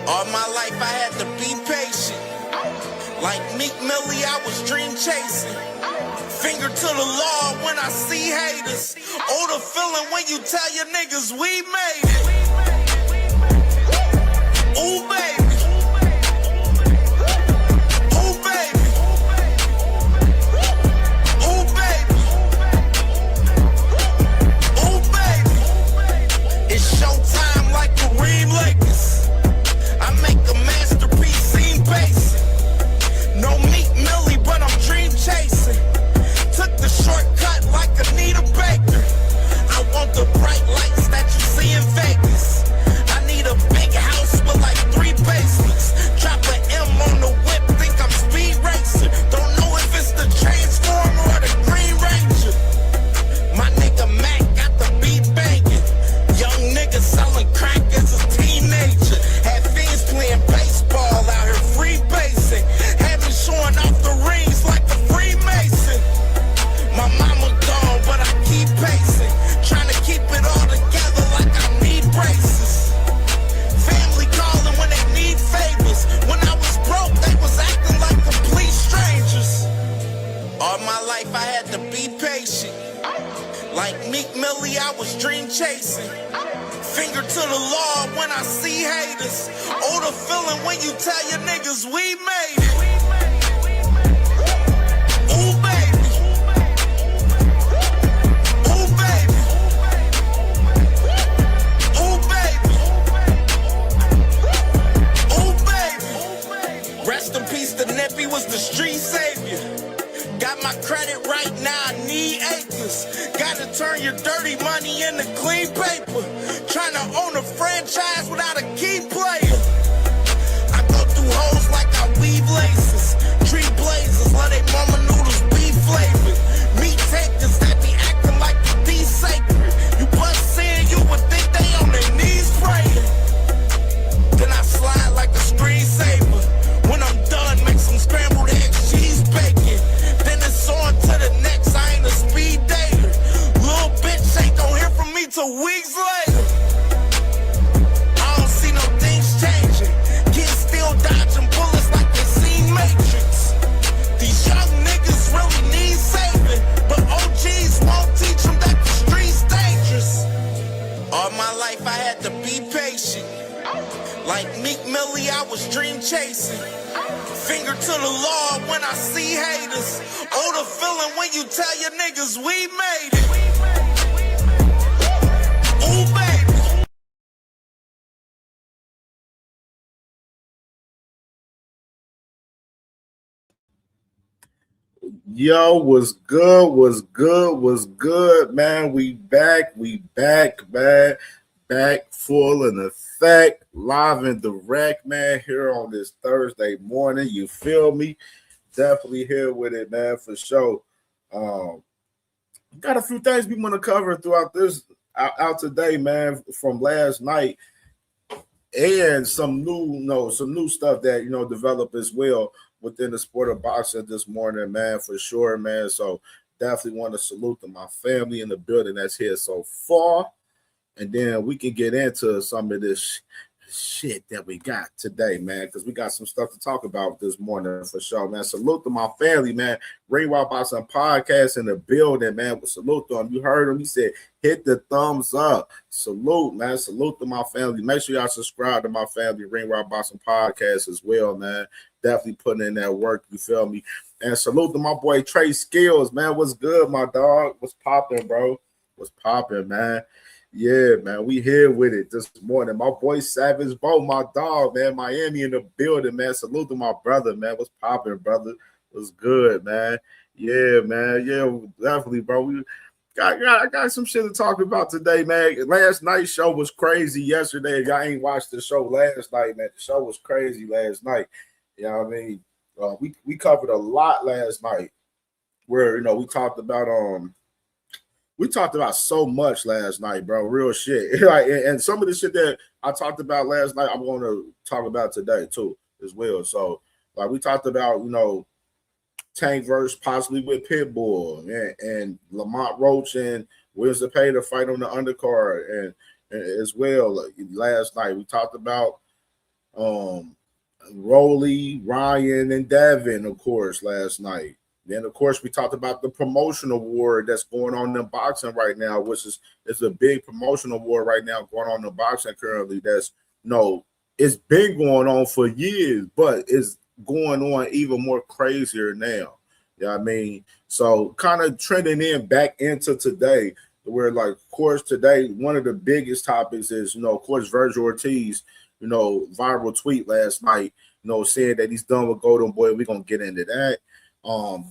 All my life I had to be patient. Like Meek Millie, I was dream chasing. Finger to the law when I see haters. Oh, the feeling when you tell your niggas we made it. Ooh, baby. Ooh, baby. Ooh, baby. Ooh, baby. It's showtime like Kareem Lakers. I make a masterpiece seem basic. No Meek Millie, but I'm dream chasing. Took the shortcut like Anita Baker. I want the bright lights that you see in Vegas. I need a big house with like 3 basements. Drop an M on the whip, think I'm speed racing. Don't know if it's the Transformer or the Green Ranger. My nigga Mac got the beat banging. Young nigga selling crack as a teenager. Had fiends playing baseball out here free basing. Had me showing off the rings like a Freemason. My mama gone, but I keep pacing. Trying to keep it all together like I need braces. Family calling when they need favors. When I was broke, they was acting like complete strangers. All my life I had to be patient. Like Meek Millie, I was dream chasing. Finger to the law when I see haters. Oh, the feeling when you tell your niggas we made it. Ooh, baby. Ooh, baby. Ooh, baby. Ooh, baby. Rest in peace, the Nippy was the street savior. Got my credit right now, I need acres. Gotta turn your dirty money into clean paper. Trying to own a franchise without a key player. I go through hoes like I weave laces. Tree blazers, let they mama noodles be flavored. Meat takers that be acting like the D sacred. You bust in, you would think they on their knees praying. Then I slide like a screensaver. When I'm done, make some scrambled eggs, cheese bacon. Then it's on to the next, I ain't a speed dater. Little bitch ain't gon' hear from me till weeks later. I don't see no things changing. Kids still dodging bullets like they seen Matrix. These young niggas really need saving, but OGs won't teach them that the street's dangerous. All my life I had to be patient. Like Meek Millie, I was dream chasing. Finger to the law when I see haters. Oh, the feeling when you tell your niggas we made it. Ooh, baby. Yo, was good, man. We back, man. Back full in effect, live and direct, man, here on this Thursday morning. You feel me? Definitely here with it, man, for sure. Got a few things we want to cover throughout this out today, man, from last night, and some new stuff that developed as well within the sport of boxing this morning, man, for sure, man. So definitely want to salute to my family in the building that's here so far. And then we can get into some of this shit that we got today, man, because we got some stuff to talk about this morning for sure, man. Salute to my family, man. Ring Wild Boxing Podcast in the building, man. With salute to him. You heard him. He said, hit the thumbs up. Salute, man. Salute to my family. Make sure y'all subscribe to my family, Ring Wild Boxing Podcast as well, man. Definitely putting in that work, you feel me? And salute to my boy Trey Skills, man. What's good, my dog? What's popping, bro? What's popping, man? Yeah, man, we here with it this morning. My boy Savage Bo, my dog, man. Miami in the building, man. Salute to my brother, man. What's popping, brother? What's good, man? Yeah, man. Yeah, definitely, bro. I got some shit to talk about today, man. Last night's show was crazy yesterday. If y'all ain't watched the show last night, man, the show was crazy last night. You know what I mean? We covered a lot last night where, we talked about so much last night, bro. Real shit. And some of the shit that I talked about last night, I'm going to talk about today too, as well. So, we talked about, Tank versus possibly with Pitbull and Lamont Roach and Will Zepeda fight on the undercard and as well. Last night we talked about Rolly, Ryan, and Devin, of course, last night. Then, of course, we talked about the promotional war that's going on in boxing right now, which is it's a big promotional war right now going on in boxing currently. That's it's been going on for years, but it's going on even more crazier now. You know what I mean? So kind of trending in back into today, where like, of course, today one of the biggest topics is, of course, Vergil Ortiz, viral tweet last night, saying that he's done with Golden Boy. We're gonna get into that.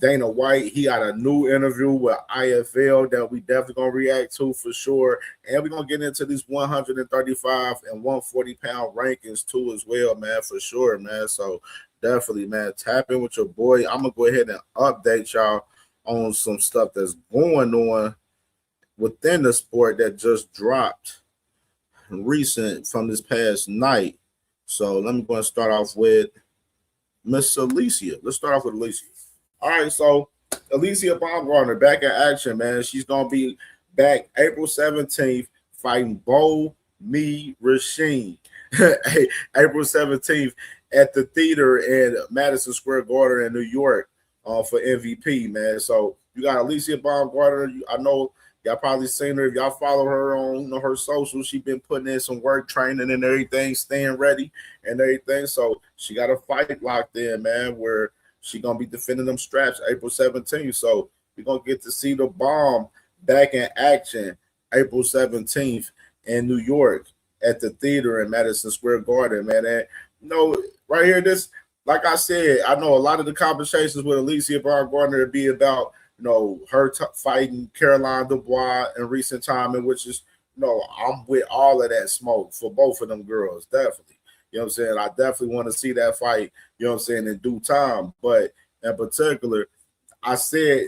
Dana White, he got a new interview with IFL that we definitely gonna react to for sure, and we're gonna get into these 135 and 140-pound rankings too as well, man, for sure, man. So definitely, man, tap in with your boy. I'm gonna go ahead and update y'all on some stuff that's going on within the sport that just dropped recent from this past night. So let me go and start off with Miss Alicia. Let's start off with Alicia. All right, so Alicia Baumgartner back in action, man. She's gonna be back April 17th fighting Bo Me Rasheen. April 17th at the theater in Madison Square Garden in New York for MVP, man. So you got Alicia Baumgartner. I know y'all probably seen her. If y'all follow her on her socials, she's been putting in some work, training and everything, staying ready and everything. So she got a fight locked in, man, where she going to be defending them straps April 17th. So we're going to get to see the bomb back in action April 17th in New York at the theater in Madison Square Garden, man. And, right here, this, like I said, I know a lot of the conversations with Alicia Baumgartner would be about, her fighting Caroline Dubois in recent time, in which is, I'm with all of that smoke for both of them girls, definitely. You know what I'm saying? I definitely want to see that fight, in due time. But in particular, I said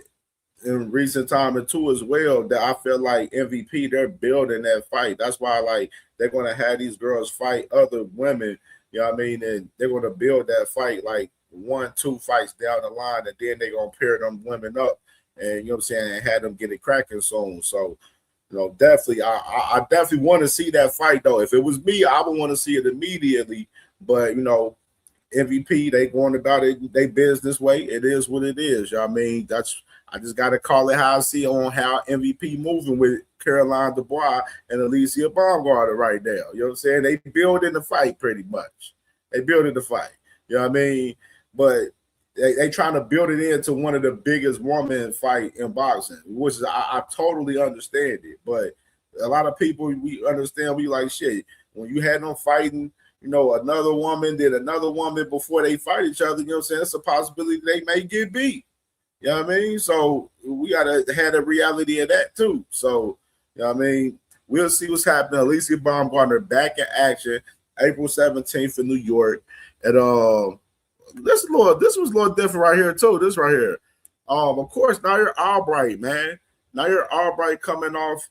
in recent time too as well that I feel like MVP, they're building that fight. That's why they're going to have these girls fight other women, you know what I mean? And they're going to build that fight like 1-2 fights down the line, and then they're going to pair them women up and, you know what I'm saying, and have them get it cracking soon. So, definitely, I definitely want to see that fight, though. If it was me, I would want to see it immediately. But, MVP, they going about it they business way. It is what it is. You know what I mean? I just got to call it how I see on how MVP moving with Caroline Dubois and Alicia Baumgartner right now. You know what I'm saying? They building the fight pretty much. They building the fight. You know what I mean? But they trying to build it into one of the biggest woman fight in boxing, which is I totally understand it. But a lot of people, we understand, we like, shit, when you had them fighting, another woman did another woman before they fight each other, you know what I'm saying? It's a possibility they may get beat. You know what I mean? So we got to have a reality of that too. So, you know what I mean? We'll see what's happening. Alicia Baumgartner back in action April 17th in New York. And this was a little different right here too. This right here. Of course, Nair Albright, man. Nair Albright coming off,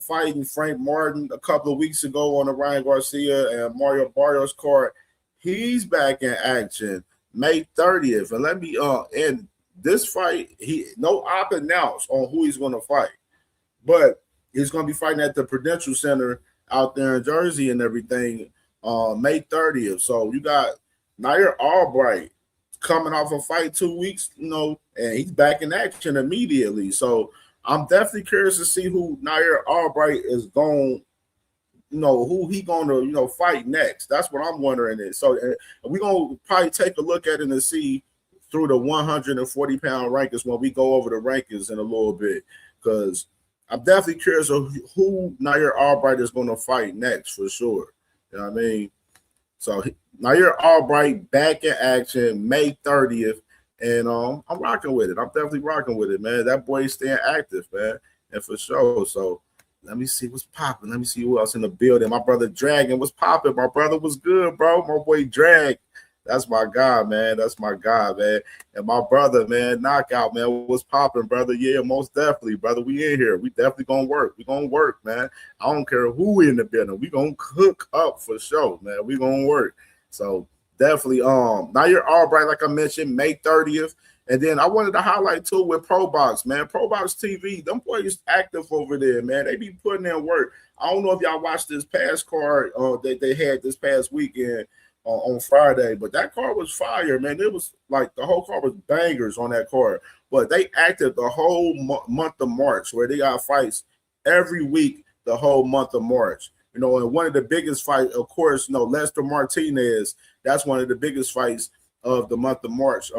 fighting Frank Martin a couple of weeks ago on the Ryan Garcia and Mario Barrios card. He's back in action May 30th. And let me end this fight. No op announced on who he's going to fight, but he's going to be fighting at the Prudential Center out there in Jersey and everything. May 30th. So you got Nair Albright coming off a fight 2 weeks, and he's back in action immediately. So I'm definitely curious to see who Nair Albright is going, who he going to, fight next. That's what I'm wondering. So we're going to probably take a look at it and see through the 140-pound rankings when we go over the rankings in a little bit, because I'm definitely curious of who Nair Albright is going to fight next for sure. You know what I mean? So Nair Albright back in action May 30th, and I'm rocking with it. I'm definitely rocking with it, man. That boy's staying active, man, and for sure. So let me see what's popping. Let me see who else in the building. My brother Dragon was popping. My brother was good, bro. My boy Drag. That's my guy, man. That's my guy, man. And my brother, man, Knockout, man, was popping, brother. Yeah, most definitely, brother. We in here. We definitely gonna work. We gonna work, man. I don't care who in the building. We gonna cook up for sure, man. We gonna work. So definitely, Nair Albright, like I mentioned, May 30th. And then I wanted to highlight too with ProBox, man. ProBox TV, them boys active over there, man. They be putting in work. I don't know if y'all watched this past card that they had this past weekend on Friday, but that card was fire, man. It was like the whole card was bangers on that card. But they acted the whole month of March, where they got fights every week the whole month of March. You know, and one of the biggest fights, of course, Lester Martinez. That's one of the biggest fights of the month of March.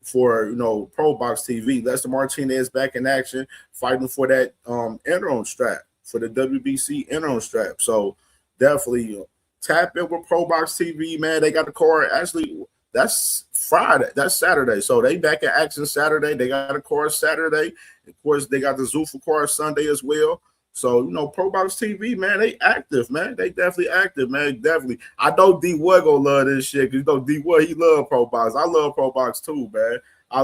For ProBox TV, Lester Martinez back in action, fighting for that interim strap, for the WBC interim strap. So definitely tap in with ProBox TV, man. They got the card. Actually, that's Friday. That's Saturday. So they back in action Saturday. They got a card Saturday. Of course, they got the Zuffa card Sunday as well. So, ProBox TV, man, they active, man. They definitely active, man. Definitely. I know D Wood gonna love this shit because D Wood, he love ProBox. I love ProBox too, man. I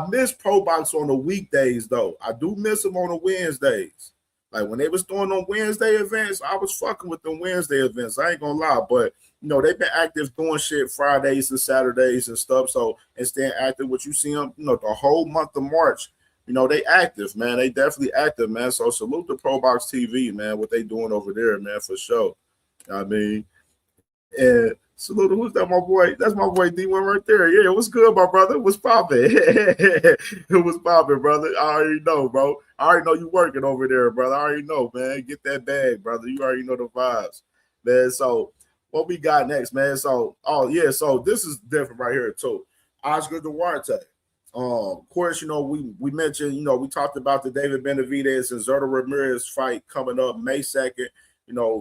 miss ProBox on the weekdays though. I do miss them on the Wednesdays. Like when they was doing on Wednesday events, I was fucking with them Wednesday events. I ain't gonna lie, but they've been active doing shit Fridays and Saturdays and stuff. So and staying active, what you see them, the whole month of March. They active, man. They definitely active, man. So salute to ProBox TV, man. What they doing over there, man, for sure. I mean, and salute to who's that, my boy? That's my boy D1 right there. Yeah, what's good, my brother? What's popping? It was popping, brother. I already know, bro. I already know you working over there, brother. I already know, man. Get that bag, brother. You already know the vibes, man. So what we got next, man? So, so this is different right here, too. Oscar Duarte. Of course, we mentioned, we talked about the David Benavidez and Zurdo Ramirez fight coming up May 2nd,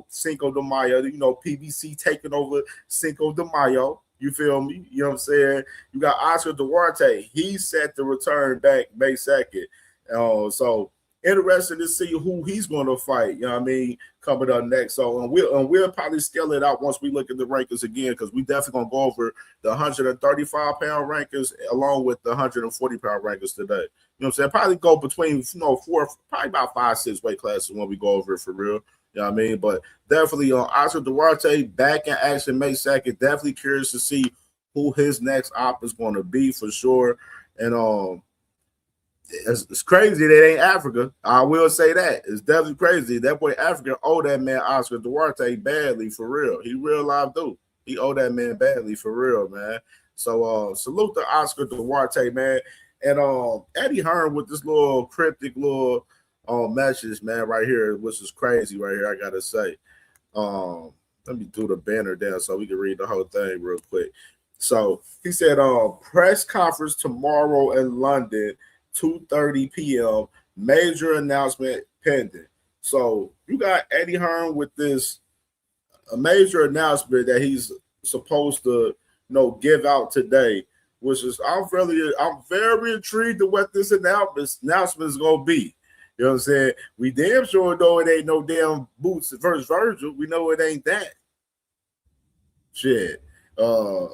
Cinco de Mayo, PBC taking over Cinco de Mayo. You feel me? You know what I'm saying? You got Oscar Duarte. He's set to return back May 2nd. So interested to see who he's going to fight, coming up next. So and we'll probably scale it out once we look at the rankings again, because we definitely going to go over the 135-pound rankings along with the 140-pound rankings today. You know what I'm saying? Probably go between, probably about 5-6 weight classes when we go over it for real. You know what I mean? But definitely Oscar Duarte back in action May 2nd. Definitely curious to see who his next op is going to be for sure. And it's crazy that ain't Africa. I will say that. It's definitely crazy. That boy Africa owe that man Oscar Duarte badly for real. He real live dude. He owe that man badly for real, man. So salute to Oscar Duarte, man. And Eddie Hearn with this little cryptic little message, man, right here, which is crazy right here, I gotta say. Let me do the banner down so we can read the whole thing real quick. So he said press conference tomorrow in London, 2:30 p.m. Major announcement pending. So you got Eddie Hearn with this a major announcement that he's supposed to give out today, which is I'm very intrigued to what this announcement is gonna be. You know what I'm saying? We damn sure know it ain't no damn Boots versus Vergil. We know it ain't that. Shit. I'm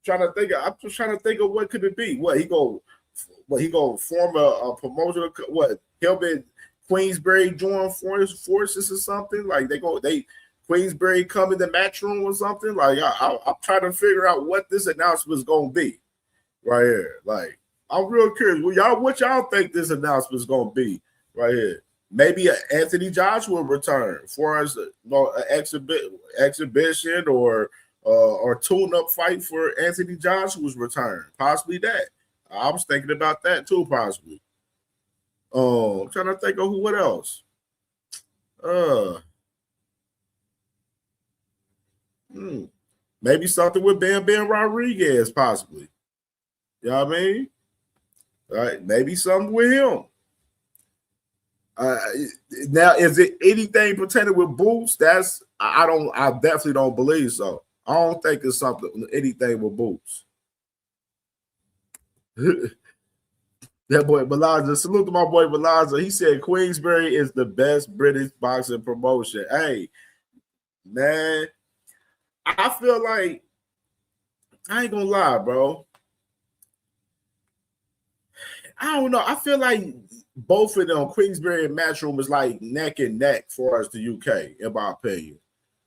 just trying to think of what could it be. What he gonna form a promotional? What he'll be Queensberry join forces or something? Like they Queensberry come in the match room or something? Like I'm trying to figure out what this announcement is gonna be right here. Like I'm real curious. What y'all think this announcement is gonna be right here? Maybe an Anthony Joshua return for us, an exhibition or tune-up fight for Anthony Joshua's return. Possibly that. I was thinking about that too, possibly. I'm trying to think of what else. Maybe something with Bam Rodriguez, possibly. You know what I mean? All right, maybe something with him. Now, is it anything pertaining with Boots? I definitely don't believe so. I don't think it's anything with Boots. That boy Balaza, salute to my boy Balaza. He said Queensberry is the best British boxing promotion. Hey, man, I feel like I ain't gonna lie, bro. I don't know. I feel like both of them, Queensberry and Matchroom, is like neck and neck for us, the UK, in my opinion.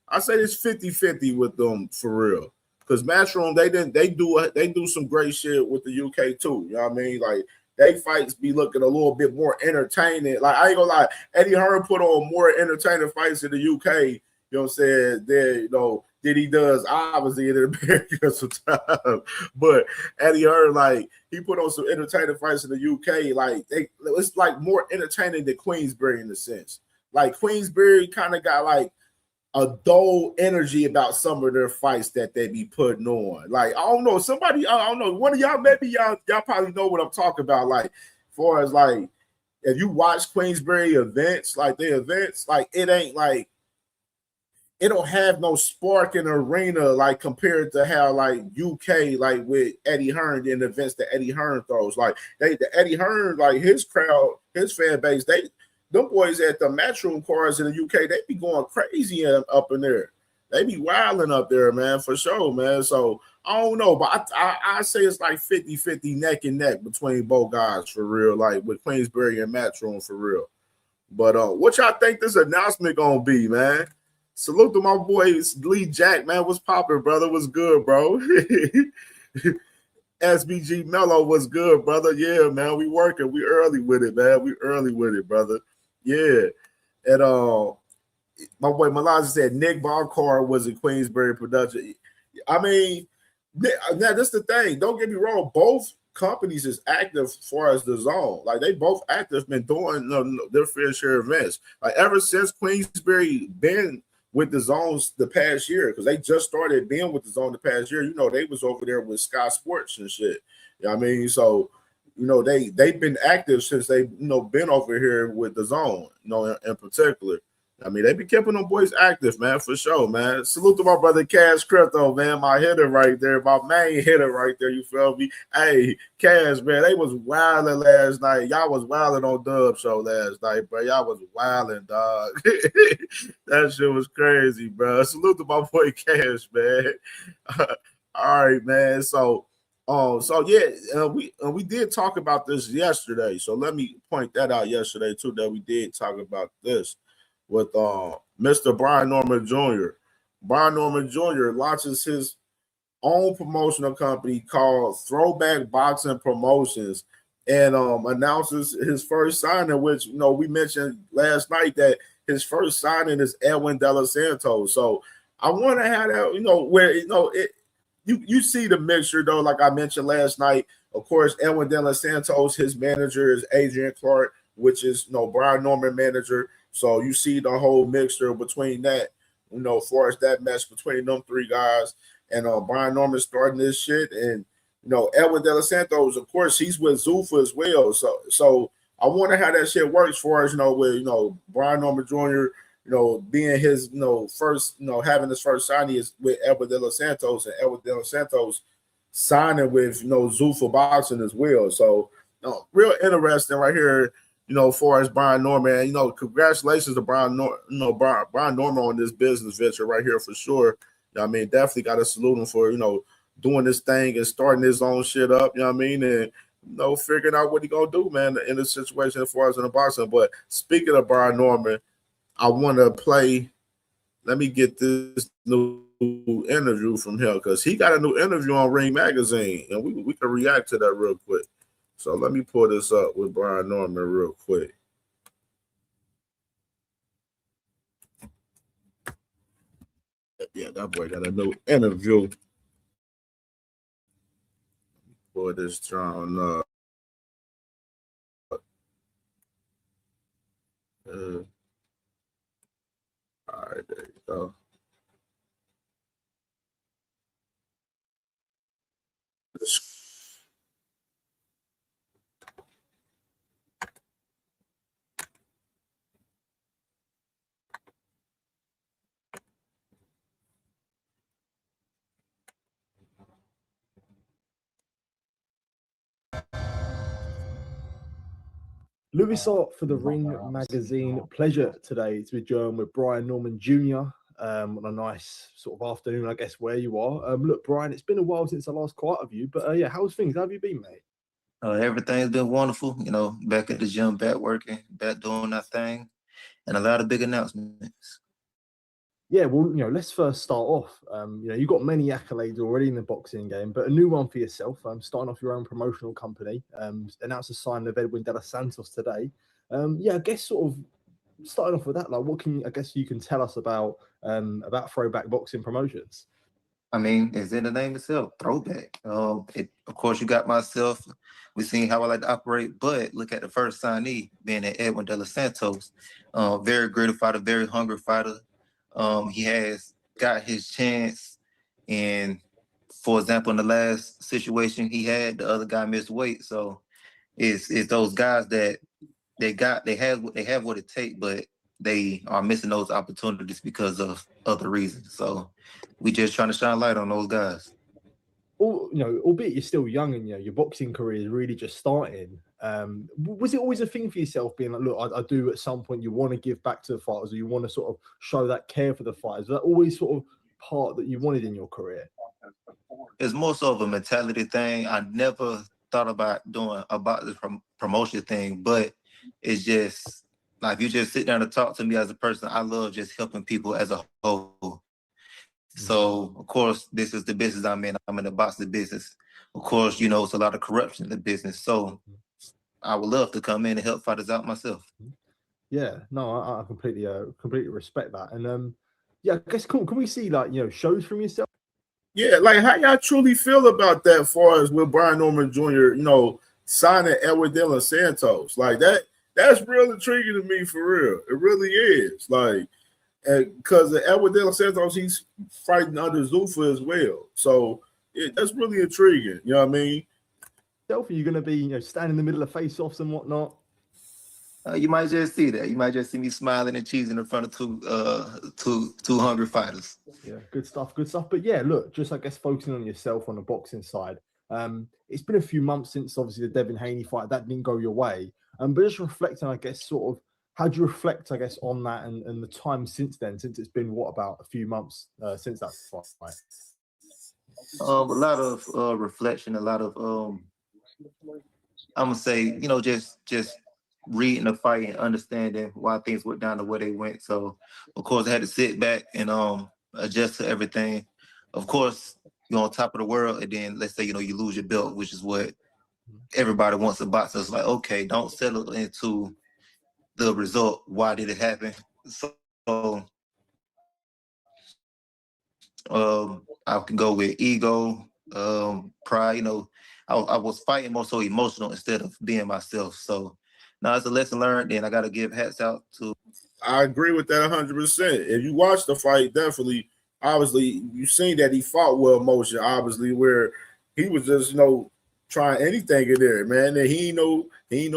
I say it's 50-50 with them for real. Because Matchroom, they do some great shit with the UK too. You know what I mean? Like they fights be looking a little bit more entertaining. Like I ain't gonna lie, Eddie Hearn put on more entertaining fights in the UK. You know what I'm saying? Than he does obviously in America sometimes. But Eddie Hearn, like he put on some entertaining fights in the UK. Like it's like more entertaining than Queensberry in a sense. Like Queensberry kind of got like a dull energy about some of their fights that they be putting on. Like, I don't know, I don't know, one of y'all, maybe y'all probably know what I'm talking about. Like, as far as like, if you watch Queensberry events, like their events, like it ain't like, it don't have no spark in the arena like compared to how like UK, like with Eddie Hearn and the events that Eddie Hearn throws. Like the Eddie Hearn, like his crowd, his fan base, them boys at the Matchroom cars in the UK, they be going crazy up in there. They be wilding up there, man, for sure, man. So I don't know, but I say it's like 50-50 neck and neck between both guys for real, like with Queensberry and Matchroom for real. But what y'all think this announcement gonna be, man? Salute to my boy Lee Jack, man. What's poppin', brother? What's good, bro? SBG Mello was good, brother. Yeah, man. We working. We early with it, man. We early with it, brother. Yeah. And my boy Malazzi said Nick Barcar was a Queensberry production. I mean, now that's the thing. Don't get me wrong. Both companies is active as far as the zone. Like they both active, been doing their fair share of events. Like ever since Queensberry been with the zones the past year, because they just started being with the zone the past year. You know, they was over there with Sky Sports and shit. You know what I mean? So, you know, they've been active since they, you know, been over here with the zone, you know, in particular. I mean, they be keeping them boys active, man, for sure, man. Salute to my brother Cash Crypto, man, my hitter right there, my main hitter right there, you feel me? Hey, Cash, man, they was wilding last night. Y'all was wilding on Dub Show last night, bro. Y'all was wilding, dog. That shit was crazy, bro. Salute to my boy Cash, man. All right, man. So yeah, we did talk about this yesterday. So let me point that out yesterday too, that we did talk about this with Mr. Brian Norman Jr. Brian Norman Jr. launches his own promotional company called Throwback Boxing Promotions and announces his first signing, which, you know, we mentioned last night that his first signing is Edwin De Los Santos. So I want to have that, you know, where, you know, you see the mixture though, like I mentioned last night. Of course, Edwin De Los Santos, his manager is Adrian Clark, which is, you know, Brian Norman manager. So you see the whole mixture between that, you know, as far as that match between them three guys, and Brian Norman starting this shit, and you know, Edwin De Los Santos, of course, he's with Zuffa as well. So I wonder how that shit works for us, you know, with, you know, Brian Norman Jr., you know, being his, you know, first, you know, having his first signing is with Edwin De Los Santos, and Edwin De Los Santos signing with, you know, Zuffa Boxing as well. So, you know, real interesting right here. You know, as far as Brian Norman, you know, congratulations to Brian Norman on this business venture right here for sure. You know what I mean, definitely got to salute him for, you know, doing this thing and starting his own shit up. You know what I mean, and, you know, figuring out what he gonna do, man, in this situation as far as in the boxing. But speaking of Brian Norman, I want to play. Let me get this new interview from him because he got a new interview on Ring Magazine, and we can react to that real quick. So let me pull this up with Brian Norman real quick. Yeah, that boy got a new interview. Pull this John up. All right, there you go. Louis Art for the Ring Magazine. Pleasure today to be joined with Brian Norman Jr. On a nice sort of afternoon, I guess, where you are. Look, Brian, it's been a while since I last caught up with you, but yeah, how's things? How have you been, mate? Everything's been wonderful. You know, back at the gym, back working, back doing that thing, and a lot of big announcements. Yeah, well, let's first start off. You've got many accolades already in the boxing game, but a new one for yourself. Starting off your own promotional company. Announced the signing of Edwin De Los Santos today. I guess sort of starting off with that, like, what can you can tell us about Throwback Boxing Promotions? I mean, it's in the name itself, throwback. Of course, you got myself. We've seen how I like to operate, but look at the first signee being at Edwin De Los Santos. Very gritty fighter, very hungry fighter. He has got his chance, and for example, in the last situation he had, the other guy missed weight. So it's those guys that they have what it takes, but they are missing those opportunities because of other reasons. So we just trying to shine light on those guys. Albeit you're still young and your boxing career is really just starting. Was it always a thing for yourself being like, look, I do at some point you want to give back to the fighters, or you want to sort of show that care for the fighters? Was that always sort of part that you wanted in your career? It's more so of a mentality thing. I never thought about doing about the promotion thing, but it's just like, if you just sit down and talk to me as a person, I love just helping people as a whole. So, of course, this is the business I'm in. I'm in the boxing business. Of course, it's a lot of corruption in the business. So I would love to come in and help fighters out myself. Yeah, no, I completely respect that. And I guess cool. Can we see shows from yourself? Yeah, like how y'all truly feel about that, as far as with Brian Norman Jr., signing Edwin De Los Santos? Like that's real intriguing to me, for real. It really is. Like, because Edwin De Los Santos, he's fighting under Zuffa as well. So that's really intriguing. You know what I mean? Are you going to be, standing in the middle of face-offs and whatnot? You might just see that. You might just see me smiling and cheesing in front of two hungry fighters. Yeah, good stuff. But yeah, look, just I guess focusing on yourself on the boxing side. It's been a few months since obviously the Devin Haney fight that didn't go your way. But just reflecting, I guess, sort of, how do you reflect, I guess, on that and the time since then, since it's been about a few months since that fight? A lot of reflection, a lot of I'm gonna say, just reading the fight and understanding why things went down the way they went. So of course I had to sit back and adjust to everything. Of course, you're on top of the world, and then let's say you lose your belt, which is what everybody wants to box. It's like, okay, don't settle into the result. Why did it happen? So I can go with ego, pride. I was fighting more so emotional instead of being myself. So now it's a lesson learned, and I got to give hats out to. I agree with that 100%. If you watch the fight, definitely, obviously, you seen that he fought with emotion, obviously, where he was just, trying anything in there, man. And he know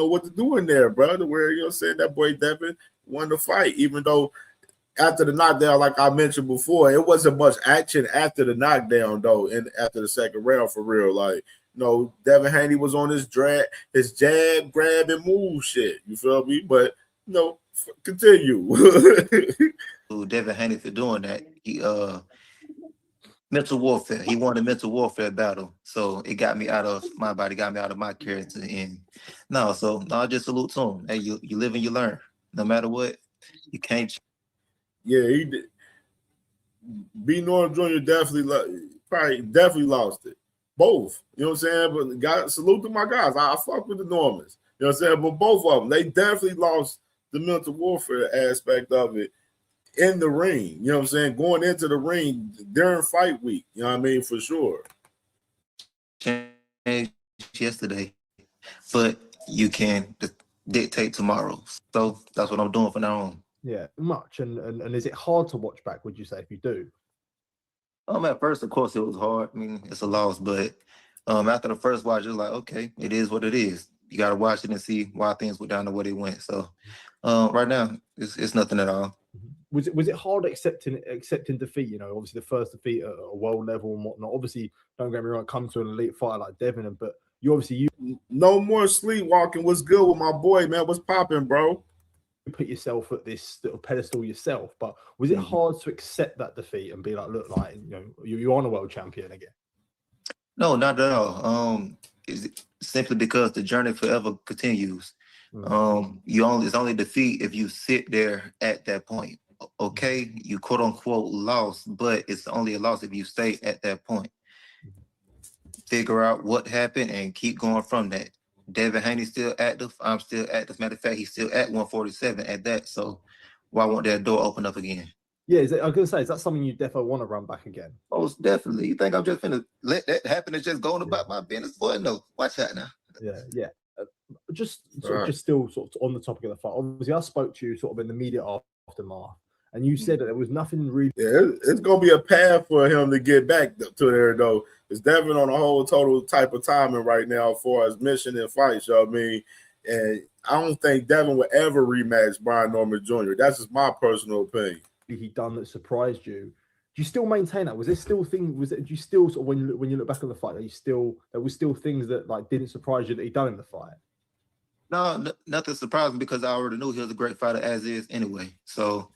what to do in there, brother. Where, that boy Devin won the fight, even though after the knockdown, like I mentioned before, it wasn't much action after the knockdown, though, and after the second round, for real. Like, Devin Haney was on his jab, grab, and move shit. You feel me? But, continue. Devin Haney for doing that. He mental warfare. He won a mental warfare battle. So it got me out of my body, got me out of my character. And I just salute to him. Hey, you live and you learn. No matter what, you can't. Yeah, he did. B. Norm Jr. definitely lost it. Both. You know what I'm saying? But salute to my guys. I fuck with the Normans. You know what I'm saying? But both of them, they definitely lost the mental warfare aspect of it in the ring. You know what I'm saying? Going into the ring during fight week. You know what I mean? For sure. Changed yesterday, but you can dictate tomorrow. So that's what I'm doing from now on. Yeah, much. And is it hard to watch back, would you say, if you do? At first, of course, it was hard. I mean, it's a loss, but after the first watch, it's like, okay, it is what it is. You got to watch it and see why things went down the way they went. So right now, it's nothing at all. Was it hard accepting defeat? Obviously the first defeat at a world level and whatnot. Obviously, don't get me wrong, come to an elite fighter like Devin, but you no more sleepwalking. What's good with my boy, man? What's popping, bro? You put yourself at this little pedestal yourself, but was it hard to accept that defeat and be like, look, like you're on a world champion again? No, not at all. It's simply because the journey forever continues. It's only defeat if you sit there at that point. okay, you quote unquote lost, but it's only a loss if you stay at that point. Figure out what happened and keep going from that. Devin Haney's still active. I'm still active. Matter of fact, he's still at 147 at that. So why won't that door open up again? Yeah, I was going to say, is that something you definitely want to run back again? Most definitely. You think I'm just going to let that happen and just going about my business? Boy, no. Watch out now. Yeah. Just still sort of on the topic of the fight. Obviously, I spoke to you sort of in the media aftermath, and you said that there was nothing really. Yeah, it's gonna be a path for him to get back to there though. It's Devin on a whole total type of timing right now as far as mission and fights. You know what I mean? And I don't think Devin would ever rematch Brian Norman Jr. That's just my personal opinion. He done that surprised you. Do you still maintain that? Was there still things? Do you still sort of when you look back on the fight, there was still things that like didn't surprise you that he done in the fight? No, nothing surprising because I already knew he was a great fighter as is anyway. So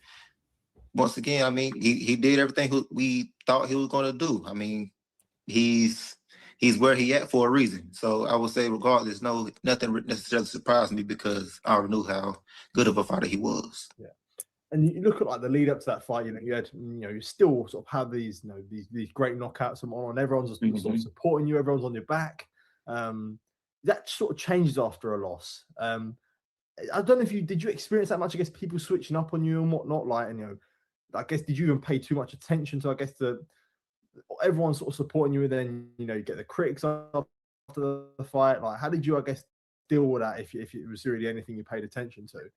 once again, I mean, he did everything we thought he was going to do. I mean, he's where he at for a reason. So I would say, regardless, nothing necessarily surprised me because I already knew how good of a fighter he was. Yeah. And you look at like the lead up to that fight, you had, you still sort of have these, these great knockouts and everyone's just sort of supporting you, everyone's on your back. That sort of changes after a loss. I don't know if did you experience that much? I guess people switching up on you and whatnot, like, and I guess did you even pay too much attention to? I guess everyone's sort of supporting you, and then you get the critics after the fight. Like, how did you, I guess, deal with that if it was really anything you paid attention to?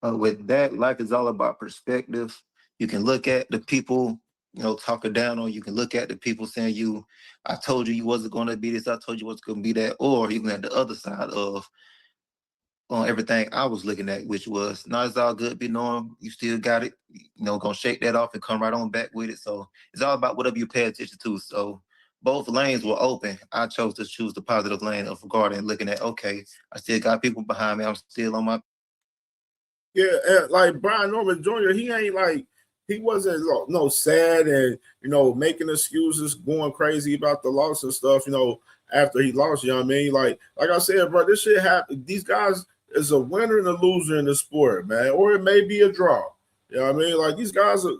With that, life is all about perspective. You can look at the people, talking down on you. Can look at the people saying I told you wasn't going to be this. I told you wasn't going to be that. Or you can at the other side of everything I was looking at, which was, no, it's all good. Be knowing you still got it. Gonna shake that off and come right on back with it. So it's all about whatever you pay attention to. So both lanes were open. I chose to choose the positive lane of regarding looking at, okay, I still got people behind me. I'm still on my. Yeah, like Brian Norman Jr., he wasn't sad and making excuses, going crazy about the loss and stuff, after he lost, you know what I mean? Like I said, bro, this shit happened. These guys is a winner and a loser in the sport, man. Or it may be a draw. You know what I mean? Like these guys are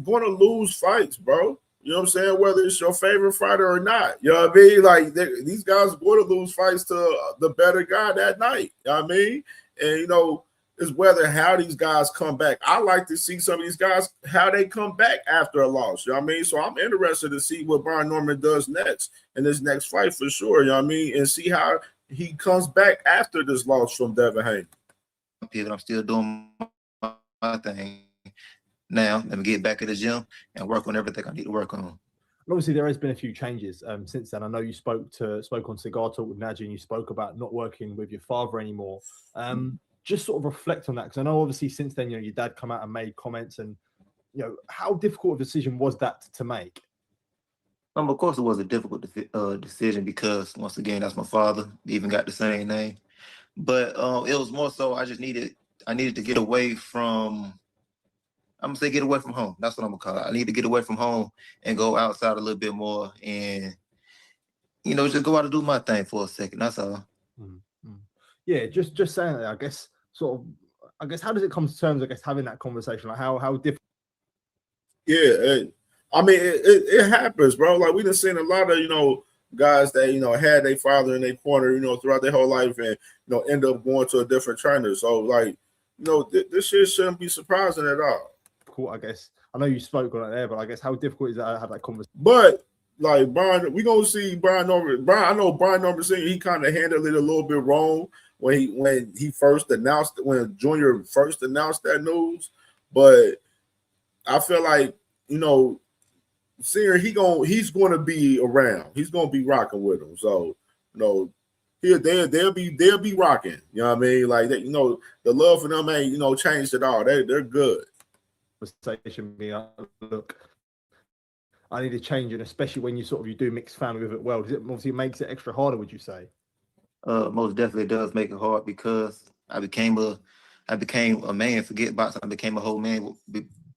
going to lose fights, bro. You know what I'm saying? Whether it's your favorite fighter or not. You know what I mean? Like these guys are going to lose fights to the better guy that night. You know what I mean? And is whether how these guys come back. I like to see some of these guys, how they come back after a loss. You know what I mean? So I'm interested to see what Brian Norman does next in this next fight for sure. You know what I mean? And see how he comes back after this loss from Devin Haney. I'm still doing my thing. Now, let me get back at the gym and work on everything I need to work on. Obviously, there has been a few changes since then. I know you spoke on Cigar Talk with Najee, and you spoke about not working with your father anymore. Just sort of reflect on that, because I know obviously since then, your dad come out and made comments, and how difficult a decision was that to make? Of course, it was a difficult decision because once again, that's my father. He even got the same name, but it was more so I needed to get away from. I'm gonna say get away from home. That's what I'm gonna call it. I need to get away from home and go outside a little bit more, and just go out and do my thing for a second. That's all. Mm-hmm. Yeah, just saying that. I guess how does it come to terms? I guess having that conversation, like how difficult. Yeah, I mean it happens, bro. Like we done seen a lot of guys that had their father in their corner throughout their whole life, and end up going to a different trainer. So like this shit shouldn't be surprising at all. Cool, I guess I know you spoke on it there, but I guess how difficult is that to have that conversation? But like Brian, we gonna see Brian Norman. I know Brian Norman Sr. He kind of handled it a little bit wrong when he first announced, when Junior first announced that news. But I feel like Senior, he's going to be around. He's going to be rocking with him. So they'll be rocking. You know what I mean? Like that. The love for them ain't changed at all. They're good. Conversation being look, I need to change it, especially when you do mix family with it. Well, it obviously makes it extra harder. Would you say? Most definitely does make it hard because I became a man. Forget boxing. I became a whole man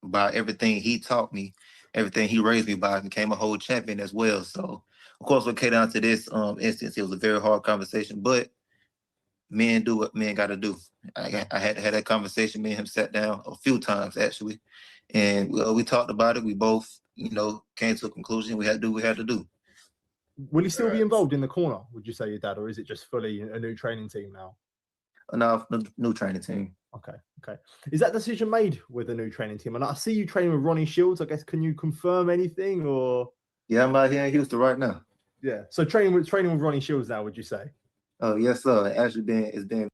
by everything he taught me, everything he raised me by. I became a whole champion as well. So, of course, what came down to this instance, it was a very hard conversation. But men do what men got to do. I had to have that conversation. Me and him sat down a few times actually, and we talked about it. We both, came to a conclusion. We had to do what we had to do. Will he still be involved in the corner, would you say, your dad, or is it just fully a new training team now? No, new training team. Okay. Is that decision made with a new training team? And I see you training with Ronnie Shields. I guess, can you confirm anything or? Yeah, I'm out here in Houston right now. Yeah. So training with Ronnie Shields now, would you say? Oh, yes, sir. It's been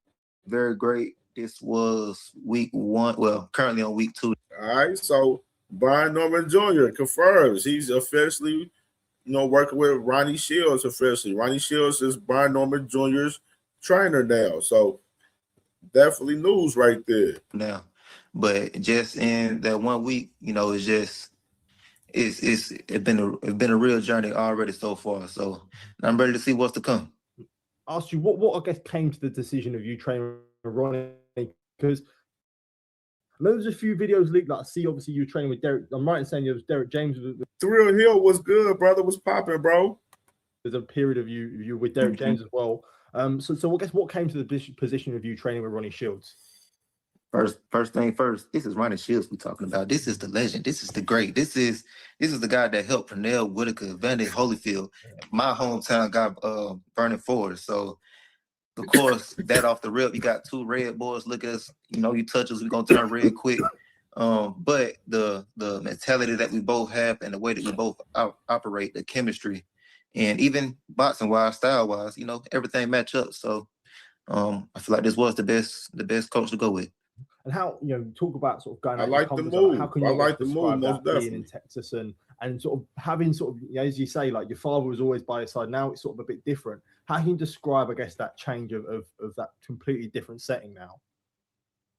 very great. This was week 1. Well, currently on week 2. All right. So Brian Norman Jr. confirms he's officially, working with Ronnie Shields officially. Ronnie Shields is Brian Norman Jr.'s trainer now. So definitely news right there. Now, but just in that 1 week, it's been a real journey already so far. So I'm ready to see what's to come. Asked you what I guess came to the decision of you training with Ronnie, because I know there's a few videos leaked. Like I see, obviously you training with Derek. I'm right in saying it was Derek James. Thrill Hill was good, brother. Was popping, bro. There's a period of you with Derek James as well. So I guess what came to the position of you training with Ronnie Shields? First thing first, this is Ronnie Shields we're talking about. This is the legend. This is the great. This is the guy that helped Pernell Whitaker, Vandy Holyfield, my hometown guy, Vernon Ford. So, of course, that off the rip, you got 2 red boys. Look at us, you touch us, we're going to turn red quick. But the mentality that we both have and the way that we both operate, the chemistry, and even boxing-wise, style-wise, everything match up. So, I feel like this was the best coach to go with. And how, talk about sort of going. I like the move. How can you like the move, most definitely. Being in Texas and sort of having as you say, like your father was always by your side. Now it's sort of a bit different. How can you describe, I guess, that change of that completely different setting now?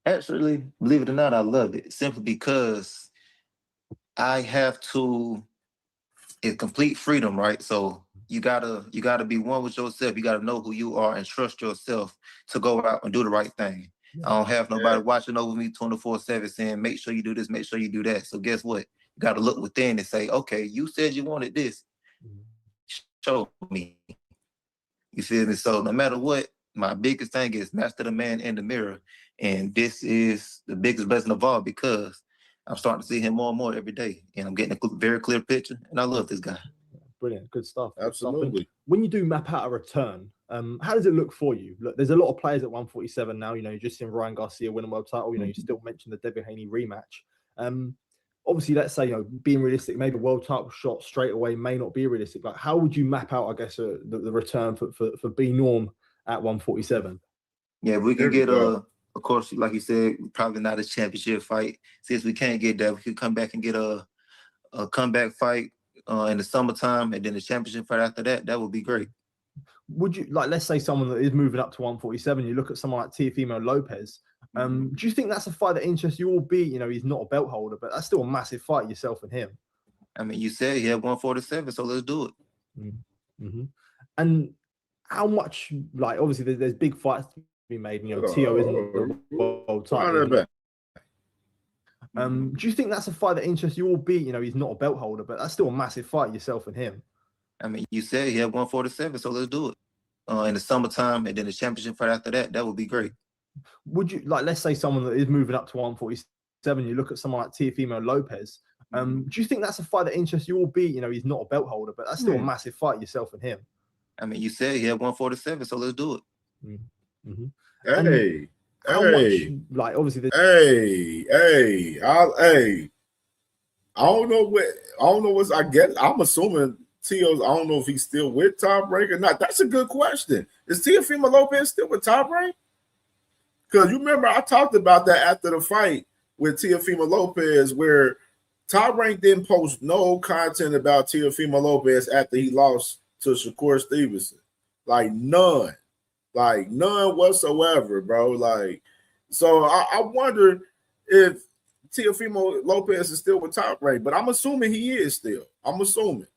Actually, believe it or not, I love it simply because I have it's complete freedom, right? So you gotta be one with yourself. You gotta know who you are and trust yourself to go out and do the right thing. I don't have nobody watching over me 24/7 saying, make sure you do this, make sure you do that. So guess what? You got to look within and say, okay, you said you wanted this. Show me. You feel me? So no matter what, my biggest thing is master the man in the mirror. And this is the biggest blessing of all because I'm starting to see him more and more every day. And I'm getting a very clear picture. And I love this guy. Brilliant. Good stuff. Absolutely. When you do map out a return, how does it look for you? Look, there's a lot of players at 147 now. You just seen Ryan Garcia win a world title. You still mentioned the Devin Haney rematch. Obviously, let's say, being realistic, maybe a world title shot straight away may not be realistic. Like, how would you map out, I guess, the return for B Norm at 147? Yeah, we can get of course, like you said, probably not a championship fight. Since we can't get that, we could come back and get a comeback fight in the summertime, and then the championship fight after that. That would be great. Would you, like, let's say someone that is moving up to 147, you look at someone like Teofimo Lopez. Do you think that's a fight that interests you? Albeit, he's not a belt holder, but that's still a massive fight, yourself and him. I mean, you said he had 147, so let's do it. Mm-hmm. And how much, like, obviously there's big fights to be made. Tio isn't the world title. Do you think that's a fight that interests you? Albeit, he's not a belt holder, but that's still a massive fight, yourself and him. I mean, you said he had 147, so let's do it. In the summertime, and then the championship fight after that. That would be great. Would you, like, let's say someone that is moving up to 147, you look at someone like Teofimo Lopez. Do you think that's a fight that interests you? Albeit, he's not a belt holder, but that's still a massive fight, yourself and him. I mean, you said he had 147, so let's do it. Hey, how much, like, obviously, I don't know what's. I guess I'm assuming Tio's. I don't know if he's still with Top Rank or not. That's a good question. Is Teofimo Lopez still with Top Rank? Because you remember I talked about that after the fight with Teofimo Lopez, where Top Rank didn't post no content about Teofimo Lopez after he lost to Shakur Stevenson. Like none whatsoever, bro. Like, so I wonder if Teofimo Lopez is still with Top Rank, but I'm assuming he is still. I'm assuming.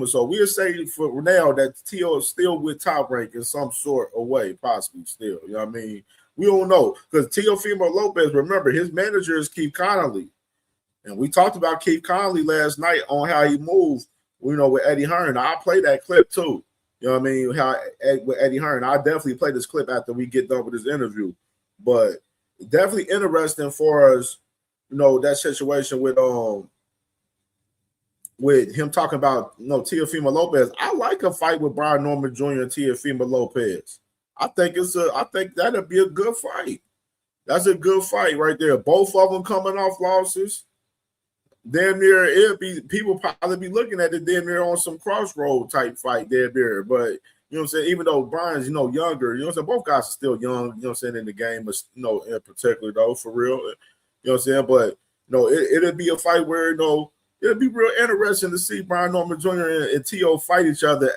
So we'll say for now that Tio is still with Top Rank in some sort of way, possibly still. You know what I mean? We don't know because Teofimo Lopez, remember, his manager is Keith Connolly. And we talked about Keith Connolly last night on how he moved, with Eddie Hearn. I'll play that clip too. You know what I mean? How with Eddie Hearn. I definitely play this clip after we get done with this interview. But definitely interesting for us, you know, that situation with him talking about, you know, Teofimo Lopez. I like a fight with Brian Norman Jr. and Teofimo Lopez. I think that'll be a good fight. That's a good fight right there. Both of them coming off losses. Damn near, it'll be people probably be looking at it damn near on some crossroad type fight damn near. But you know what I'm saying? Even though Brian's, you know, younger, you know what I'm saying? Both guys are still young, you know what I'm saying, in the game, but you know, in particular though, for real. You know what I'm saying? But you know, it'll be a fight where, you know, it'll be real interesting to see Brian Norman Jr. and T.O. fight each other,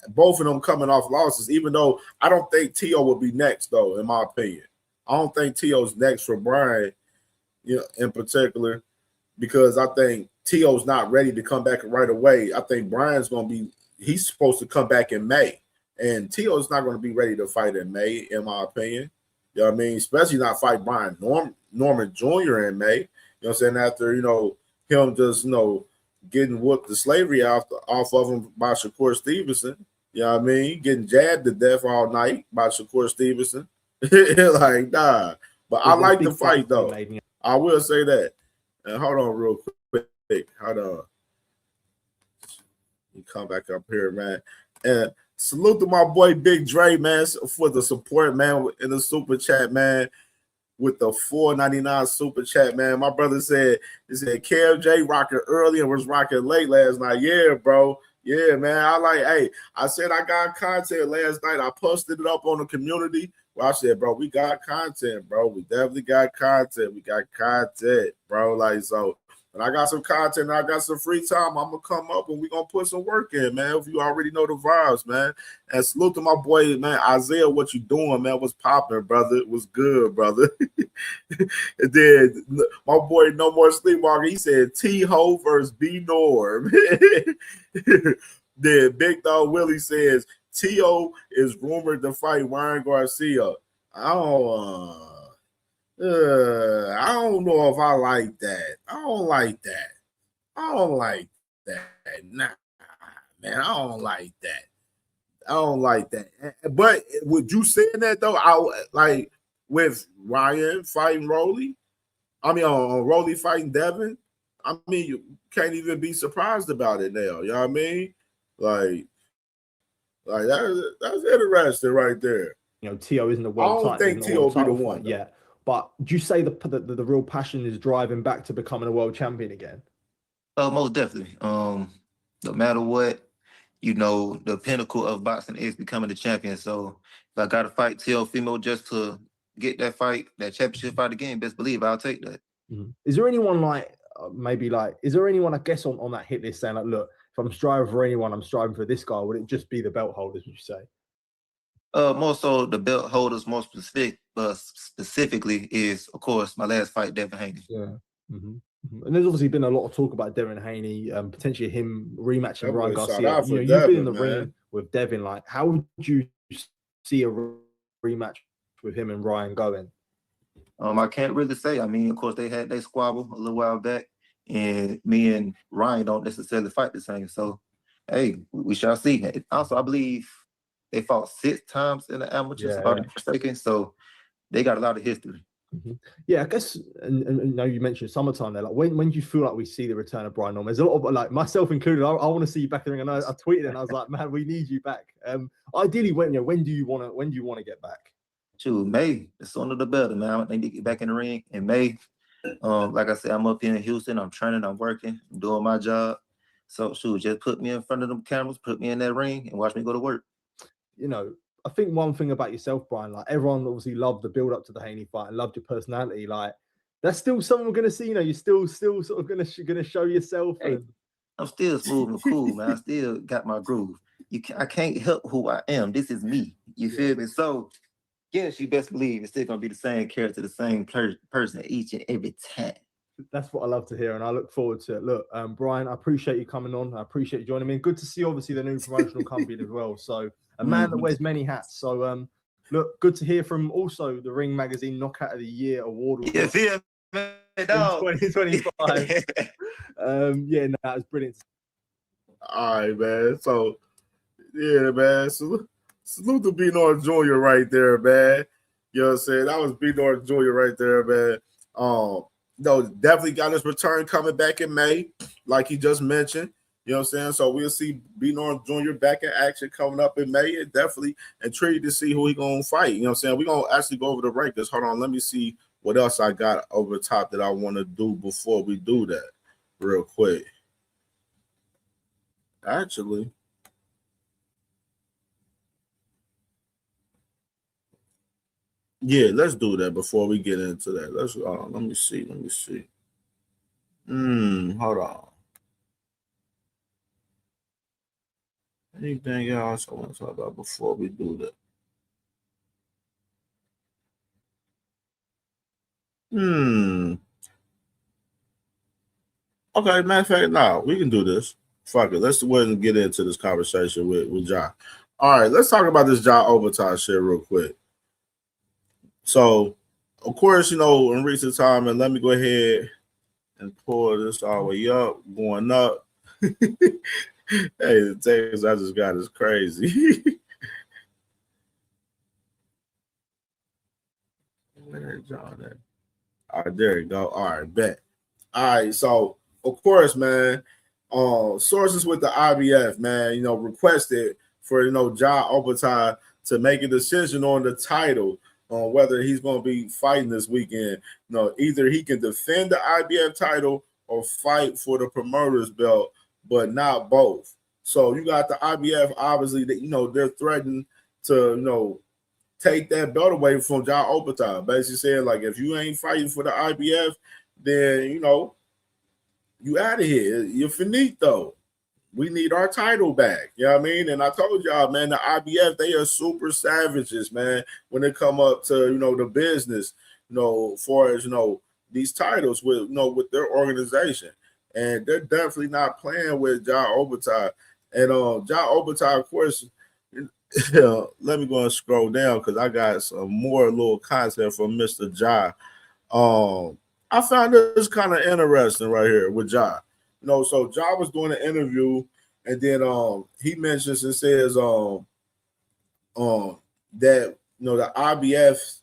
both of them coming off losses, even though I don't think T.O. will be next, though, in my opinion. I don't think T.O.'s next for Brian, you know, in particular, because I think T.O.'s not ready to come back right away. I think Brian's going to be – he's supposed to come back in May, and T.O.'s not going to be ready to fight in May, in my opinion. You know what I mean? Especially not fight Brian Norman Jr. in May. You know what I'm saying? After, you know, him just, you know, getting whooped the slavery off of him by Shakur Stevenson. You know what I mean? Getting jabbed to death all night by Shakur Stevenson. Like, nah. But I like the fight, though. I will say that. And hold on real quick. Hold on. You come back up here, man. And salute to my boy Big Dre, man, for the support, man, in the super chat, man. With the $4.99 super chat, man. My brother said, he said, CamJ rocking early and was rocking late last night. Yeah, bro. Yeah, man. I said I got content last night. I posted it up on the community. Well, I said, bro, we got content, bro. We definitely got content. We got content, bro. Like, so when I got some content and I got some free time, I'm going to come up and we're going to put some work in, man. If you already know the vibes, man. And salute to my boy, man, Isaiah, what you doing, man? What's popping, brother? It was good, brother. And then my boy, No More Sleepwalker, he said T-Ho versus B-Norm. Then Big Dog Willie says, T.O. is rumored to fight Ryan Garcia. I don't know if I like that. I don't like that. Nah, man, I don't like that. But would you saying that though? I like with Ryan fighting Rolly. I mean, Rolly fighting Devin. I mean, you can't even be surprised about it now. You know what I mean? Like that's interesting right there. You know, T.O. isn't a world title. I don't think T.O. will be the one. Yeah. But do you say the real passion is driving back to becoming a world champion again? Most definitely. No matter what, you know, the pinnacle of boxing is becoming the champion. So if I got to fight Teofimo just to get that fight, that championship fight again, best believe I'll take that. Mm-hmm. Is there anyone is there anyone, I guess, on that hit list saying, like, look, if I'm striving for anyone, I'm striving for this guy? Would it just be the belt holders, would you say? More so the belt holders, more specifically is, of course, my last fight, Devin Haney. Yeah. Mm-hmm. Mm-hmm. And there's obviously been a lot of talk about Devin Haney, potentially him rematching Ryan Garcia. You know, you've been in the ring with Devin. Like, how would you see a rematch with him and Ryan going? I can't really say. I mean, of course, they squabble a little while back, and me and Ryan don't necessarily fight the same. So, hey, we shall see. Also, I believe they fought 6 times in the amateurs, if I'm not mistaken. So they got a lot of history. Mm-hmm. Yeah, I guess, and now you mentioned summertime there. Like, when do you feel like we see the return of Brian Norman? There's a lot of, like, myself included, I want to see you back in the ring. And I tweeted and I was like, man, we need you back. Ideally, when do you want to get back? Shoot, May. The sooner the better, man. I need to get back in the ring in May. Like I said, I'm up here in Houston. I'm training. I'm working. I'm doing my job. So, shoot, just put me in front of them cameras, put me in that ring, and watch me go to work. You know, I think one thing about yourself, Brian, like, everyone obviously loved the build up to the Haney fight and loved your personality. Like, that's still something we're gonna see. You know, you're still sort of gonna show yourself. Hey, I'm still smooth and cool, man. I still got my groove. I can't help who I am. This is me. You feel me? So, yes, you best believe it's still gonna be the same character, the same person each and every time. That's what I love to hear, and I look forward to it. Look, Brian, I appreciate you coming on. I appreciate you joining me. And good to see, obviously, the new promotional company as well. So, a man that wears many hats. So, look, good to hear from also the Ring Magazine Knockout of the Year award. Yeah, see man, in 2025. Yeah, no, that was brilliant. All right, man. So Yeah, man. Salute to B North Jr. right there, man. You know what I'm saying? That was B North Jr. right there, man. No, definitely got his return coming back in May, like he just mentioned. You know what I'm saying? So we'll see B North Jr. back in action coming up in May. And definitely intrigued to see who he gonna fight. You know what I'm saying? We're gonna actually go over the rankings. Hold on, let me see what else I got over the top that I want to do before we do that real quick. Actually. Yeah, let's do that before we get into that. Let me see. Hold on. Anything else I want to talk about before we do that? Okay, matter of fact, no, we can do this. Fuck it. Let's go ahead and get into this conversation with Ja. All right, let's talk about this Ja overtime shit real quick. So, of course, you know, in recent time, and let me go ahead and pull this all the way up, going up. Hey, the text I just got is crazy. Where is John at? All right, there you go. All right, bet. All right, so of course, man, sources with the IBF, man, you know, requested for Ja Overtime to make a decision on the title, on whether he's going to be fighting this weekend. You know, either he can defend the IBF title or fight for the promoter's belt, but not both. So you got the IBF, obviously, that they're threatening to take that belt away from Ja Overtime. Basically saying, like, if you ain't fighting for the IBF, then you out of here. You're finito. We need our title back. You know what I mean? And I told y'all, man, the IBF, they are super savages, man, when they come up to, the business, far as, these titles with their organization. And they're definitely not playing with Ja Overtime. And Ja Overtime, of course, let me go and scroll down because I got some more little content from Mr. Ja. I found this kind of interesting right here with Ja. So Ja was doing an interview, and then he mentions and says that the IBF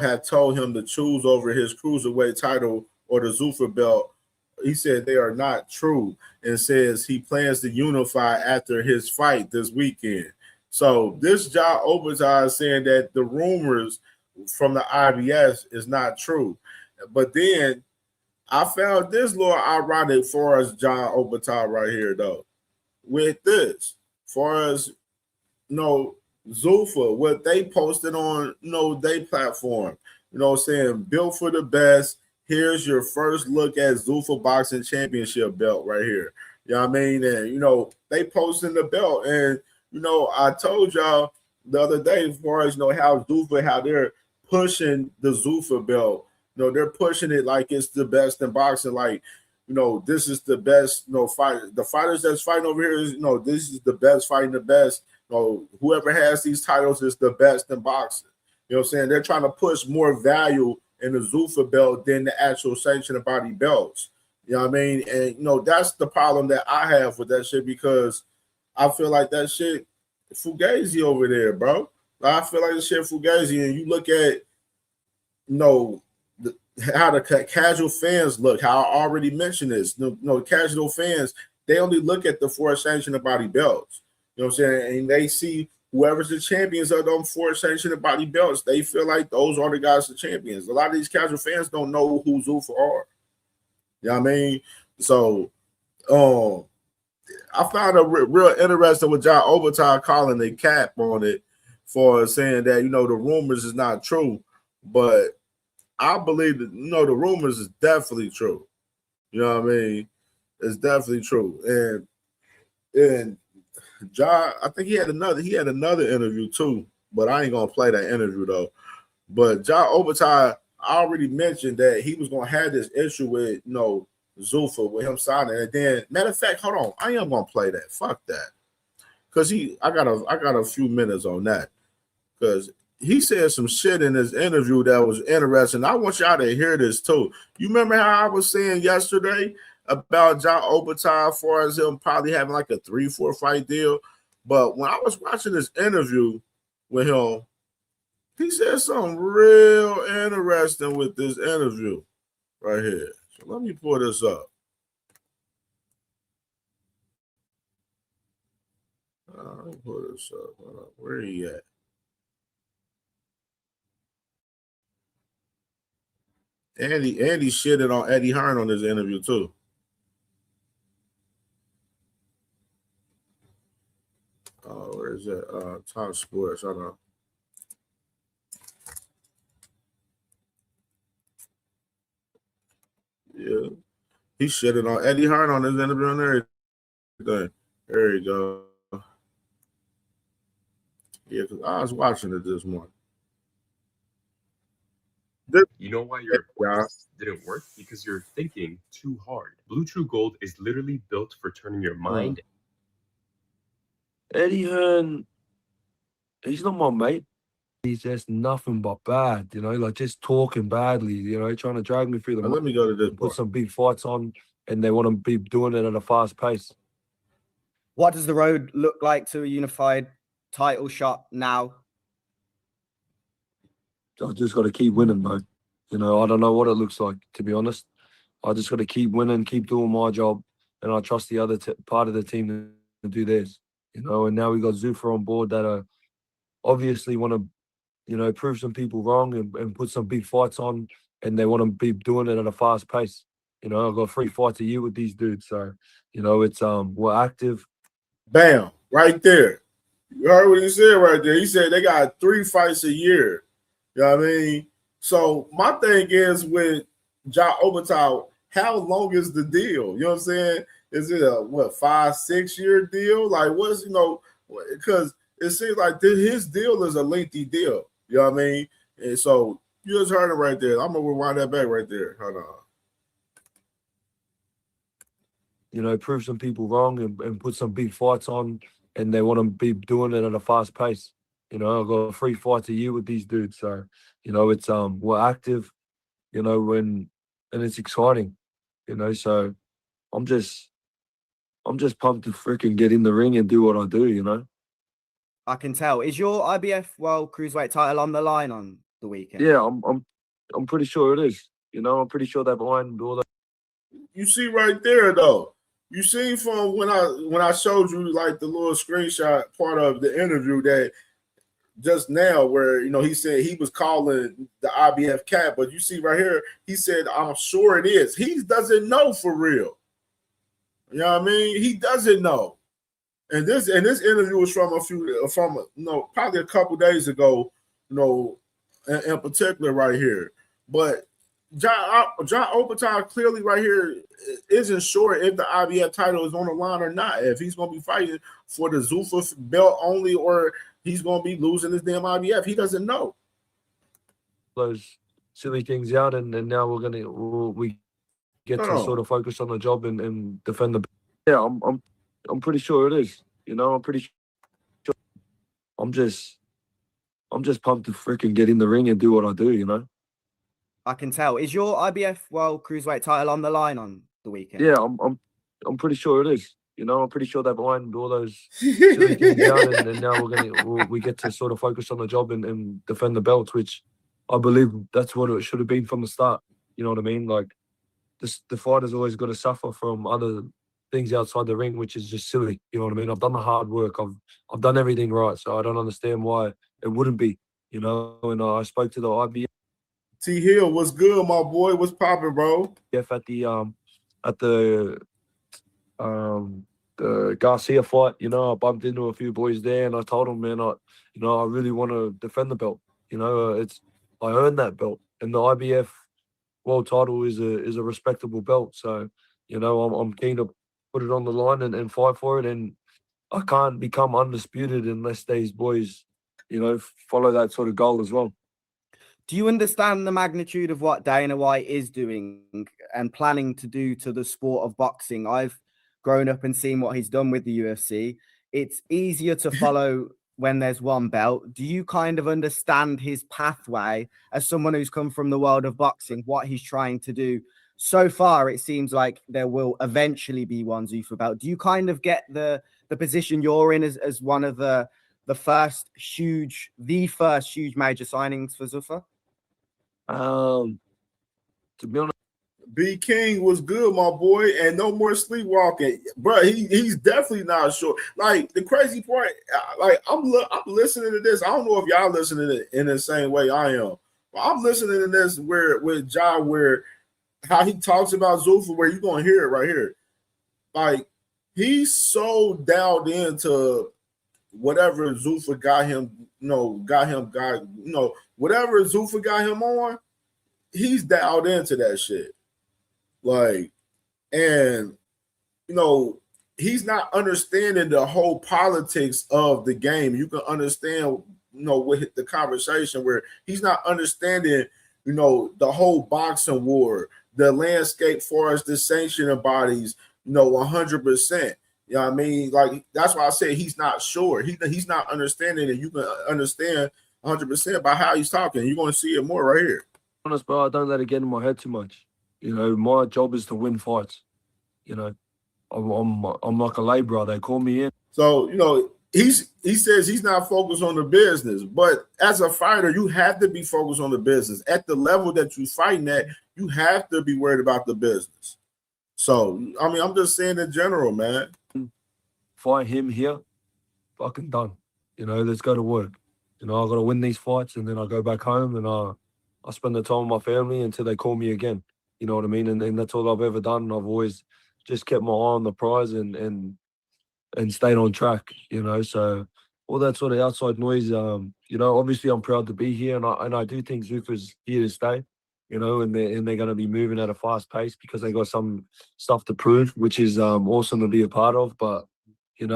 had told him to choose over his cruiserweight title or the Zuffa belt. He said they are not true, and says he plans to unify after his fight this weekend. So this Ja Overtime is saying that the rumors from the IBF is not true. But then I found this little ironic for us, Ja Overtime, right here, though. With this, far as Zuffa, what they posted on their platform, saying built for the best. Here's your first look at Zuffa Boxing Championship belt right here. You know what I mean? And they posted the belt, and I told y'all the other day, as far as how Zuffa, how they're pushing the Zuffa belt. They're pushing it like it's the best in boxing. Like, this is the best, fight. The fighters that's fighting over here is, this is the best fighting the best. Whoever has these titles is the best in boxing. You know what I'm saying? They're trying to push more value in the Zuffa belt than the actual sanctioned body belts. You know what I mean? And, that's the problem that I have with that shit, because I feel like that shit Fugazi over there, bro. I feel like the shit Fugazi, and you look at, how the casual fans look, how I already mentioned this. Casual fans, they only look at the 4 sanctioned body belts. You know what I'm saying? And they see whoever's the champions of them 4 sanctioned body belts, they feel like those are the guys the champions. A lot of these casual fans don't know who Zuffa are. You know what I mean? So I found a real interesting with Ja Overtime calling a cap on it for saying that, the rumors is not true. But I believe that, the rumors is definitely true. You know what I mean? It's definitely true. And Ja, I think he had another interview too, but I ain't gonna play that interview though. But Ja Overtime, I already mentioned that he was gonna have this issue with Zuffa, with him signing. And then, matter of fact, hold on, I am gonna play that. Fuck that, because I got a few minutes on that, because he said some shit in his interview that was interesting. I want y'all to hear this too. You remember how I was saying yesterday about Ja Overtime, as far as him probably having like a 3-4 fight deal? But when I was watching this interview with him, he said something real interesting with this interview right here. So let me pull this up. Let me pull this up. Hold up. Where he at? Andy shitted on Eddie Hearn on this interview too. Oh, where is that? Top Sports. Hold on. Yeah. He shitted on Eddie Hearn on his interview and everything. There you go. Yeah, because I was watching it this morning. You know why your course didn't work? Because you're thinking too hard. Blue True Gold is literally built for turning your mind. Eddie Hearn, he's not my mate. He's just nothing but bad, you know, like just talking badly, you know, trying to drag me through the Let me go to this put part. some big fights on, and they want to be doing it at a fast pace. What does the road look like to a unified title shot now? I just got to keep winning, bro. You know, I don't know what it looks like, to be honest. I just got to keep winning, keep doing my job, and I trust the other part of the team to do theirs. You know, and now we got Zuffa on board that are obviously want to, you know, prove some people wrong and put some big fights on, and they want to be doing it at a fast pace. You know, I've got 3 fights a year with these dudes, so you know, it's we're active. Bam, right there. You heard what he said right there. He said they got 3 fights a year. You know what I mean? So my thing is with Ja Obertal, how long is the deal? You know what I'm saying? Is it a 5-6 year deal? Like what's, you know, because it seems like his deal is a lengthy deal. You know what I mean? And so you just heard it right there. I'm gonna rewind that back right there. Hold on. You know, prove some people wrong and put some big fights on, and they want to be doing it at a fast pace. You know, I've got 3 fights a year with these dudes, so you know, it's we're active. You know, and it's exciting. You know, so I'm just pumped to freaking get in the ring and do what I do. You know. I can tell. Is your IBF World Cruiserweight title on the line on the weekend? Yeah, I'm pretty sure it is. You know, I'm pretty sure they're behind all that. You see right there though. You see from when I showed you like the little screenshot part of the interview that just now where, you know, he said he was calling the IBF cap, but you see right here, he said, I'm sure it is. He doesn't know for real. You know what I mean? He doesn't know. And this interview was from probably a couple days ago, you know, in particular right here. But John Obertal clearly right here isn't sure if the IBF title is on the line or not, if he's going to be fighting for the Zuffa belt only or he's going to be losing his damn IBF. He doesn't know. Those silly things out, and now we get to sort of focus on the job and defend the. Yeah, I'm pretty sure it is. You know, I'm pretty sure. I'm just pumped to freaking get in the ring and do what I do. You know. I can tell. Is your IBF World Cruiserweight title on the line on the weekend? Yeah, I'm pretty sure it is. You know, I'm pretty sure they're behind all those silly things out, and now we get to sort of focus on the job and defend the belts, which I believe that's what it should have been from the start. You know what I mean? Like, the fighter's always got to suffer from other things outside the ring, which is just silly. You know what I mean? I've done the hard work. I've done everything right, so I don't understand why it wouldn't be. You know, and I spoke to the IBF. T Hill, what's good, my boy? What's popping, bro? At the Garcia fight, you know, I bumped into a few boys there, and I told them, man, I really want to defend the belt. You know, I earned that belt, and the IBF world title is a respectable belt. So, you know, I'm keen to put it on the line and fight for it, and I can't become undisputed unless these boys, you know, follow that sort of goal as well. Do you understand the magnitude of what Dana White is doing and planning to do to the sport of boxing? I've grown up and seen what he's done with the UFC. It's easier to follow when there's one belt. Do you kind of understand his pathway as someone who's come from the world of boxing, what he's trying to do so far it seems like there will eventually be one Zuffa belt. Do you kind of get the position you're in as one of the first huge major signings for Zuffa? To be honest, B King was good, my boy, and no more sleepwalking, bro. He's definitely not sure. Like the crazy part, like I'm listening to this. I don't know if y'all listening to it in the same way I am, but I'm listening to this with John, where how he talks about Zuffa, where you're gonna hear it right here. Like he's so dialed into whatever Zuffa got him, whatever Zuffa got him on, he's dialed into that shit. Like, and he's not understanding the whole politics of the game. You can understand, with the conversation where he's not understanding, the whole boxing war, the landscape for us, the sanctioning bodies, 100%. You know what I mean? Like, that's why I say he's not sure. He's not understanding it. You can understand 100% by how he's talking. You're going to see it more right here. honest, bro, I don't let it get in my head too much. My job is to win fights. I'm like a laborer. They call me in. So, he says he's not focused on the business, but as a fighter, you have to be focused on the business. At the level that you're fighting at, you have to be worried about the business. So, I mean, I'm just saying in general, man. Fight him here, fucking done. Let's go to work. I got to win these fights, and then I go back home and I spend the time with my family until they call me again. You know what I mean? And that's all I've ever done. I've always just kept my eye on the prize and stayed on track. So all that sort of outside noise. Obviously I'm proud to be here, and I do think Zuffa's here to stay. And they're going to be moving at a fast pace because they got some stuff to prove, which is awesome to be a part of. But it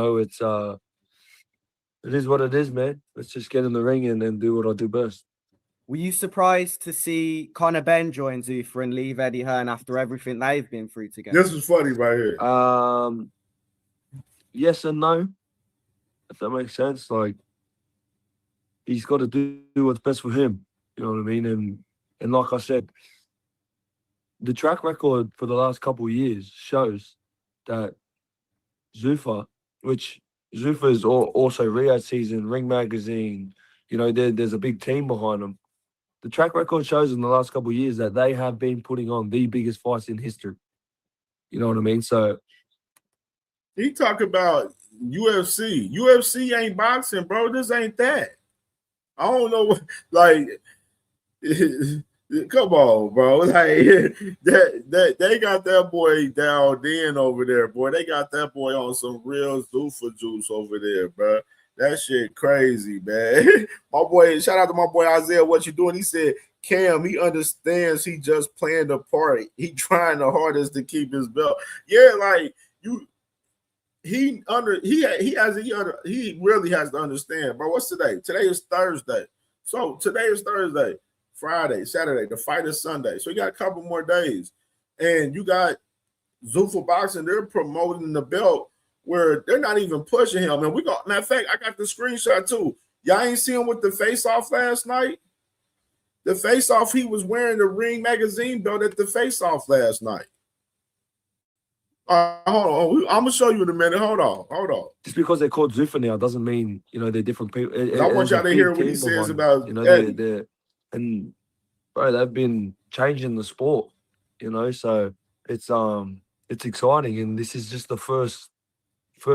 is what it is, man. Let's just get in the ring and do what I do best. Were you surprised to see Conor Benn join Zuffa and leave Eddie Hearn after everything they've been through together? This is funny right here. Yes and no, if that makes sense. Like, he's got to do what's best for him. You know what I mean? And like I said, the track record for the last couple of years shows that Zuffa, which Zuffa is also Riyadh season, Ring Magazine, there's a big team behind them. The track record shows in the last couple of years that they have been putting on the biggest fights in history. You know what I mean? So he talk about UFC. UFC ain't boxing, bro. This ain't that. I don't know what, like, come on, bro. Like, they got that boy down in over there, boy. They got that boy on some real Zuffa juice over there, bro. That shit crazy, man. My boy, shout out to my boy Isaiah. What you doing? He said, Cam, he understands he just playing the part. He trying the hardest to keep his belt. Yeah, like he really has to understand, bro. What's today? Today is Thursday. So today is Thursday, Friday, Saturday. The fight is Sunday. So you got a couple more days. And you got Zuffa Boxing, they're promoting the belt where they're not even pushing him. And matter of fact, I got the screenshot too. Y'all ain't see him with the face-off last night? The face-off, he was wearing the Ring Magazine belt at the face-off last night. Hold on. I'm gonna show you in a minute. Hold on. Just because they're called Zuffa now doesn't mean they're different people. I want y'all to hear what he says about and bro, they've been changing the sport. So it's exciting, and this is just the first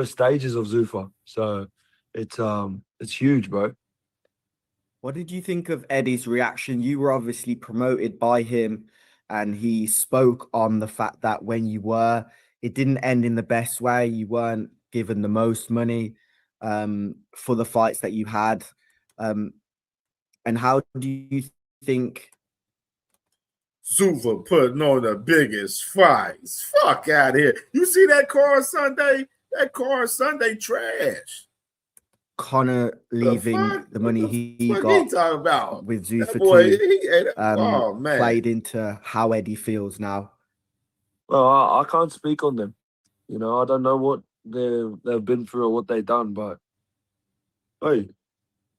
stages of Zuffa. So it's huge, bro. What did you think of Eddie's reaction? You were obviously promoted by him, and he spoke on the fact that when you were, it didn't end in the best way. You weren't given the most money for the fights that you had. And how do you think Zuffa putting on the biggest fights? Fuck out of here. You see that card Sunday? That card Sunday trash. Conor leaving the money he got about with Zuffa played into how Eddie feels now? Well, I can't speak on them. I don't know what they've been through or what they've done, but hey,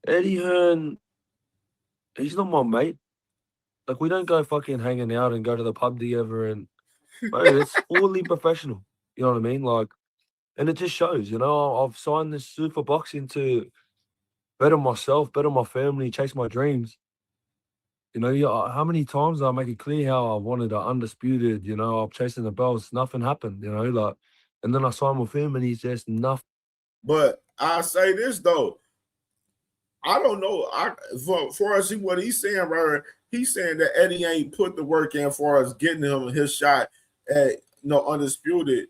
Eddie Hearn, he's not my mate. Like, we don't go fucking hanging out and go to the pub together and Bro, it's fully professional. You know what I mean? Like, and it just shows, you know, I've signed this super boxing to better myself, better my family, chase my dreams. You know, yeah, how many times I make it clear how I wanted a undisputed, you know, I'm chasing the belts, nothing happened, you know, like, and then I signed with him and he's just nothing. But I say this though, I don't know. For us, what he's saying, right? He's saying that Eddie ain't put the work in for us getting him his shot at undisputed,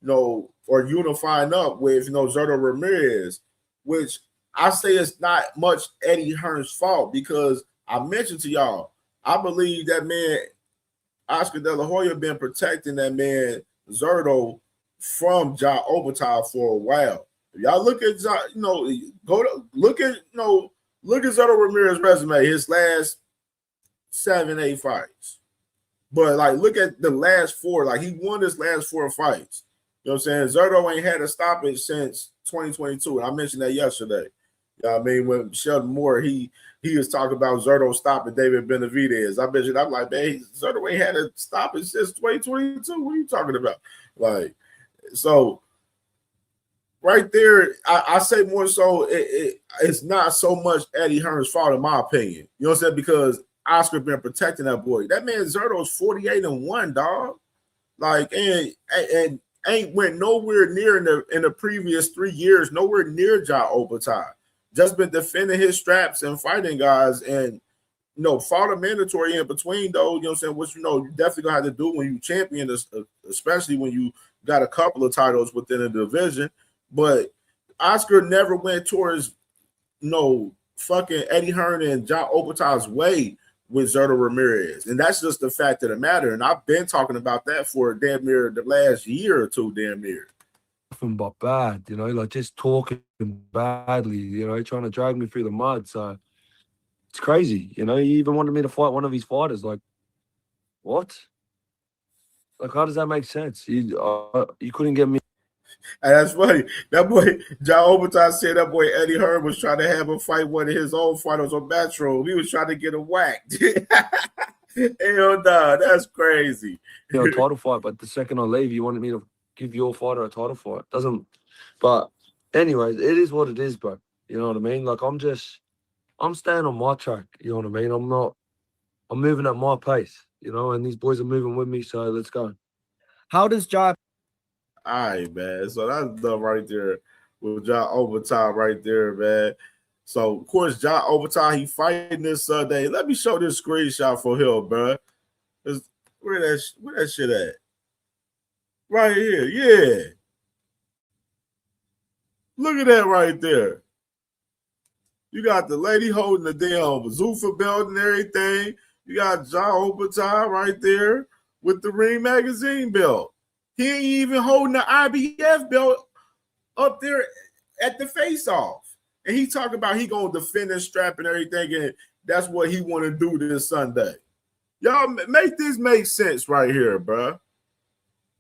or unifying up with Zurdo Ramirez, which I say it's not much Eddie Hearn's fault, because I mentioned to y'all, I believe that man Oscar De La Hoya been protecting that man Zurdo from Ja Obata for a while. If y'all look at look at Zurdo Ramirez's resume, his last 7-8 fights. But like, look at the last 4. Like, he won his last 4 fights. You know what I'm saying? Zurdo ain't had a stoppage since 2022. And I mentioned that yesterday. You know what I mean? When Sheldon Moore, he was talking about Zurdo stopping David Benavidez. I'm like, man, Zurdo ain't had a stoppage since 2022. What are you talking about? Like, so right there, I say more so it's not so much Eddie Hearn's fault, in my opinion. You know what I'm saying? Because Oscar been protecting that boy. That man Zurdo's 48-1, dog. Like, and ain't went nowhere near in the previous 3 years, nowhere near Ja Obata. Just been defending his straps and fighting guys, and fought a mandatory in between, though. You know what I'm saying? Which you definitely gonna have to do when you champion this, especially when you got a couple of titles within a division. But Oscar never went towards fucking Eddie Hearn and Ja Obata's way with Zurdo Ramirez. And that's just the fact of the matter. And I've been talking about that for damn near the last year or two, damn near. Nothing but bad, like just talking badly, trying to drag me through the mud. So it's crazy, He even wanted me to fight one of his fighters. Like, what? Like, how does that make sense? You couldn't get me. And that's funny. That boy, Ja Obata said that boy Eddie Hearn was trying to have him fight one of his own fighters on Metro. He was trying to get him whacked. Hell no, that's crazy. A title fight, but the second I leave, you wanted me to give your fighter a title fight. But anyways, it is what it is, bro. You know what I mean? Like, I'm staying on my track. You know what I mean? I'm moving at my pace, and these boys are moving with me. So let's go. How does Ja? All right, man. So that's done right there with Ja Obata right there, man. So, of course, Ja Obata, he fighting this Sunday. Let me show this screenshot for him, bro. Where that shit at? Right here, yeah. Look at that right there. You got the lady holding the damn Zuffa belt and everything. You got Ja Obata right there with the Ring Magazine belt. He ain't even holding the IBF belt up there at the face-off. And he talking about he going to defend his strap and everything, and that's what he want to do this Sunday. Y'all make this make sense right here, bro.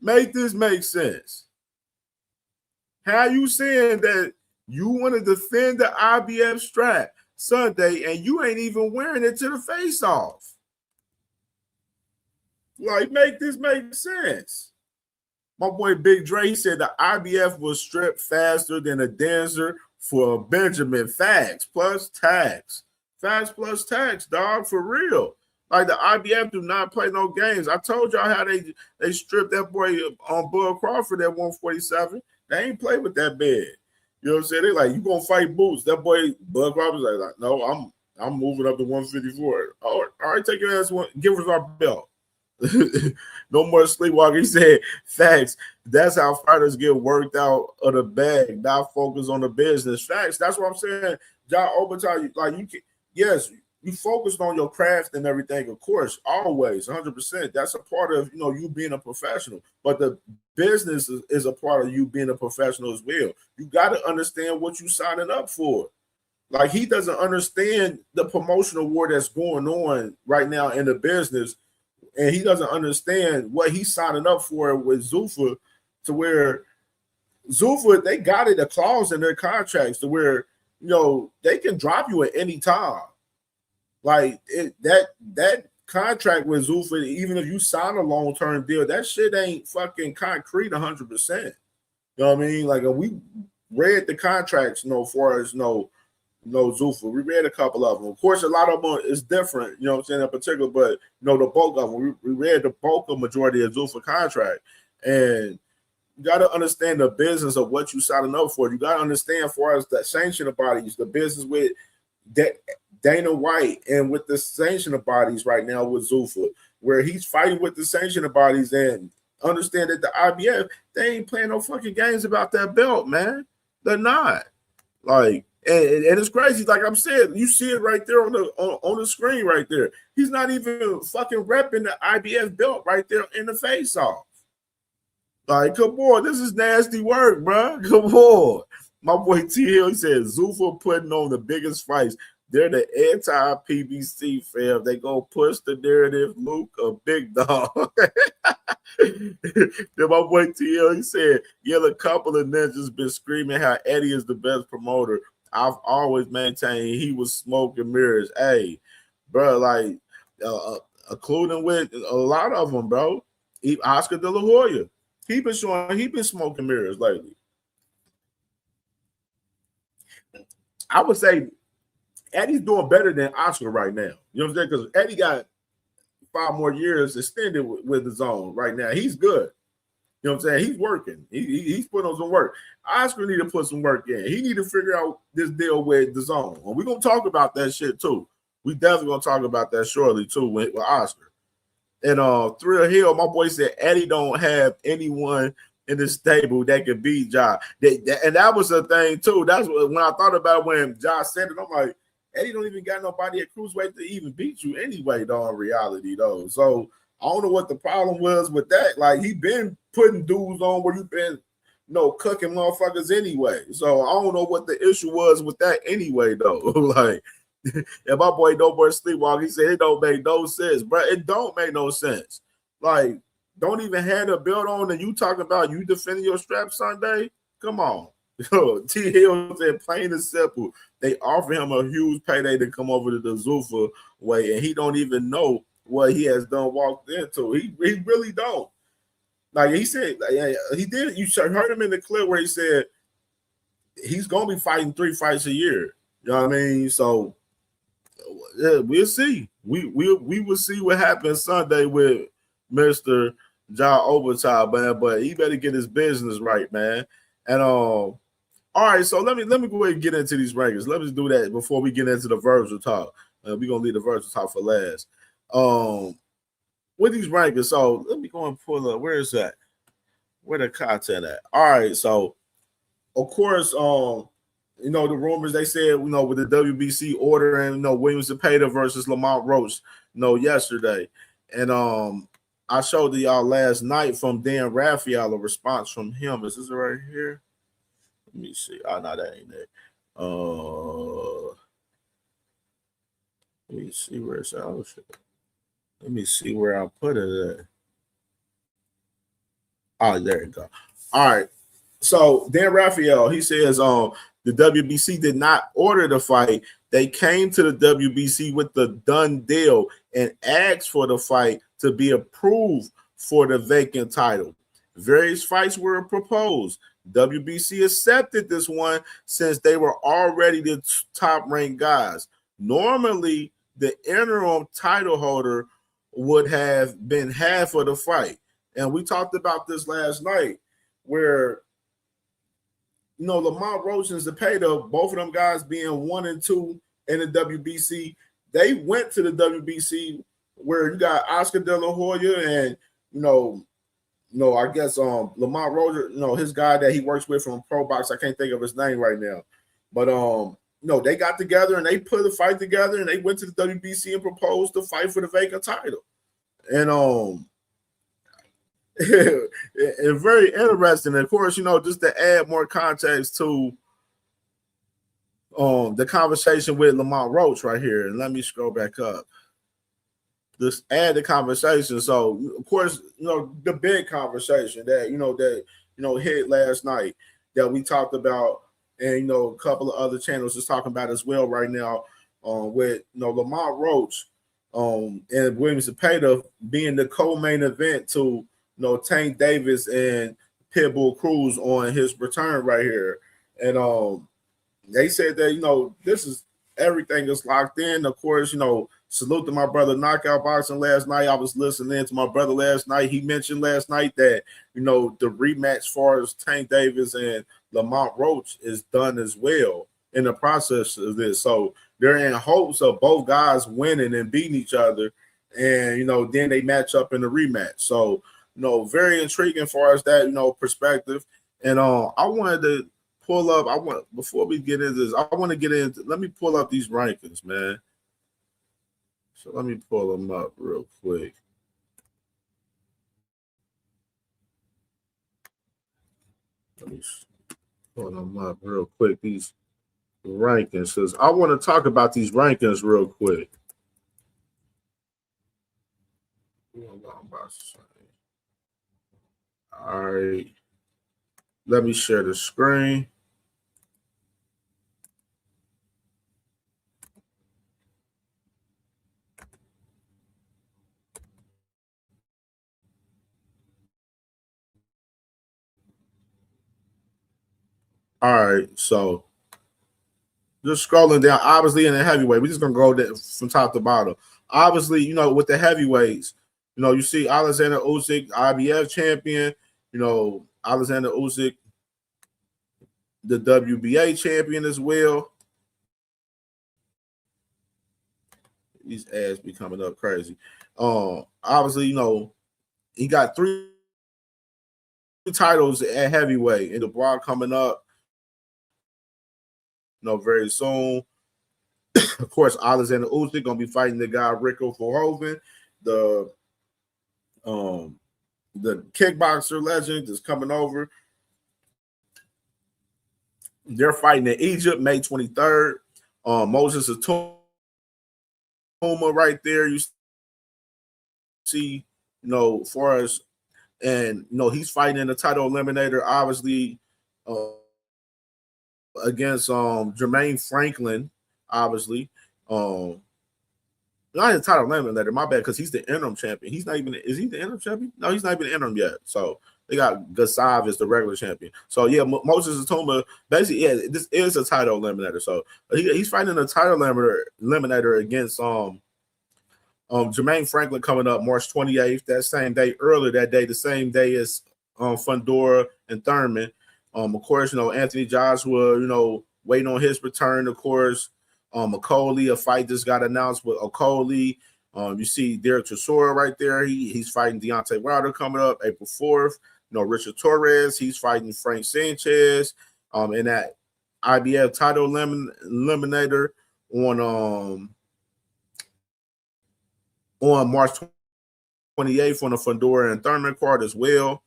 Make this make sense. How you saying that you want to defend the IBF strap Sunday and you ain't even wearing it to the face-off? Like, make this make sense. My boy Big Dre, he said the IBF was stripped faster than a dancer for Benjamin. Facts plus tax. Facts plus tax, dog, for real. Like, the IBF do not play no games. I told y'all how they stripped that boy on Bud Crawford at 147. They ain't play with that bad. You know what I'm saying? They like, you gonna fight Boots. That boy Bud Crawford's like, no, I'm moving up to 154. All right, take your ass one. Give us our belt. No more sleepwalking. He said, facts. That's how fighters get worked out of the bag, not focus on the business. Facts. That's what I'm saying. Ja Obata, like, you can, yes, you focused on your craft and everything, of course, always, 100%. That's a part of, you being a professional. But the business is a part of you being a professional as well. You got to understand what you're signing up for. Like, he doesn't understand the promotional war that's going on right now in the business. And he doesn't understand what he's signing up for with Zuffa, to where Zuffa, they got a clause in their contracts to where, they can drop you at any time. Like, that contract with Zuffa, even if you sign a long-term deal, that shit ain't fucking concrete 100%. You know what I mean? Like, we read the contracts, for us, Zuffa. We read a couple of them. Of course, a lot of them is different, you know what I'm saying, in particular, but, the bulk of them. We read the bulk of majority of Zuffa contract. And you got to understand the business of what you signing up for. You got to understand, as far as the sanctioning bodies, the business with Dana White and with the sanctioning bodies right now with Zuffa, where he's fighting with the sanctioning bodies, and understand that the IBF, they ain't playing no fucking games about that belt, man. They're not. Like, and it's crazy. Like I'm saying, you see it right there on the screen right there. He's not even fucking repping the IBF belt right there in the face off. Like, come on, this is nasty work, bro. Come on. My boy T Hill, he said Zuffa putting on the biggest fights. They're the anti-PBC, fam. They go push the narrative, Luke, a big dog. Then my boy T Hill, he said, a couple of ninjas been screaming how Eddie is the best promoter. I've always maintained he was smoking mirrors. Hey, bro, like, including with a lot of them, bro. Oscar De La Hoya. He been smoking mirrors lately. I would say Eddie's doing better than Oscar right now. You know what I'm saying? Because Eddie got 5 more years extended with the zone right now. He's good. You know what I'm saying? He's working. He's putting on some work. Oscar need to put some work in. He need to figure out this deal with the zone. And we're going to talk about that shit too. We definitely going to talk about that shortly too with Oscar. And Thrill Hill, my boy said Eddie don't have anyone in the stable that could beat Ja. And that was a thing too. That's what, when I thought about when Ja said it, I'm like, Eddie don't even got nobody at cruiserweight to even beat you anyway, though, in reality, though. So I don't know what the problem was with that. Like, he been putting dudes on where you been, cooking motherfuckers anyway. So I don't know what the issue was with that anyway, though. Like, and my boy No More Sleepwalk, he said it don't make no sense, bro. It don't make no sense. Like, don't even have a belt on and you talking about you defending your strap Sunday? Come on. T Hill said plain and simple. They offer him a huge payday to come over to the Zuffa way, and he don't even know what he has done walked into. He really don't. Like he said, he did. You heard him in the clip where he said he's gonna be fighting 3 fights a year. You know what I mean? So yeah, we'll see. We will see what happens Sunday with Mr. John Overtime, man. But he better get his business right, man. And all right, so let me go ahead and get into these rankings. Let us do that before we get into the Vergil talk. We're gonna leave the Vergil talk for last. With these rankings, so let me go and pull up. Where is that? Where the content at? All right, so of course, the rumors they said, with the WBC ordering, Williams Zepeda versus Lamont Roach, yesterday, and I showed to y'all last night from Dan Raphael a response from him. Is this right here? Let me see. Oh, no, that ain't it. Let me see where it's out. Let me see where I put it at. Oh, there you go. All right. So Dan Raphael, he says the WBC did not order the fight. They came to the WBC with the done deal and asked for the fight to be approved for the vacant title. Various fights were proposed. WBC accepted this one since they were already the top-ranked guys. Normally, the interim title holder would have been half of the fight. And we talked about this last night where, Lamont Roach and Zepeda, both of them guys being 1 and 2 in the WBC, they went to the WBC where you got Oscar De La Hoya and, I guess Lamont Roach, his guy that he works with from Pro Box, I can't think of his name right now. But they got together and they put a fight together and they went to the WBC and proposed to fight for the vacant title. And and very interesting. And of course, just to add more context to the conversation with Lamont Roach right here. And let me scroll back up. Just add the conversation. So of course, the big conversation that hit last night that we talked about, and a couple of other channels is talking about as well right now, with Lamont Roach and Williams Zepeda being the co-main event to Tank Davis and Pitbull Cruz on his return right here. And they said that this is everything is locked in. Of course, salute to my brother Knockout Boxing last night. I was listening to my brother last night. He mentioned last night that the rematch as far as Tank Davis and Lamont Roach is done as well in the process of this. So they're in hopes of both guys winning and beating each other, and then they match up in the rematch. So very intriguing for us that perspective. And I wanted to pull up. Before we get into this, I want to get into. Let me pull up these rankings, man. So let me pull them up real quick. Let me pull them up real quick. These rankings, because I want to talk about these rankings real quick. All right. Let me share the screen. All right, so just scrolling down, obviously in the heavyweight, we're just gonna go from top to bottom. Obviously, with the heavyweights, you see Alexander Usyk, IBF champion, Alexander Usyk, the WBA champion as well. These ads be coming up crazy. Obviously, he got 3 titles at heavyweight, and the bar coming up, very soon. Of course, Alexander Usyk gonna be fighting the guy Rico Verhoeven, the kickboxer legend is coming over. They're fighting in Egypt, May 23rd. Moses Atuma right there. You see, for us, and he's fighting in the title eliminator, obviously, against Jermaine Franklin, obviously. Not in the title eliminator, my bad, because he's the interim champion. Is he the interim champion? No, he's not even interim yet. So they got Gasav as the regular champion. So yeah, Moses Atuma, basically, yeah, this is a title eliminator. So he's fighting a title eliminator against Jermaine Franklin coming up March 28th, that same day, earlier that day, the same day as Fundora and Thurman. Of course, Anthony Joshua, waiting on his return, of course. Okolie, a fight just got announced with Okolie. You see Derek Chisora right there. He's fighting Deontay Wilder coming up April 4th. Richard Torres, he's fighting Frank Sanchez. In that IBF title eliminator on March 28th on the Fundora and Thurman card as well.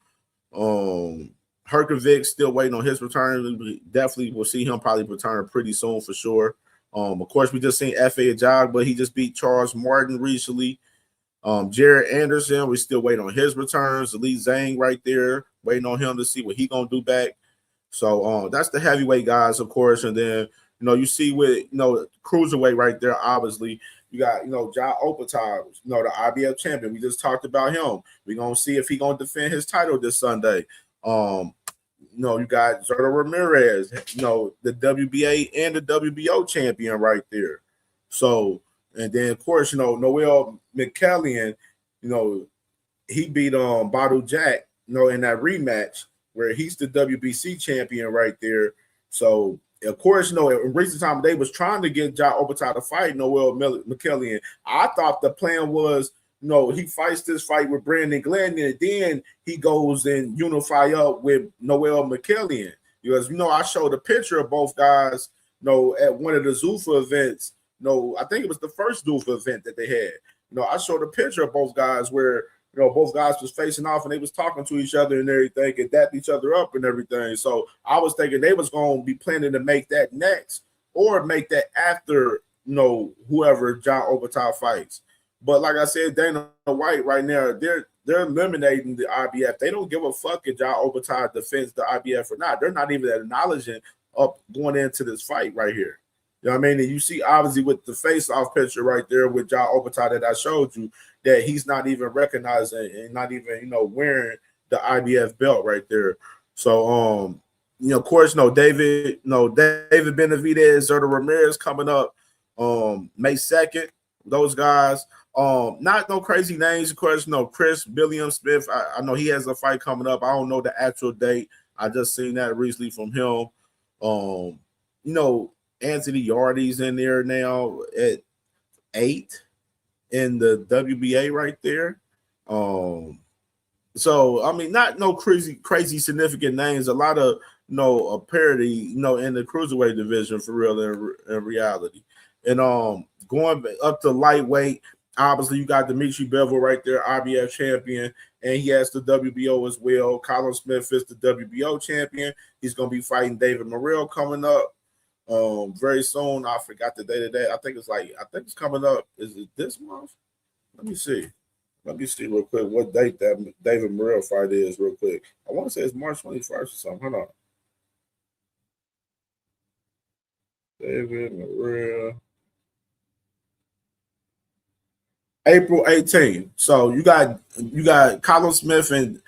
Herkovic still waiting on his return. We definitely will see him probably return pretty soon for sure. Of course, we just seen F.A. Ajagba. He just beat Charles Martin recently. Jared Anderson, we still waiting on his returns. Elite Zhang right there, waiting on him to see what he gonna do back. So that's the heavyweight guys, of course. And then you see with cruiserweight right there, obviously. You got, Ja Opatar, the IBF champion. We just talked about him. We're gonna see if he gonna defend his title this Sunday. You got Zerto Ramirez, the WBA and the WBO champion right there. So, and then of course, Noel McCallion, he beat Bottle Jack, in that rematch where he's the WBC champion right there. So, of course, in recent time they was trying to get Ja Opatar to fight Noel McCallion. I thought the plan was, he fights this fight with Brandon Glenn, and then he goes and unify up with Noel McCallion. Because, I showed a picture of both guys, at one of the Zuffa events. I think it was the first Zuffa event that they had. I showed a picture of both guys where, both guys was facing off and they was talking to each other and everything and dapped each other up and everything. So I was thinking they was going to be planning to make that next or make that after, whoever Ja Opatar fights. But like I said, Dana White right now, they're eliminating the IBF. They don't give a fuck if Ja Opatar defends the IBF or not. They're not even acknowledging up going into this fight right here. You know what I mean? And you see, obviously, with the face-off picture right there with Ja Obata that I showed you, that he's not even recognizing and not even, wearing the IBF belt right there. So, of course, David Benavidez, Zerto Ramirez coming up May 2nd. Those guys, not no crazy names, of course. Chris Billiam Smith. I know he has a fight coming up. I don't know the actual date. I just seen that recently from him. Anthony Yardy's in there now at 8 in the WBA right there. So I mean, not no crazy significant names. A lot of a parity, in the cruiserweight division for real in reality. And going up to lightweight, obviously you got Dimitri Bivol right there, IBF champion, and he has the WBO as well. Colin Smith is the WBO champion. He's gonna be fighting David Morrell coming up very soon. I forgot the date of that. I think it's coming up. Is it this month? Let me see real quick what date that David Morrell fight is real quick. I want to say it's March 21st or something. Hold on. David Morrell. April 18th. So you got Colin Smith and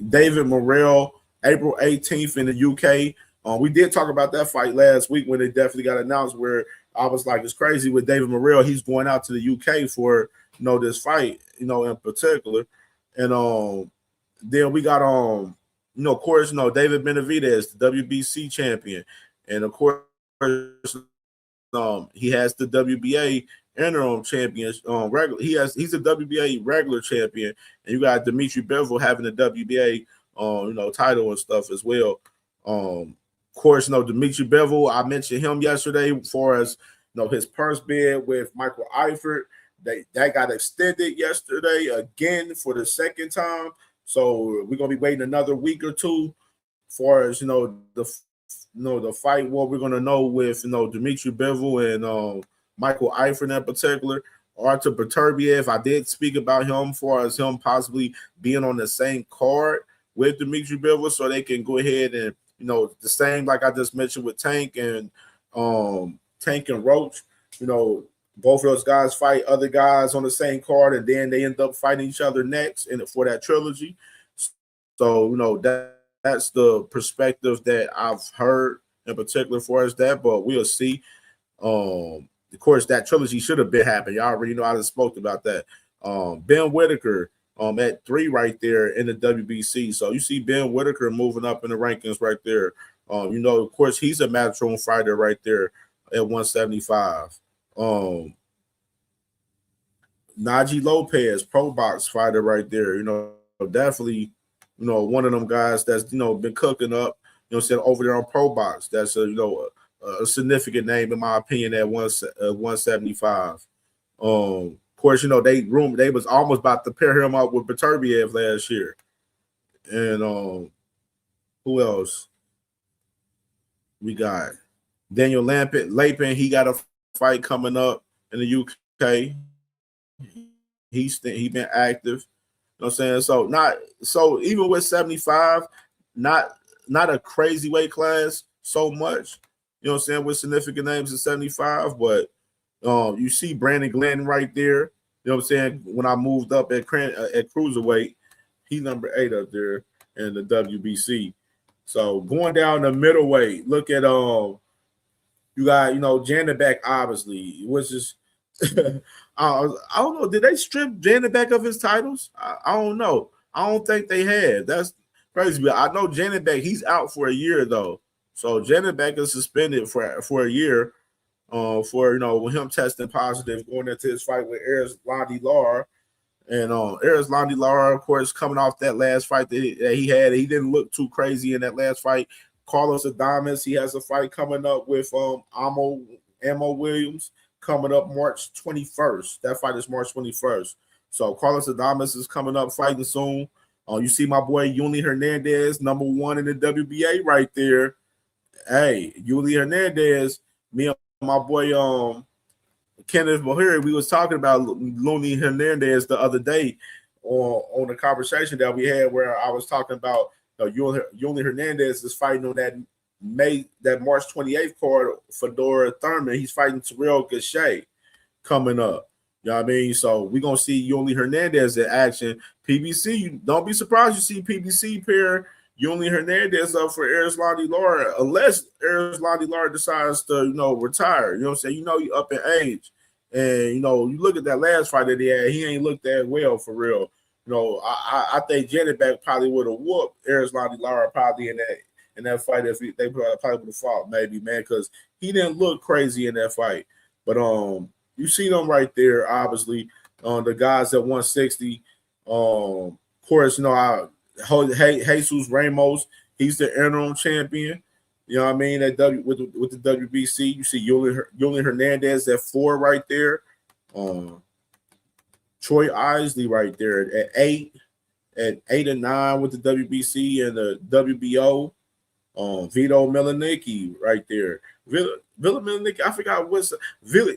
David Morrell April 18th in the UK. We did talk about that fight last week when it definitely got announced, where I was like, it's crazy with David Morrell. He's going out to the UK for this fight, in particular. And then we got of course, David Benavidez, the WBC champion. And of course, he has the WBA interim champion. He's a WBA regular champion, and you got Dimitri Bivol having the WBA title and stuff as well. Of course, Dimitri Bivol, I mentioned him yesterday as far as his purse bid with Michael Eifert. That got extended yesterday again for the second time. So we're gonna be waiting another week or two for as the fight. What we're gonna know with Dimitri Bivol and Michael Eifert in particular. Artur Beterbiev, I did speak about him for as him possibly being on the same card with Dimitri Bivol, so they can go ahead and the same like I just mentioned with Tank and Roach. Both of those guys fight other guys on the same card, and then they end up fighting each other next for that trilogy. So that's the perspective that I've heard in particular for us that, but we'll see. Of course, that trilogy should have been happening. Y'all already know I just spoke about that. Ben Whitaker at 3 right there in the WBC. So you see Ben Whitaker moving up in the rankings right there. Of course, he's a matchroom fighter right there at 175. Najee Lopez, pro box fighter right there. Definitely, one of them guys that's been cooking up. Over there on pro box. That's a significant name in my opinion at 175. Of course, they was almost about to pair him up with Beterbiev last year. And who else? We got Daniel Lapin. He got a fight coming up in the UK. He been active. You know what I'm saying? So even with 75, not a crazy weight class so much. You know what I'm saying, with significant names at 75, but you see Brandon Glenn right there. You know what I'm saying? When I moved up at cruiserweight, he's number 8 up there in the WBC. So going down the middleweight, look at you got Janibek, obviously, which is I don't know. Did they strip Janibek of his titles? I don't know. I don't think they had. That's crazy. But I know Janibek, he's out for a year though. So Janibek is suspended for a year for with him testing positive going into his fight with Erislandy Lara. And Erislandy Lara, of course, coming off that last fight that he had, he didn't look too crazy in that last fight. Carlos Adames, he has a fight coming up with Amo Williams coming up March 21st. That fight is March 21st. So Carlos Adames is coming up fighting soon. You see my boy Yuli Hernandez, number 1 in the WBA right there. Hey, Yuli Hernandez, me and my boy Kenneth Mohiri, we was talking about Yuli Hernandez the other day on the conversation that we had where I was talking about Yuli Hernandez is fighting on that that March 28th card, Fedora Thurman. He's fighting Terrell Gausha coming up. You know what I mean? So we're going to see Yuli Hernandez in action. PBC, don't be surprised you see PBC pair Yuli Hernandez up for Erislandy Lara, unless Erislandy Lara decides to, retire. You know what I'm saying? He up in age. And, you look at that last fight that he had, he ain't looked that well for real. I think Janetback probably would have whooped Erislandy Lara probably in that fight if they probably would have fought maybe, man, because he didn't look crazy in that fight. But you see them right there, obviously, the guys at 160. Of course, Jesus Ramos, he's the interim champion. You know what I mean? With the WBC, you see Yuli Hernandez at 4 right there. Troy Isley right there at 8, at 8 and 9 with the WBC and the WBO. Vito Milanicki right there. Vito Milanicki, I forgot what's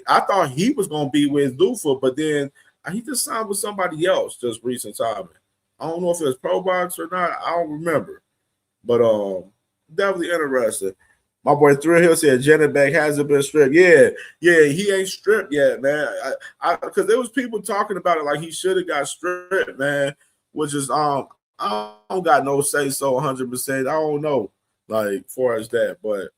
I thought he was gonna be with Lufa, but then he just signed with somebody else just recent time. I don't know if it was Pro Box or not. I don't remember. But definitely interesting. My boy Thrill Hill said Janetback hasn't been stripped. Yeah, he ain't stripped yet, man. Because there was people talking about it like he should have got stripped, man. Which is I don't got no say so 100%. I don't know, like far as that. But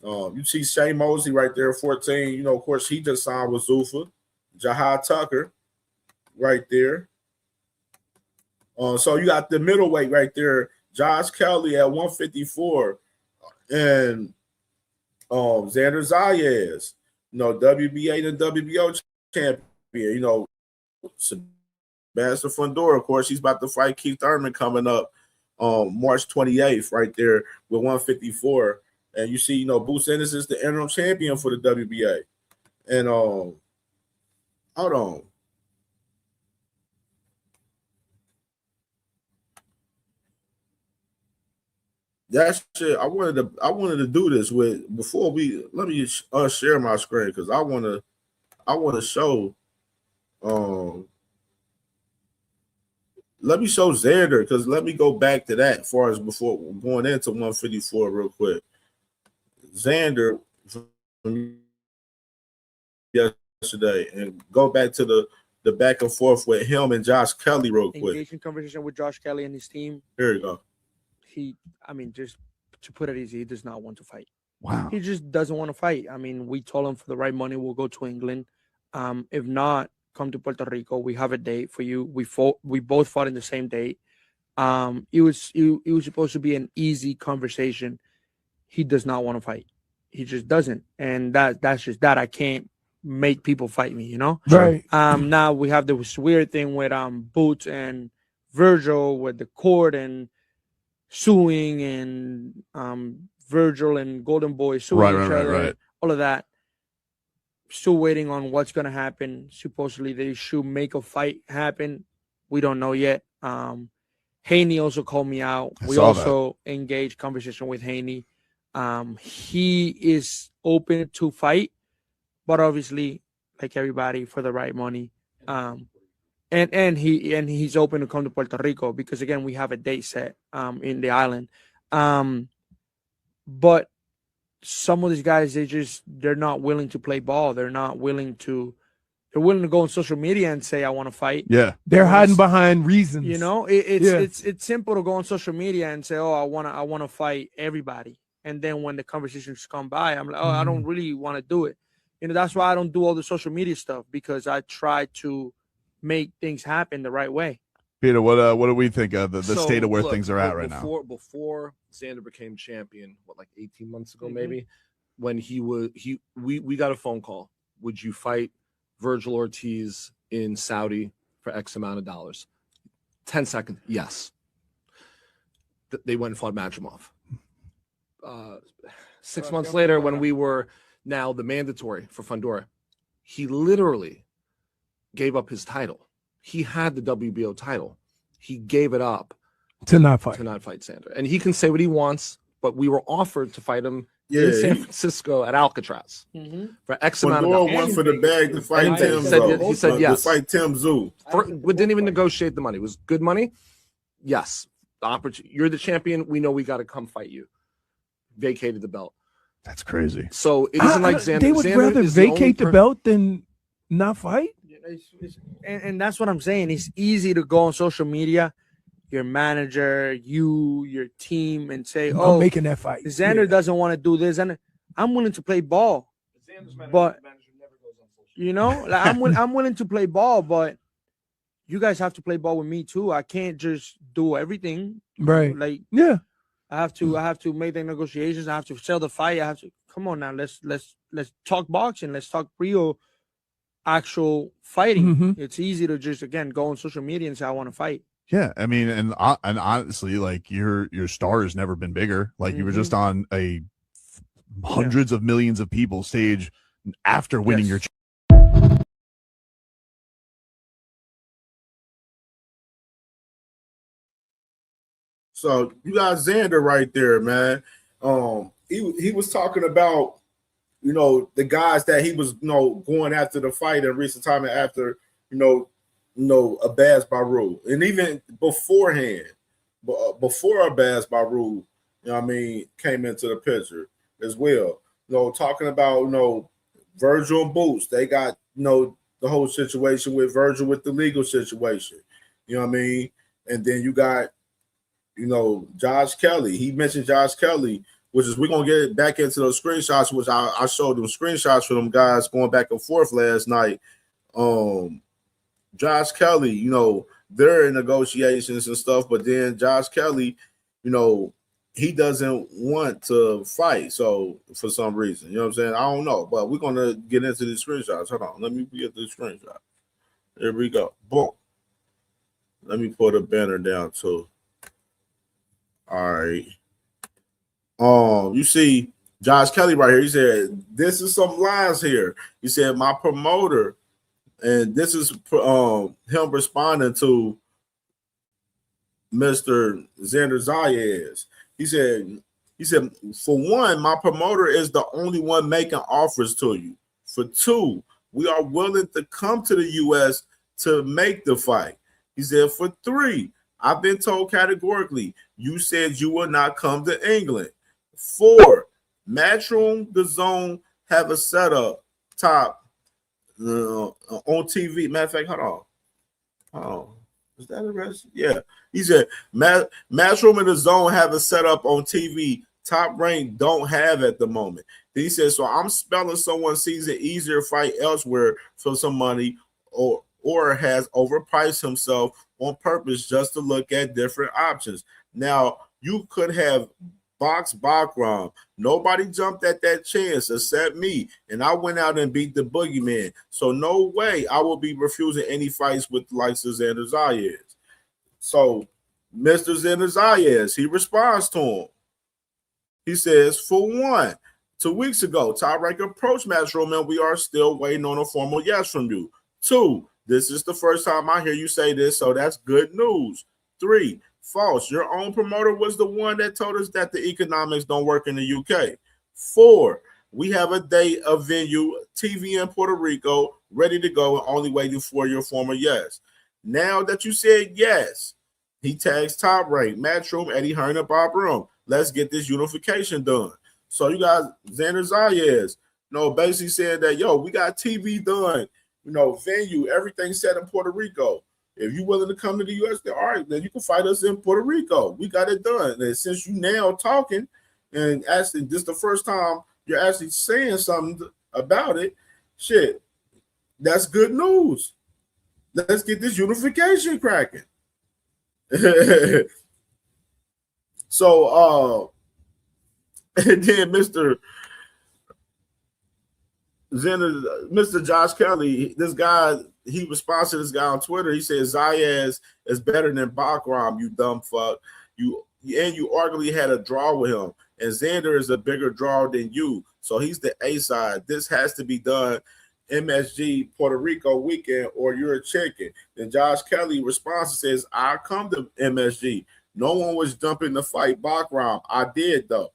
you see Shane Mosley right there, 14. Of course, he just signed with Zuffa. Jahad Tucker right there. So you got the middleweight right there, Josh Kelly at 154, and Xander Zayas, WBA and WBO champion, Sebastian Fundora, of course, he's about to fight Keith Thurman coming up March 28th right there with 154. And you see, Boots Ennis is the interim champion for the WBA. And hold on. That shit, I wanted to do this with before we let me share my screen because I want to show let me show Xander because let me go back to that as far as before going into 154 real quick. Xander from yesterday and go back to the back and forth with him and Josh Kelly real quick. Engaging conversation with Josh Kelly and his team. Here you go. Just to put it easy, he does not want to fight. Wow. He just doesn't want to fight. We told him for the right money, we'll go to England. If not, come to Puerto Rico. We have a date for you. We both fought in the same date. It was supposed to be an easy conversation. He does not want to fight. He just doesn't. And that's just that. I can't make people fight me, Right. Now we have this weird thing with Boots and Vergil with the court and suing and Vergil and Golden Boy suing each other, right. all of that. Still waiting on what's going to happen. Supposedly they should make a fight happen. We don't know yet. Haney also called me out. We also engaged conversation with Haney. He is open to fight, but obviously, like everybody, for the right money. And he's open to come to Puerto Rico because again we have a date set in the island. But some of these guys they're not willing to play ball. They're willing to go on social media and say I want to fight. Yeah. They're hiding behind reasons. It's simple to go on social media and say, "Oh, I want to fight everybody." And then when the conversations come by, I'm like, "Oh, I don't really want to do it." That's why I don't do all the social media stuff because I try to make things happen the right way. Peter, what do we think of the state of where things are at right now? Before Xander became champion, like 18 months ago, maybe, when we got a phone call. Would you fight Vergil Ortiz in Saudi for X amount of dollars? 10 seconds, yes. They went and fought Majimov. 6 months later, when we were now the mandatory for Fundora, he literally gave up his title. He had the WBO title. He gave it up to not fight Xander. And he can say what he wants, but we were offered to fight him in San Francisco at Alcatraz for X amount of dollars. Went for the bag to fight Tim Zoo. He said yes. To fight Tim Zoo. We didn't even negotiate the money. It was good money. Yes. You're the champion. We know we got to come fight you. vacated the belt. That's crazy. So it isn't like Xander. They would Xander rather is the only vacate the belt than not fight. And that's what I'm saying. It's easy to go on social media, your manager, your team, and say, I'm making that fight. Xander doesn't want to do this. And I'm willing to play ball. But, like I'm willing to play ball, but you guys have to play ball with me too. I can't just do everything. Right. Like, yeah. I have to make the negotiations. I have to sell the fight. I have to come on now. Let's talk boxing. Let's talk real actual fighting. Mm-hmm. It's easy to just go on social media and say I want to fight. Yeah, I mean, and honestly, like your star has never been bigger. Like you were just on a hundreds of millions of people stage after winning your. So you got Xander right there, man. He was talking about, the guys that he was, going after the fight in recent time after, Abaz Baru, and even beforehand, before Abaz Baru, came into the picture as well. Talking about, Vergil and Boots. They got, the whole situation with Vergil with the legal situation. And then you got, Josh Kelly. He mentioned Josh Kelly, which is we're gonna get back into those screenshots, which I showed them screenshots for them guys going back and forth last night. Josh Kelly, they're in negotiations and stuff, but then Josh Kelly, he doesn't want to fight. So for some reason, you know what I'm saying? I don't know, but we're gonna get into the screenshots. Hold on, let me get the screenshot. There we go. Boom. Let me put a banner down too. All right. You see Josh Kelly right here. He said, "This is some lines here." He said, "My promoter," and this is him responding to Mr. Xander Zayas. He said, "For one, my promoter is the only one making offers to you. For two, we are willing to come to the U.S. to make the fight." He said, "For three, I've been told categorically, you said you will not come to England. 4, Matchroom, the Zone have a setup top on TV." Matter of fact, hold on. Oh, is that the rest? Yeah. He said, Matchroom and the Zone have a setup on TV Top Rank don't have at the moment. Then he said, "So I'm spelling someone sees an easier fight elsewhere for some money or has overpriced himself on purpose just to look at different options. Now, you could have boxed Bakram. Nobody jumped at that chance except me, and I went out and beat the boogeyman. So no way I will be refusing any fights with the likes of Xander Zayas." So Mr. Xander Zayas, he responds to him. He says, "For one, 2 weeks ago, Top Rank approached Matchroom, and we are still waiting on a formal yes from you. 2, this is the first time I hear you say this, so that's good news. 3, false. Your own promoter was the one that told us that the economics don't work in the UK. 4, we have a date, a venue, TV in Puerto Rico, ready to go and only waiting for your formal yes. Now that you said yes," he tags Top Rank, Matchroom, Eddie Hearn, and Bob Room. "Let's get this unification done." So you got Xander Zayas, basically saying that, we got TV done, venue, everything set in Puerto Rico. If you're willing to come to the U.S., then all right, then you can fight us in Puerto Rico. We got it done. And since you now talking and actually this is the first time you're actually saying something about it, shit, that's good news. Let's get this unification cracking. So, and then Mr. Josh Kelly, this guy, he responds to this guy on Twitter. He says, "Zayas is better than Bakram, you dumb fuck. You arguably had a draw with him, and Xander is a bigger draw than you. So he's the A side. This has to be done MSG Puerto Rico weekend, or you're a chicken." Then Josh Kelly responds and says, "I come to MSG. No one was jumping to fight Bakram. I did though."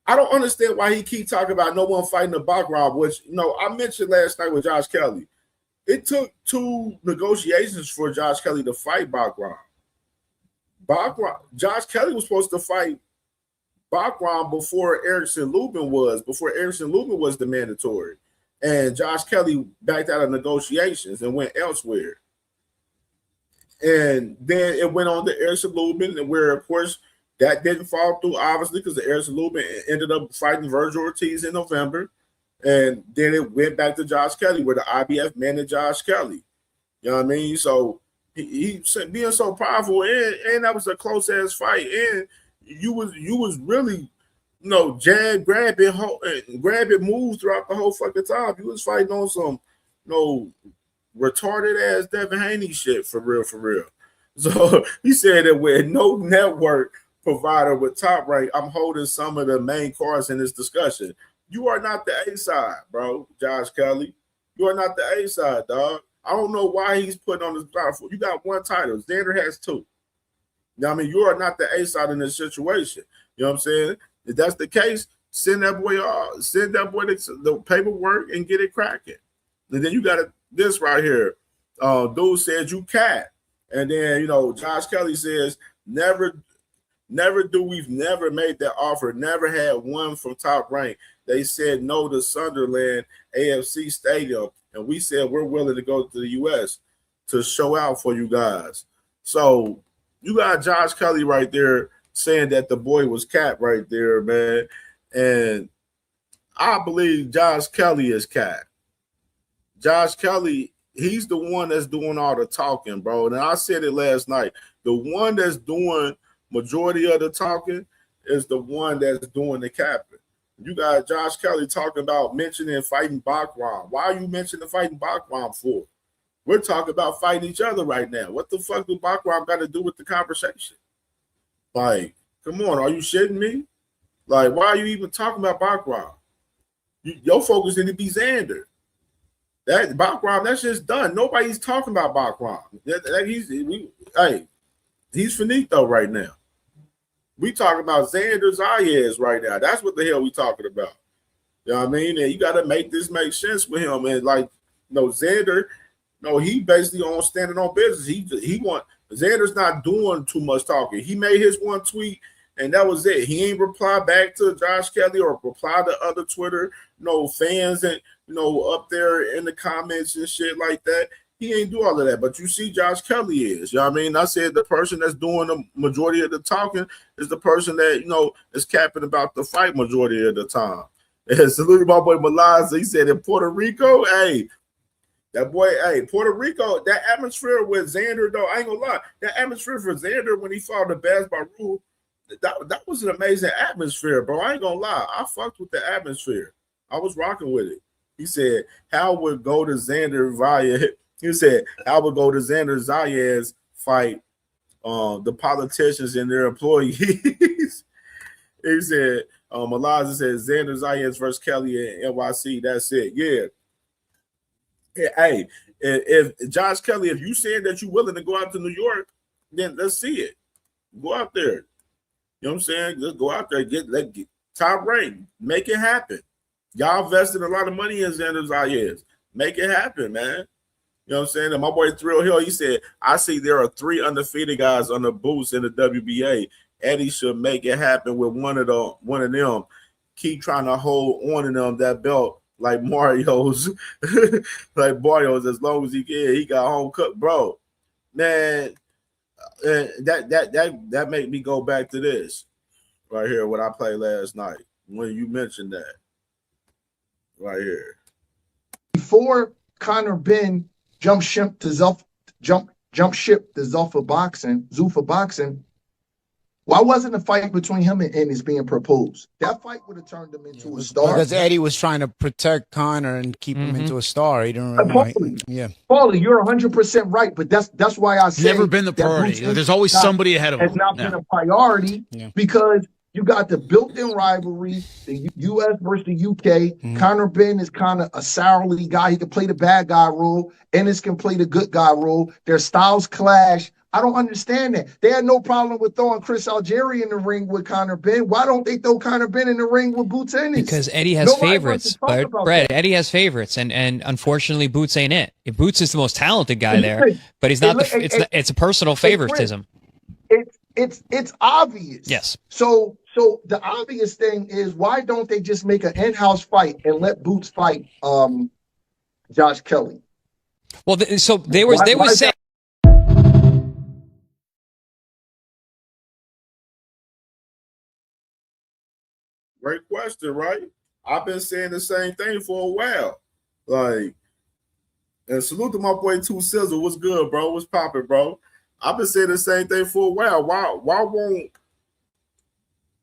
I don't understand why he keep talking about no one fighting the Bakram, which I mentioned last night with Josh Kelly. It took 2 negotiations for Josh Kelly to fight Bakram. Josh Kelly was supposed to fight Backwand before Erickson Lubin was the mandatory. And Josh Kelly backed out of negotiations and went elsewhere. And then it went on to Erickson Lubin, where, of course, that didn't fall through, obviously, because Erickson Lubin ended up fighting Vergil Ortiz in November. And then it went back to Josh Kelly, where the IBF managed Josh Kelly. You know what I mean? So he being so powerful, and that was a close-ass fight. And you was really, jab, grab it moves throughout the whole fucking time. You was fighting on some, retarded ass Devin Haney shit for real. So he said that with no network provider with Top Rank, I'm holding some of the main cards in this discussion. You are not the A side, bro, Josh Kelly. You are not the A side, dog. I don't know why he's putting on this platform. You got one title. Xander has two. I mean, you are not the A side in this situation. You know what I'm saying? If that's the case, send that boy the paperwork and get it cracking. And then you got this right here. Dude said you cat. And then, Josh Kelly says, we've never made that offer. Never had one from Top Rank. They said no to Sunderland AFC Stadium. And we said we're willing to go to the U.S. to show out for you guys. So you got Josh Kelly right there saying that the boy was cat right there, man. And I believe Josh Kelly is cat. Josh Kelly, he's the one that's doing all the talking, bro. And I said it last night. The one that's doing majority of the talking is the one that's doing the capping. You got Josh Kelly talking about mentioning fighting Backwand. Why are you mentioning fighting Backwand for? We're talking about fighting each other right now. What the fuck do Backwand got to do with the conversation? Like, come on, are you shitting me? Like, why are you even talking about Backwand? Your focus need to be Xander. That Backwand, that's just done. Nobody's talking about Backwand. He's finito right now. We talking about Xander Zayas right now. That's what the hell we talking about. You know what I mean? And you got to make sense with him. And Xander, he basically on standing on business. Xander's not doing too much talking. He made his one tweet and that was it. He ain't reply back to Josh Kelly or reply to other Twitter, fans and up there in the comments and shit like that. He ain't do all of that, but you see Josh Kelly is. You know what I mean? I said the person that's doing the majority of the talking is the person that, is capping about the fight majority of the time. And salute my boy Malaza. He said in Puerto Rico, Puerto Rico, that atmosphere with Xander, though, I ain't gonna lie. That atmosphere for Xander when he fought the Basbar Rule, that was an amazing atmosphere, bro. I ain't gonna lie. I fucked with the atmosphere. I was rocking with it. He said, how would go to Xander via... He said, I would go to Xander Zayas fight the politicians and their employees. He said, Malaza said, Xander Zayas versus Kelly and NYC. That's it. Yeah. Hey, if Josh Kelly, if you said that you're willing to go out to New York, then let's see it. Go out there. You know what I'm saying? Just go out there, get Top Rank. Make it happen. Y'all invested a lot of money in Xander Zayas. Make it happen, man. You know what I'm saying? And my boy Thrill Hill, he said, I see there are 3 undefeated guys on the boots in the WBA. Eddie should make it happen with one of them. Keep trying to hold on to them that belt like Mario's, as long as he can. He got home cooked, bro. Man, that made me go back to this right here, what I played last night when you mentioned that right here. Before Conor Ben jump ship to Zuffa Boxing, why wasn't a fight between him and Ennis being proposed? That fight would have turned him into a star. Because Eddie was trying to protect Conor and keep him into a star. He didn't Paulie, you're 100% right, but that's why I say never been the priority. There's always somebody ahead of him. Has not been a priority because you got the built-in rivalry, the U.S. versus the U.K. Conor Ben is kind of a sourly guy. He can play the bad guy role. Ennis can play the good guy role. Their styles clash. I don't understand that. They had no problem with throwing Chris Algieri in the ring with Conor Ben. Why don't they throw Conor Ben in the ring with Boots Ennis? Because Eddie has favorites. But Brett, Eddie has favorites, and unfortunately, Boots ain't it. Boots is the most talented guy there, but he's not. It's a personal favoritism. It's obvious. Yes. So So the obvious thing is, why don't they just make an in-house fight and let Boots fight Josh Kelly? Well, so they were saying. Great question, right? I've been saying the same thing for a while. Like, and salute to my boy Two Sizzle. What's good, bro? What's popping, bro? I've been saying the same thing for a while. Why won't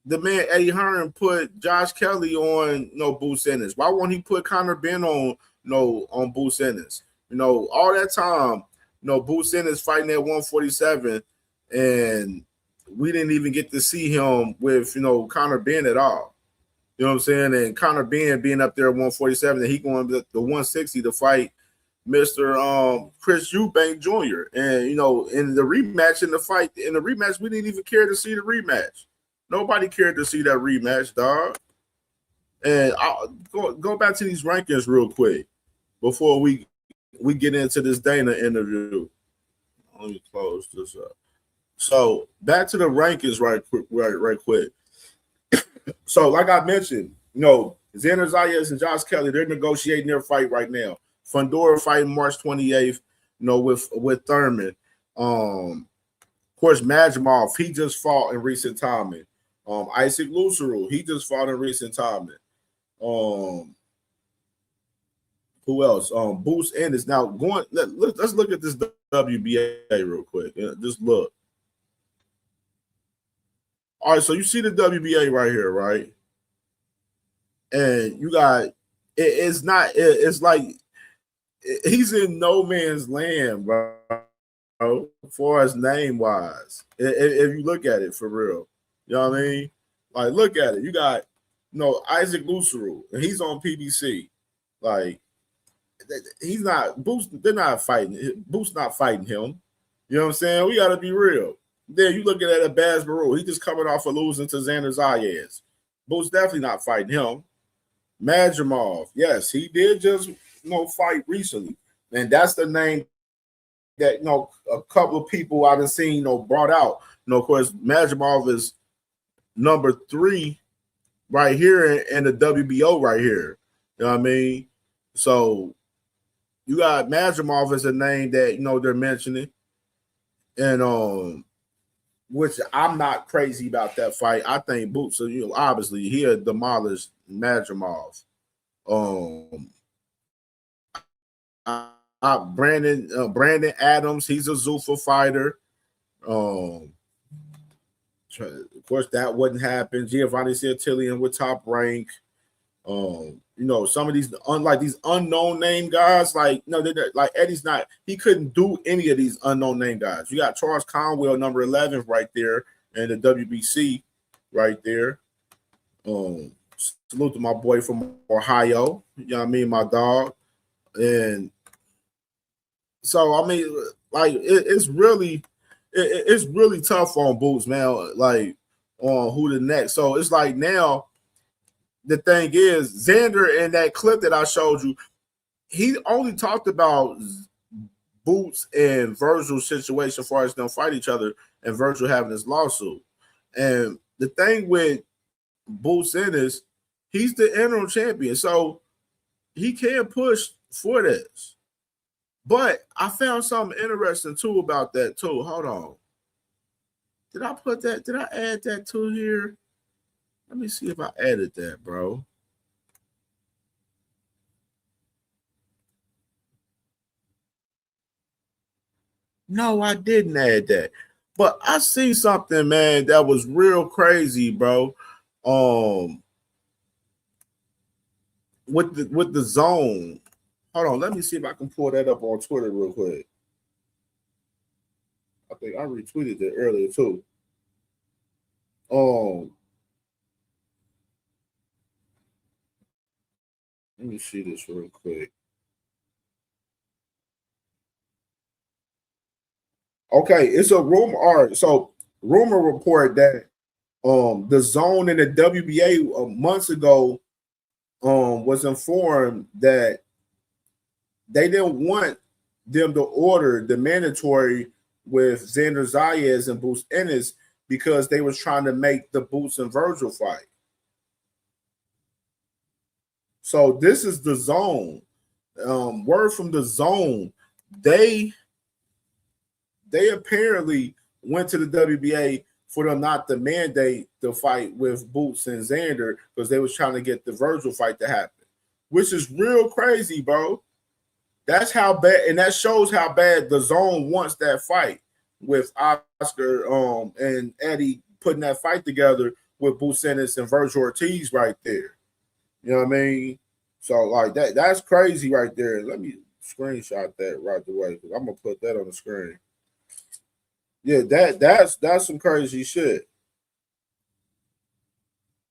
the man Eddie Hearn put Josh Kelly on Boots Ennis? Why won't he put Conor Ben on on Boots Ennis? All that time, Boots Ennis fighting at 147, and we didn't even get to see him with Conor Ben at all. You know what I'm saying? And Conor Ben being up there at 147, and he going to the 160 to fight Mr. Chris Eubank Jr. And in the rematch, we didn't even care to see the rematch. Nobody cared to see that rematch, dog. And I'll go back to these rankings real quick before we get into this Dana interview. Let me close this up. So back to the rankings right quick. So like I mentioned, Xander Zayas and Josh Kelly, they're negotiating their fight right now. Fundora fighting March 28th, with Thurman. Of course, Majimov, he just fought in recent timing. Isaac Luceru, he just fought in recent timing. Who else? Boots Ennis. Now let's look at this WBA real quick. Just look. All right, so you see the WBA right here, right? And you got it's like he's in no man's land, bro. As far as name wise, if you look at it for real, you know what I mean? Like, look at it. You got Isaac Luceru, and he's on PBC. Like, he's not Boots. They're not fighting. Boots not fighting him. You know what I'm saying? We got to be real. Then you looking at a Baz Baru. He just coming off of losing to Xander Zayas. Boots definitely not fighting him. Majimov, yes, he did just fight recently, and that's the name that a couple of people I've seen brought out. Of course, Majimov is number 3 right here in the WBO right here. You know what I mean? So you got Majimov as a name that they're mentioning, and which I'm not crazy about that fight. I think Boots, obviously he'll demolish Majimov. Brandon Adams, he's a Zuffa fighter. Of course, that wouldn't happen. Giovanni Santillan with Top Rank. Some of these these unknown name guys, like Eddie's not. He couldn't do any of these unknown name guys. You got Charles Conwell, number 11, right there, and the WBC, right there. Salute to my boy from Ohio. You know what I mean, my dog. And so I mean, like it's really tough on Boots, man. Like on who the next. So it's like now. The thing is, Xander in that clip that I showed you, he only talked about Boots and Vergil's situation as far as them fight each other and Vergil having this lawsuit. And the thing with Boots is he's the interim champion, so he can push for this. But I found something interesting too about that too. Hold on. Did I put that? Did I add that to here? Let me see if I added that, bro. No, I didn't add that. But I see something, man, that was real crazy, bro. With the zone. Hold on, let me see if I can pull that up on Twitter real quick. I think I retweeted it earlier too. Let me see this real quick. Okay, it's a rumor. All right, so rumor report that the zone in the WBA months ago was informed that they didn't want them to order the mandatory with Xander Zayas and Boots Ennis because they was trying to make the Boots and Vergil fight. So this is the zone. Word from the zone. They apparently went to the WBA for them not to mandate the fight with Boots and Xander because they was trying to get the Vergil fight to happen, which is real crazy, bro. That's how bad, and that shows how bad the zone wants that fight with Oscar and Eddie putting that fight together with Boots Ennis and Vergil Ortiz right there. You know what I mean? So like that's crazy right there. Let me screenshot that right away because I'm gonna put that on the screen. Yeah, that's some crazy shit.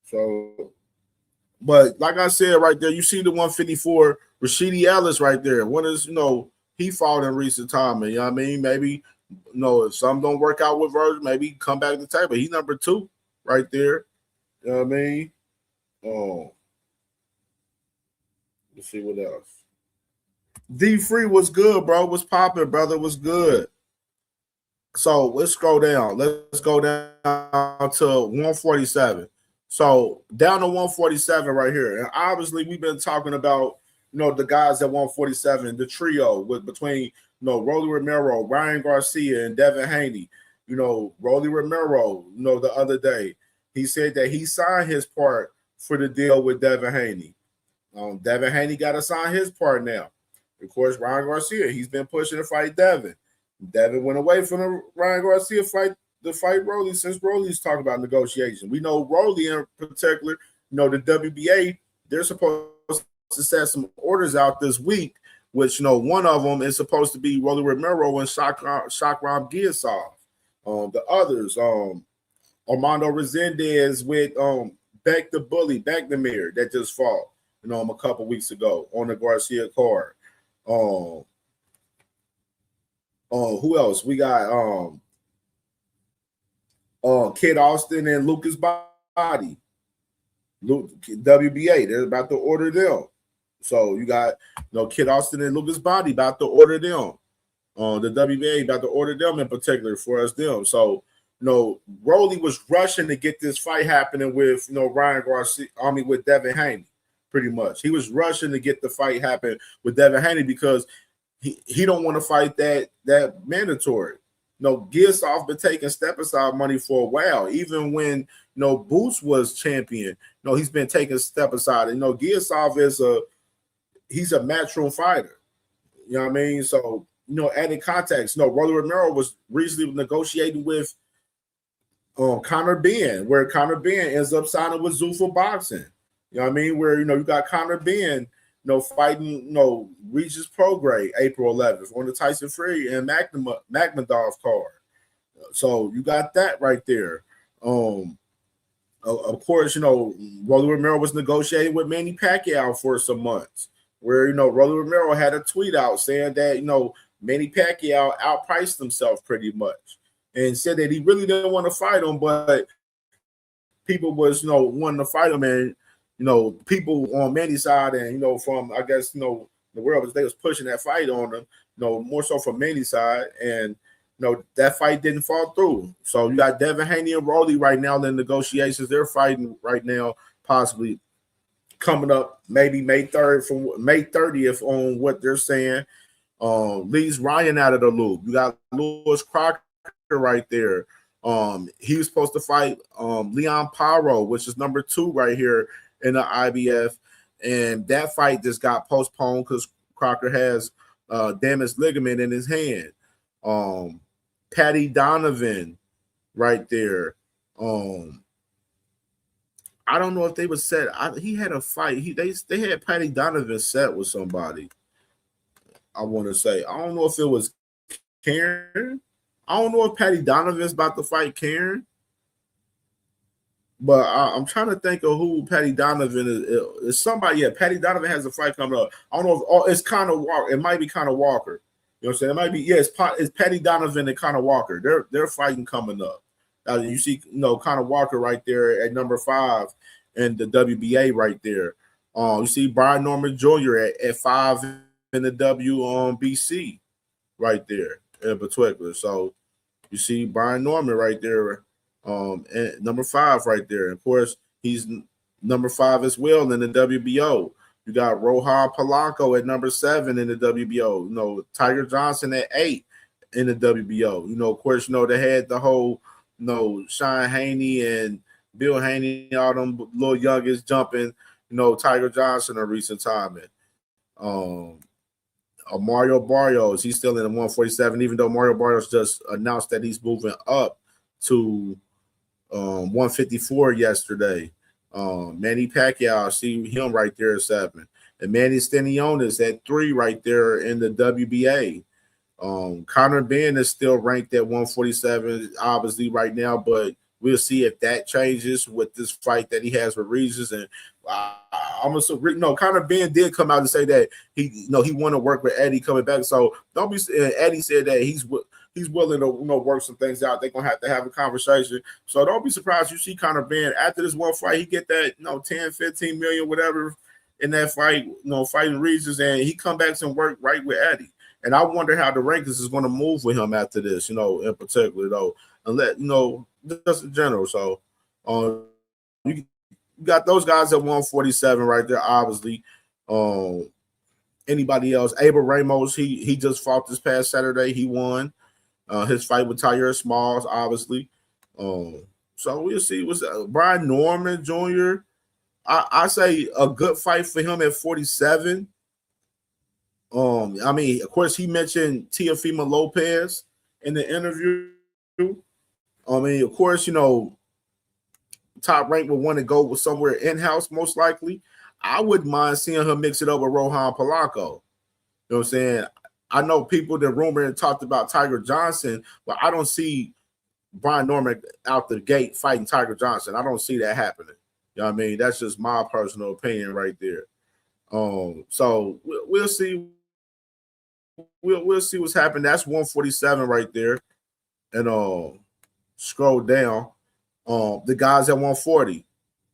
So, but like I said right there, you see the 154 Rashidi Ellis right there. One is, he fought in recent time, and you know what I mean? Maybe, if some don't work out with Vergil, maybe come back to the table. He's number 2 right there. You know what I mean? Let's see what else. D Free was good, bro. Was popping, brother. Was good. So let's scroll down. Let's go down to 147. So down to 147 right here. And obviously we've been talking about, the guys at 147, the trio between, Rolly Romero, Ryan Garcia, and Devin Haney. Rolly Romero, the other day, he said that he signed his part for the deal with Devin Haney. Devin Haney got to sign his part now. Of course, Ryan Garcia, he's been pushing to fight Devin. Devin went away from the Ryan Garcia fight to fight Rolly since Rolly's talking about negotiation. We know Rolly in particular, the WBA, they're supposed to set some orders out this week, which, one of them is supposed to be Rolly Romero and Shakram Giasov. The others, Armando Resendez with Beck the Bully, Beck the Mirror, that just fought, a couple weeks ago on the Garcia card. Who else? We got Kid Austin and Lucas Body. WBA, they're about to order them. So you got Kid Austin and Lucas Body about to order them. The WBA about to order them in particular for us them. So Rolly was rushing to get this fight happening with Ryan Garcia, with Devin Haney, pretty much. He was rushing to get the fight happen with Devin Haney because he don't want to fight that mandatory. Giasov been taking step aside money for a while. Even when Boots was champion, he's been taking step aside. And Giasov he's a matchroom fighter. You know what I mean? So adding context. Rolly Romero was recently negotiating with Conor Benn, where Conor Benn ends up signing with Zuffa Boxing. You know what I mean? Where you got Conor Benn fighting, Regis Prograis April 11th on the Tyson Fury and Magmadov card. So you got that right there. Of course, Rolly Romero was negotiating with Manny Pacquiao for some months, where, Rolly Romero had a tweet out saying that, Manny Pacquiao outpriced himself pretty much and said that he really didn't want to fight him, but people was, wanting to fight him, and people on Manny's side and, from, I guess, the world, they was pushing that fight on him, more so from Manny's side. And, that fight didn't fall through. So you got Devin Haney and Rolly right now in negotiations. They're fighting right now, possibly coming up maybe May 3rd from May 30th on what they're saying. Leaves Ryan out of the loop. You got Lewis Crocker right there. He was supposed to fight Leon Paro, which is number 2 right here in the IBF, and that fight just got postponed because Crocker has damaged ligament in his hand. Patty Donovan right there. I don't know if they were set. He had a fight. They had Patty Donovan set with somebody. I want to say. I don't know if it was Karen. I don't know if Patty Donovan's about to fight Karen. But I'm trying to think of who Patty Donovan is. It's somebody. Yeah, Patty Donovan has a fight coming up. I don't know if it's Conor Walker. It might be Conor Walker. You know what I'm saying? It might be. Yeah, it's Patty Donovan and Conor Walker. They're fighting coming up. You see, Conor Walker right there at number 5 in the WBA right there. You see Brian Norman Jr. at 5 in the WBC right there in particular. So you see Brian Norman right there. And number 5 right there. Of course, he's number 5 as well in the WBO. You got Rohan Polanco at number 7 in the WBO. You know, Tiger Johnson at 8 in the WBO. You know, of course, you know, they had the whole, you know, Sean Haney and Bill Haney, all them little youngest jumping, you know, Tiger Johnson in recent time. And Mario Barrios, he's still in the 147, even though Mario Barrios just announced that he's moving up to 154 yesterday. Manny Pacquiao, I see him right there at 7. And Manny Stenionis at 3 right there in the WBA. Conor Benn is still ranked at 147, obviously, right now, but we'll see if that changes with this fight that he has with Regis. And Conor Benn did come out and say that he want to work with Eddie coming back. So don't be. Eddie said that he's willing to work some things out. They're gonna have to have a conversation. So don't be surprised you see Conor Benn after this one fight, he get that 10, 15 million, whatever in that fight, fighting Regis, and he come back and work right with Eddie. And I wonder how the rankings is going to move with him after this, in particular, though, and just in general. So you got those guys at 147 right there, obviously. Anybody else? Abel Ramos, he just fought this past Saturday. He won his fight with Tyre Smalls, obviously. So we'll see. What's Brian Norman Jr.? I say a good fight for him at 47. I mean, of course, he mentioned Teofimo Lopez in the interview. I mean, of course, Top Rank would want to go with somewhere in-house, most likely. I wouldn't mind seeing her mix it up with Rohan Polanco. You know what I'm saying? I know people that rumored and talked about Tiger Johnson, but I don't see Brian Norman out the gate fighting Tiger Johnson. I don't see that happening. You know what I mean? That's just my personal opinion right there. So we'll see. We'll see what's happening. That's 147 right there. And scroll down. The guys at 140.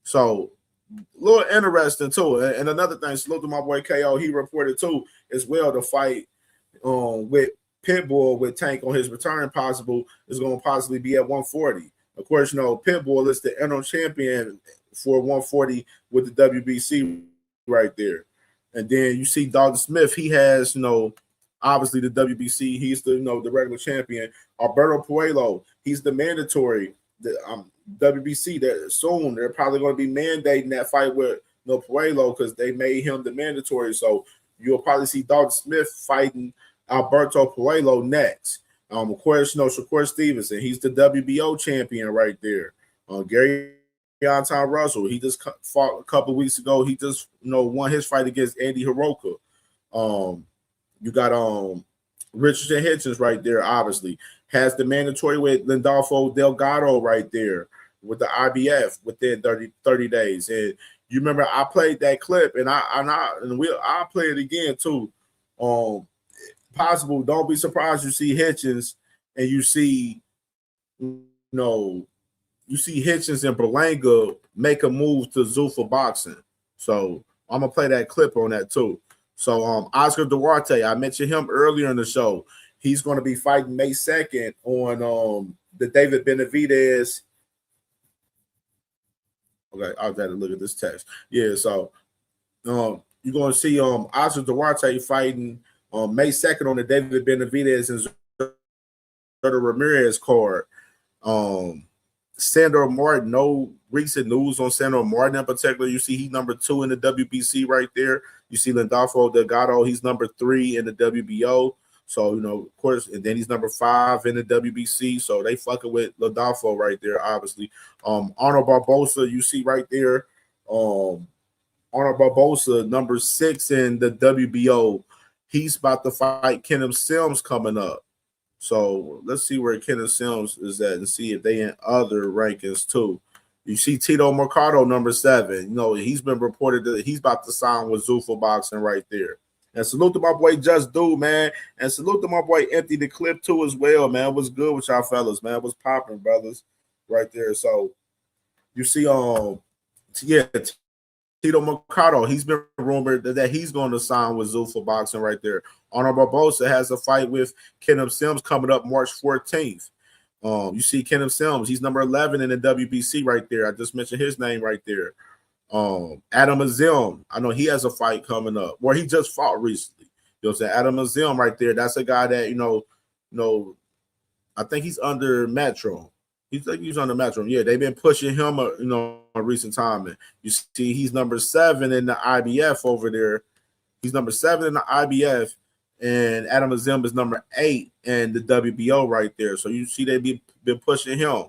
So a little interesting too. And another thing, salute to my boy KO. He reported too as well the fight with Pitbull with Tank on his return possible is going to possibly be at 140. Of course, Pitbull is the interim champion for 140 with the WBC right there. And then you see Dalton Smith. He has, obviously the WBC. He's the, the regular champion. Alberto Puello. He's the mandatory. The WBC. That soon they're probably going to be mandating that fight with Puello because they made him the mandatory. So you'll probably see Dalton Smith fighting Alberto Puello next. Of course, Shakur Stevenson. He's the WBO champion right there. Gary Anton Russell. He just fought a couple weeks ago. He just won his fight against Andy Hiroka. You got Richardson Hitchens right there, obviously. Has the mandatory with Lindolfo Delgado right there with the IBF within 30 days. And you remember I played that clip and I'll play it again too. Possible, don't be surprised you see Hitchens and you see Hitchens and Berlanga make a move to Zuffa Boxing. So I'm gonna play that clip on that too. So Oscar Duarte, I mentioned him earlier in the show. He's going to be fighting May 2nd on the David Benavidez. Okay, I'll have to look at this text. Yeah, so you're going to see Oscar Duarte fighting May 2nd on the David Benavidez and Zurdo Ramirez card. Sandor Martin, no recent news on Sandor Martin in particular. You see he's number 2 in the WBC right there. You see Lindolfo Delgado, he's number 3 in the WBO. So, of course, and then he's number 5 in the WBC. So they fucking with Lindolfo right there, obviously. Arnold Barbosa, you see right there. Arnold Barbosa, number 6 in the WBO. He's about to fight Kenneth Sims coming up. So let's see where Kenneth Sims is at and see if they in other rankings too. You see Tito Mercado, number 7. He's been reported that he's about to sign with Zuffa Boxing right there. And salute to my boy Just Dude, man. And salute to my boy Empty the Clip too as well, man. What's good with y'all fellas, man? What's popping, brothers? Right there. So you see, Tito Mercado, he's been rumored that he's going to sign with Zuffa Boxing right there. Arnold Barbosa has a fight with Kenneth Sims coming up March 14th. You see Kenneth Sims, he's number 11 in the WBC right there. I just mentioned his name right there. Adam Azim, I know he has a fight coming up, where he just fought recently. You know what I'm saying? Adam Azim right there. That's a guy that, I think he's under Metro. He's under Metro. Yeah, they've been pushing him, a recent time. And you see he's number 7 in the IBF over there. He's number 7 in the IBF, and Adam Azim is number 8 in the WBO right there. So you see they've been pushing him.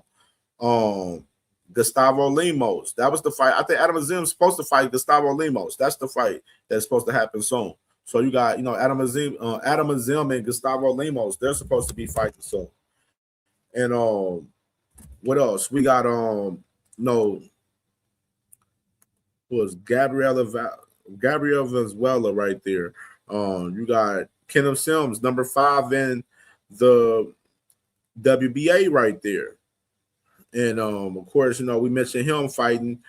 Gustavo Lemos. That was the fight. I think Adam Azim is supposed to fight Gustavo Lemos. That's the fight that's supposed to happen soon. So you got, Adam Azim and Gustavo Lemos. They're supposed to be fighting soon. And what else? We got who was Gabriel Venezuela right there. You got Kenneth Sims, number 5 in the WBA right there. And of course, we mentioned him fighting.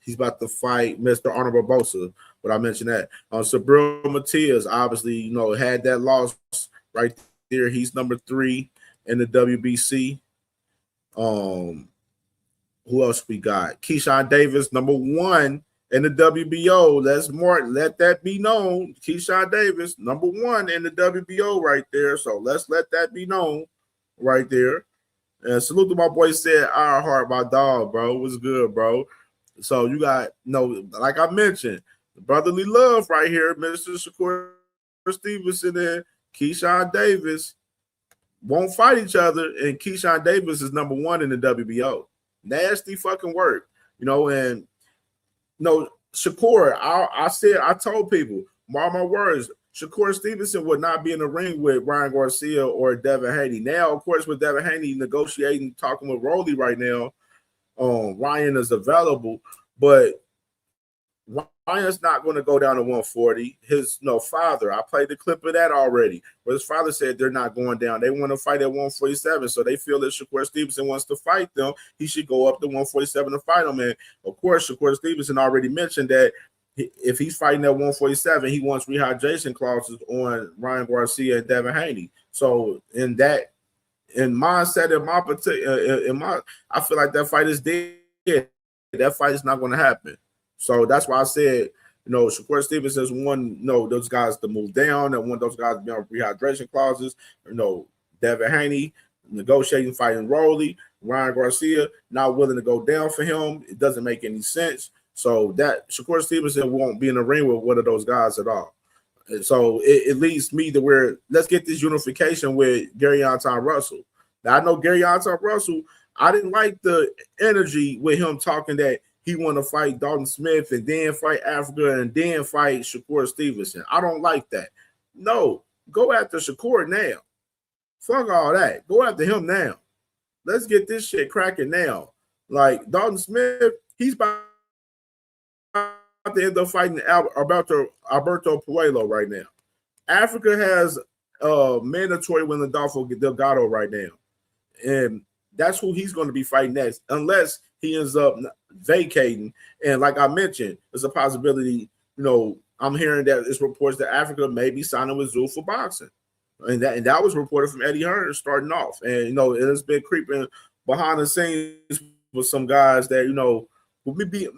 He's about to fight Mr. Arnold Barbosa, but I mentioned that. Sabril Matias, obviously, had that loss right there. He's number 3 in the WBC. Who else we got? Keyshawn Davis, number 1 in the WBO. Let that be known. Keyshawn Davis, number 1 in the WBO right there. So let's let that be known right there. And salute to my boy Said Our Heart, my dog, bro. What's good, bro? So you got, like I mentioned, brotherly love right here, Mr. Shakur Stevenson and Keyshawn Davis won't fight each other, and Keyshawn Davis is number 1 in the WBO. Nasty fucking work, and Shakur, I told people, mark my words, Shakur Stevenson would not be in the ring with Ryan Garcia or Devin Haney. Now, of course, with Devin Haney negotiating, talking with Rolly right now, Ryan is available, but Ryan's not going to go down to 140. His father, I played the clip of that already, where his father said they're not going down. They want to fight at 147, so they feel that Shakur Stevenson wants to fight them. He should go up to 147 to fight them. And, of course, Shakur Stevenson already mentioned that if he's fighting at 147, he wants rehydration clauses on Ryan Garcia and Devin Haney. So in mindset, I feel like that fight is dead. That fight is not going to happen. So that's why I said, Shakur Stevenson's one, those guys to move down, and one of those guys to be on rehydration clauses. Devin Haney negotiating, fighting Rolly, Ryan Garcia not willing to go down for him. It doesn't make any sense. So that Shakur Stevenson won't be in the ring with one of those guys at all. And so it leads me to where let's get this unification with Gary Anton Russell. Now, I know Gary Anton Russell, I didn't like the energy with him talking that he want to fight Dalton Smith and then fight Africa and then fight Shakur Stevenson. I don't like that. No, go after Shakur now. Fuck all that. Go after him now. Let's get this shit cracking now. Like Dalton Smith, he's about to end up fighting Alberto Puello right now. Africa has mandatory win Adolfo Delgado right now. And that's who he's going to be fighting next, unless he ends up vacating. And like I mentioned, there's a possibility, I'm hearing that it's reports that Africa may be signing with Zoo for boxing. And that was reported from Eddie Hearn starting off. And, it has been creeping behind the scenes with some guys that,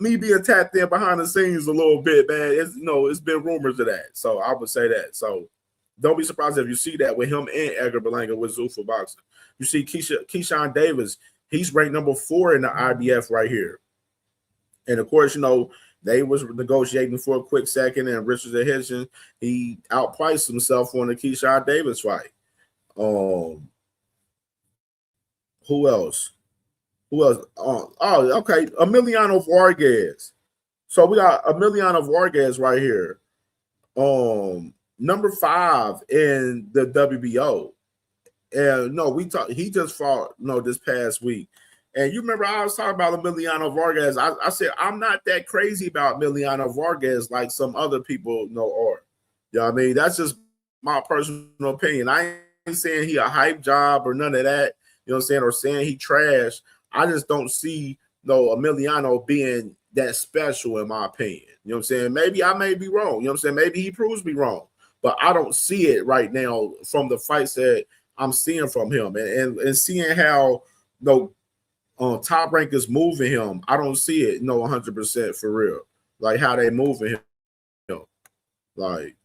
me being tapped in behind the scenes a little bit, man. It's been rumors of that. So I would say that. So don't be surprised if you see that with him and Edgar Berlanga with Zoo for boxing. You see Keyshawn Davis, he's ranked number 4 in the IBF right here. And of course, they was negotiating for a quick second, and Richard Hitchens, he outpriced himself on the Keyshawn Davis fight. Who else? Okay. Emiliano Vargas. So we got Emiliano Vargas right here. Number 5 in the WBO. And he just fought this past week. And you remember I was talking about Emiliano Vargas. I said I'm not that crazy about Emiliano Vargas like some other people are. You know what I mean? That's just my personal opinion. I ain't saying he a hype job or none of that, you know what I'm saying, or saying he trash. I just don't see Emiliano being that special in my opinion. You know what I'm saying? Maybe I may be wrong. You know what I'm saying? Maybe he proves me wrong. But I don't see it right now from the fights that I'm seeing from him, and seeing how Top Rank is moving him. I don't see it 100% for real. Like how they moving him. Like,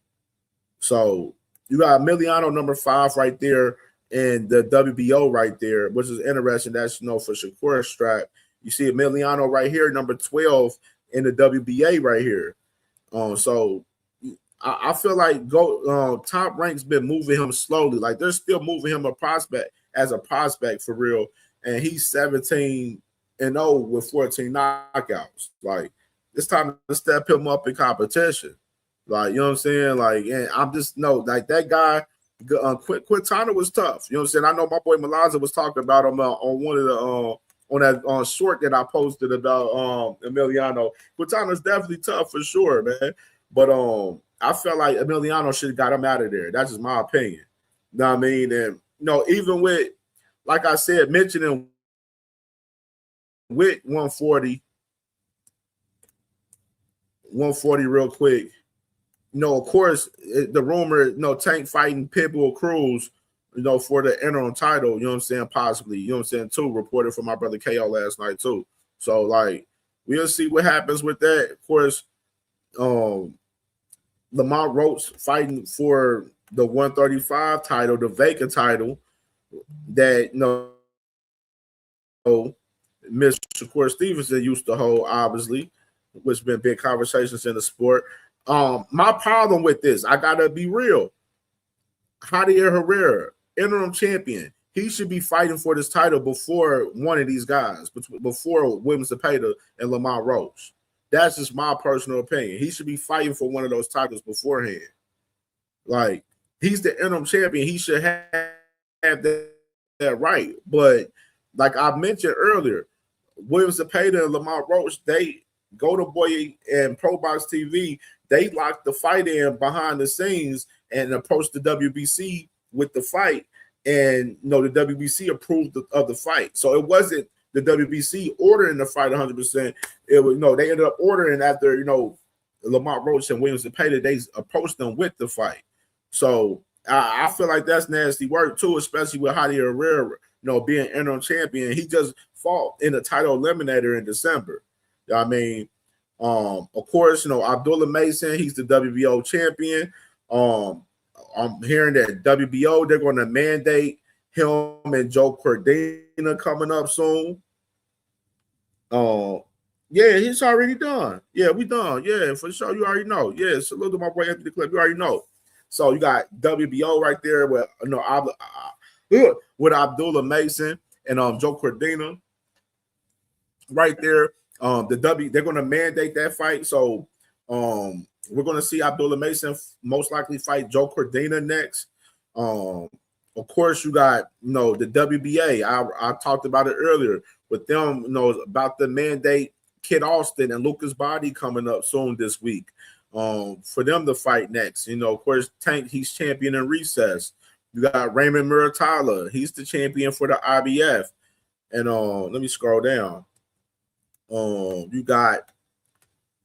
so you got Emiliano number 5 right there, and the WBO right there, which is interesting. That's for Shakur strap. You see Emiliano right here, number 12 in the WBA right here. So I feel like Top Rank's been moving him slowly. Like they're still moving him as a prospect for real. And he's 17-0 with 14 knockouts. Like it's time to step him up in competition. Like, you know what I'm saying? Like, and I'm just like that guy, Quintana was tough. You know what I'm saying? I know my boy Malaza was talking about him on one of the on that short that I posted about Emiliano. Quintana's definitely tough for sure, man. But I felt like Emiliano should have got him out of there. That's just my opinion. You know what I mean? And even with, like I said, mentioning with 140 real quick. Of course, the rumor, Tank fighting Pitbull Cruz, for the interim title, you know what I'm saying, possibly, you know what I'm saying, too, reported from my brother KO last night, too. So, like, we'll see what happens with that. Of course, Lamont Roach fighting for the 135 title, the vacant title, that, Miss Shakur Stevenson used to hold, obviously, which has been big conversations in the sport. My problem with this, I gotta be real. Javier Herrera, interim champion, he should be fighting for this title before one of these guys, before William Zepeda and Lamont Roach. That's just my personal opinion. He should be fighting for one of those titles beforehand. Like, he's the interim champion. He should have that right. But like I mentioned earlier, William Zepeda and Lamont Roach, they go to Boy and Pro Box TV. They locked the fight in behind the scenes and approached the WBC with the fight. And, the WBC approved of the fight. So it wasn't the WBC ordering the fight 100%. It was, they ended up ordering after, Lamont Roach and William Zepeda, they approached them with the fight. So I feel like that's nasty work too, especially with Javier Herrera, being interim champion. He just fought in the title eliminator in December. I mean, of course, Abdullah Mason, he's the WBO champion. I'm hearing that WBO, they're going to mandate him and Joe Cordina coming up soon. Yeah, he's already done. Yeah, we done. Yeah, for sure. You already know. Yeah, salute to my boy Anthony Clip. You already know. So you got WBO right there with Abdullah Mason and Joe Cordina right there. They're going to mandate that fight. So we're going to see Abdullah Mason most likely fight Joe Cordina next. Of course, you got the WBA. I talked about it earlier with them. About the mandate Kid Austin and Lucas Body coming up soon this week. For them to fight next. Of course, Tank, he's champion in recess. You got Raymond Muratalla. He's the champion for the IBF. And let me scroll down. You got,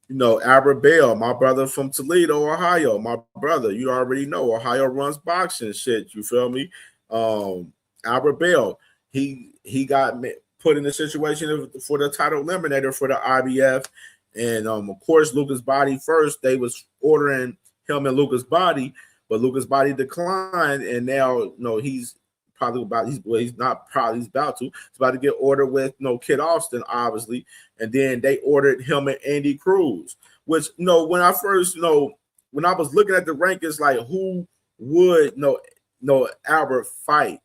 Albert Bell, my brother from Toledo, Ohio. My brother, you already know, Ohio runs boxing shit. You feel me? Albert Bell, he got put in a situation for the title eliminator for the IBF. And of course, Lucas Body first, they was ordering him and Lucas Body, but Lucas Body declined, and now he's probably about he's about to get ordered with Kid Austin, obviously, and then they ordered him and Andy Cruz, which when I first when I was looking at the rankings, like who would Albert fight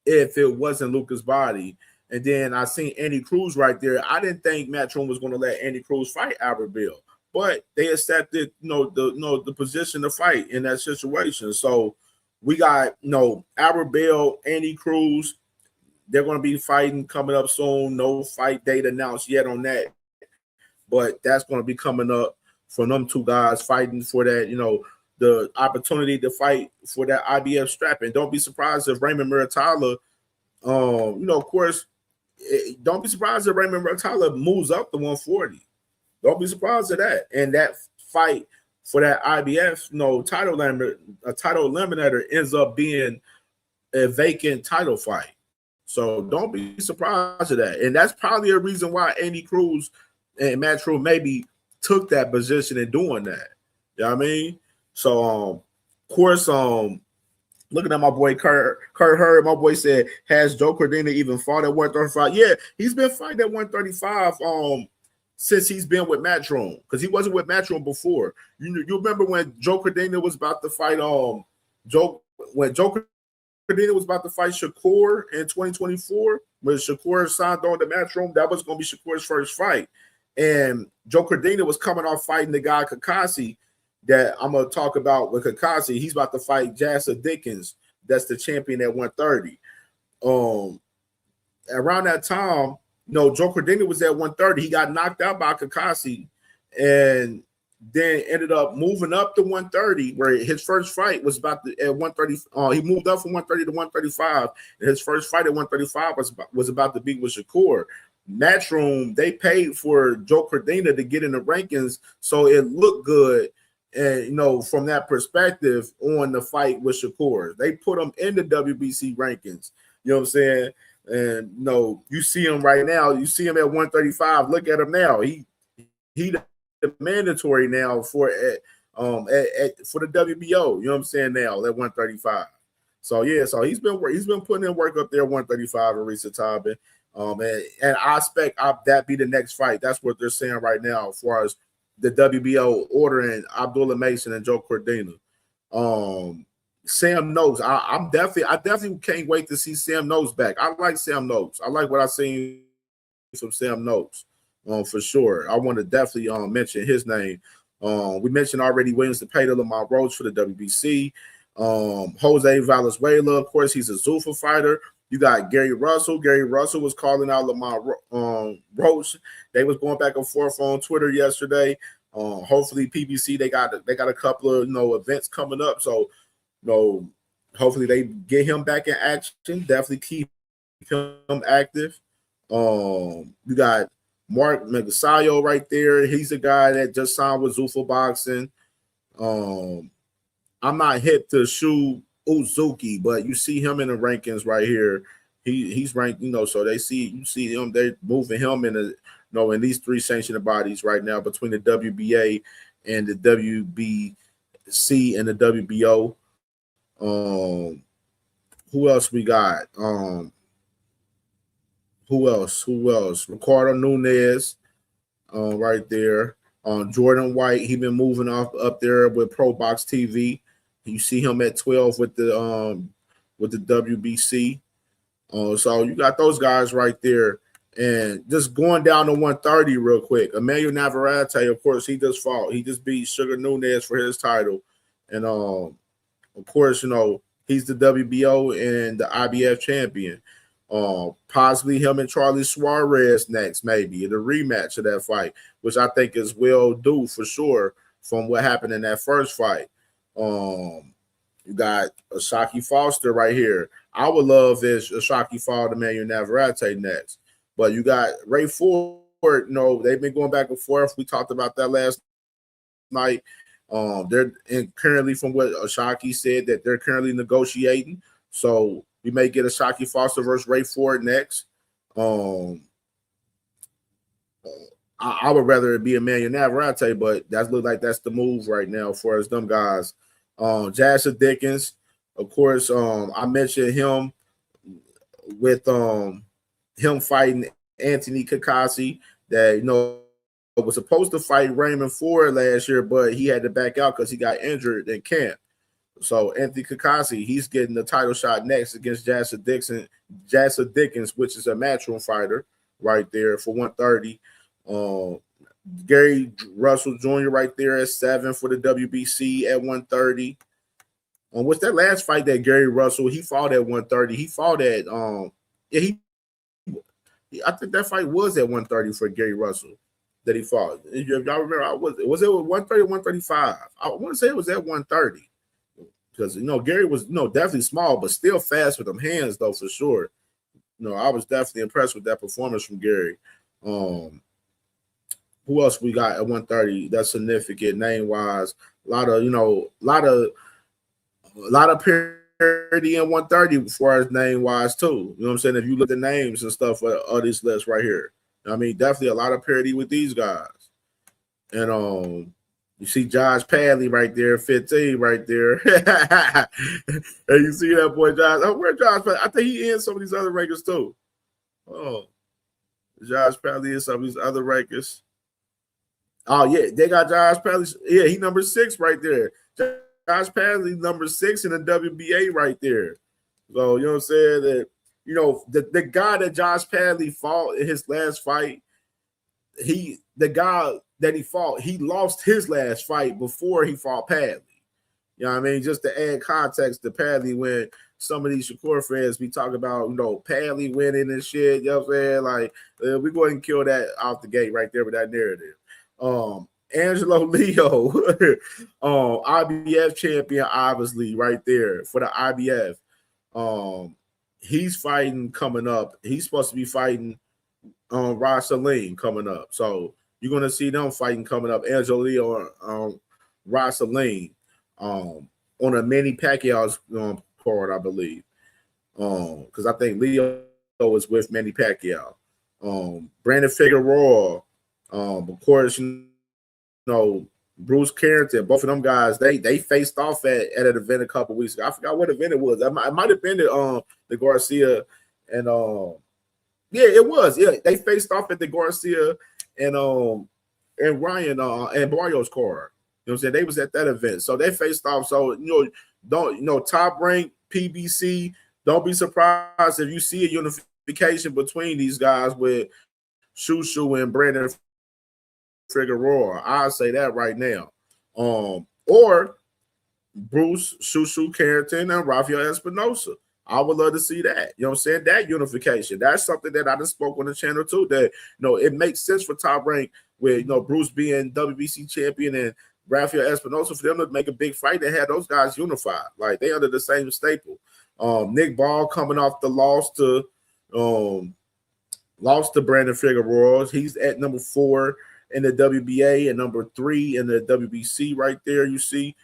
if it wasn't Lucas Body. And then I seen Andy Cruz right there. I didn't think Matchroom was going to let Andy Cruz fight Albert Bell, but they accepted, the position to fight in that situation. So we got, Albert Bell, Andy Cruz. They're going to be fighting coming up soon. No fight date announced yet on that, but that's going to be coming up from them two guys fighting for that, the opportunity to fight for that IBF strap. And don't be surprised if Raymond Muratalla, of course. Don't be surprised if Raymond Muratalla moves up to 140. Don't be surprised at that. And that fight for that IBF, title eliminator ends up being a vacant title fight. So don't be surprised at that. And that's probably a reason why Andy Cruz and Matchroom maybe took that position in doing that. You know what I mean? So of course, looking at my boy Kurt Hurd, my boy said, has Joe Cordina even fought at 135? Yeah, he's been fighting at 135 since he's been with Matchroom, because he wasn't with Matchroom before. You remember when Joe Cordina was about to fight Joe Cordina was about to fight Shakur in 2024, when Shakur signed on the Matchroom, that was going to be Shakur's first fight. And Joe Cordina was coming off fighting the guy Kakasi that I'm going to talk about with Kakasi. He's about to fight Jassa Dickens. That's the champion at 130. Around that time, Joe Cordina was at 130. He got knocked out by Kakasi and then ended up moving up to 130, where his first fight was at 130. He moved up from 130 to 135, and his first fight at 135 was about to be with Shakur. Matchroom, they paid for Joe Cordina to get in the rankings, so it looked good. And from that perspective, on the fight with Shakur, they put him in the WBC rankings. You know what I'm saying? And you see him right now. You see him at 135. Look at him now. He mandatory now for the WBO. You know what I'm saying? Now at 135. So yeah, so he's been putting in work up there 135 in recent time. And I expect that be the next fight. That's what they're saying right now as far as the WBO ordering Abdullah Mason and Joe Cordina. Sam Noakes. I definitely can't wait to see Sam Noakes back. I like Sam Noakes. I like what I've seen from Sam Noakes. For sure. I want to definitely mention his name. We mentioned already Williams Cepeda, Lamar Roach for the WBC. Jose Valenzuela, of course, he's a Zuffa fighter. You got Gary Russell. Gary Russell was calling out Lamar Roach. They was going back and forth on Twitter yesterday. Hopefully PBC, they got a couple of events coming up. So hopefully they get him back in action. Definitely keep him active. You got Mark Magasayo right there. He's a guy that just signed with Zuffa Boxing. I'm not hip to Shu Uzuki, but you see him in the rankings right here. He's ranked, so you see him, they're moving him in in these three sanctioned bodies right now between the WBA and the WBC and the WBO. Who else we got? Who else? Ricardo Nunez, right there. Jordan White, he been moving up there with Pro Box TV. You see him at 12 with the WBC. So you got those guys right there. And just going down to 130 real quick. Emmanuel Navarrete, of course, he just fought. He just beat Sugar Nunez for his title. And of course, he's the WBO and the IBF champion. Possibly him and Charlie Suarez next, maybe the rematch of that fight, which I think is well due for sure from what happened in that first fight. You got Ashaki Foster right here. I would love if Ashaki fought Emmanuel Navarrete next, but you got Ray Ford. They've been going back and forth. We talked about that last night. They're currently, from what Ashaki said, that they're currently negotiating. So we may get Ashaki Foster versus Ray Ford next. I would rather it be Emmanuel Navarrete, but that looks like that's the move right now for us, them guys. Jassa Dickens, of course, I mentioned him with him fighting Anthony Kakasi, that was supposed to fight Raymond Ford last year, but he had to back out because he got injured in camp. So Anthony Kakasi, he's getting the title shot next against Jassa Dickens, which is a Matchroom fighter right there for 130. Gary Russell Jr. right there at 7 for the WBC at 130. What's that last fight that Gary Russell, he fought at 130? He fought at I think that fight was at 130 for Gary Russell that he fought. If y'all remember, was it 130 or 135? I want to say it was at 130. Because Gary was definitely small, but still fast with them hands though, for sure. I was definitely impressed with that performance from Gary. Who else we got at 130? That's significant name wise. A lot of parity in 130 as far as name wise too. You know what I'm saying? If you look at the names and stuff of this list right here, I mean, definitely a lot of parity with these guys. And you see Josh Padley right there, 15 right there. And you see that boy Josh. Oh, where Josh Padley? I think he in some of these other rankings too. Oh, Josh Padley in some of these other rankings. Oh, yeah, they got Josh Padley. Yeah, he number 6 right there. Josh Padley number 6 in the WBA right there. So, you know what I'm saying? That, you know, the guy that Josh Padley fought in his last fight, the guy that he fought, he lost his last fight before he fought Padley. You know what I mean? Just to add context to Padley, when some of these Shakur fans be talking about, you know, Padley winning and shit, you know what I'm saying? Like, we go ahead and kill that off the gate right there with that narrative. Angelo Leo, IBF champion, obviously, right there for the IBF. He's fighting coming up. He's supposed to be fighting Rod Salim coming up. So you're going to see them fighting coming up. Angelo Leo, Rod Salim, on a Manny Pacquiao's card, I believe. Because I think Leo was with Manny Pacquiao. Brandon Figueroa, of course, you know, Bruce Carrington, both of them guys, they faced off at an event a couple weeks ago. I forgot what event it was. It might have been the Garcia and yeah, it was. Yeah, they faced off at the Garcia and Ryan and Barrios card. You know what I'm saying? They was at that event. So they faced off. So top rank PBC, don't be surprised if you see a unification between these guys with Shushu and Brandon Figueroa. I'll say that right now. Or Bruce, Shushu, Carrington, and Rafael Espinosa. I would love to see that. You know what I'm saying? That unification. That's something that I just spoke on the channel too. That, you know, it makes sense for Top Rank with, you know, Bruce being WBC champion and Rafael Espinosa, for them to make a big fight and have those guys unified. Like, they under the same staple. Nick Ball coming off the loss to Brandon Figueroa. He's at number 4 in the WBA and number 3 in the WBC right there, you see.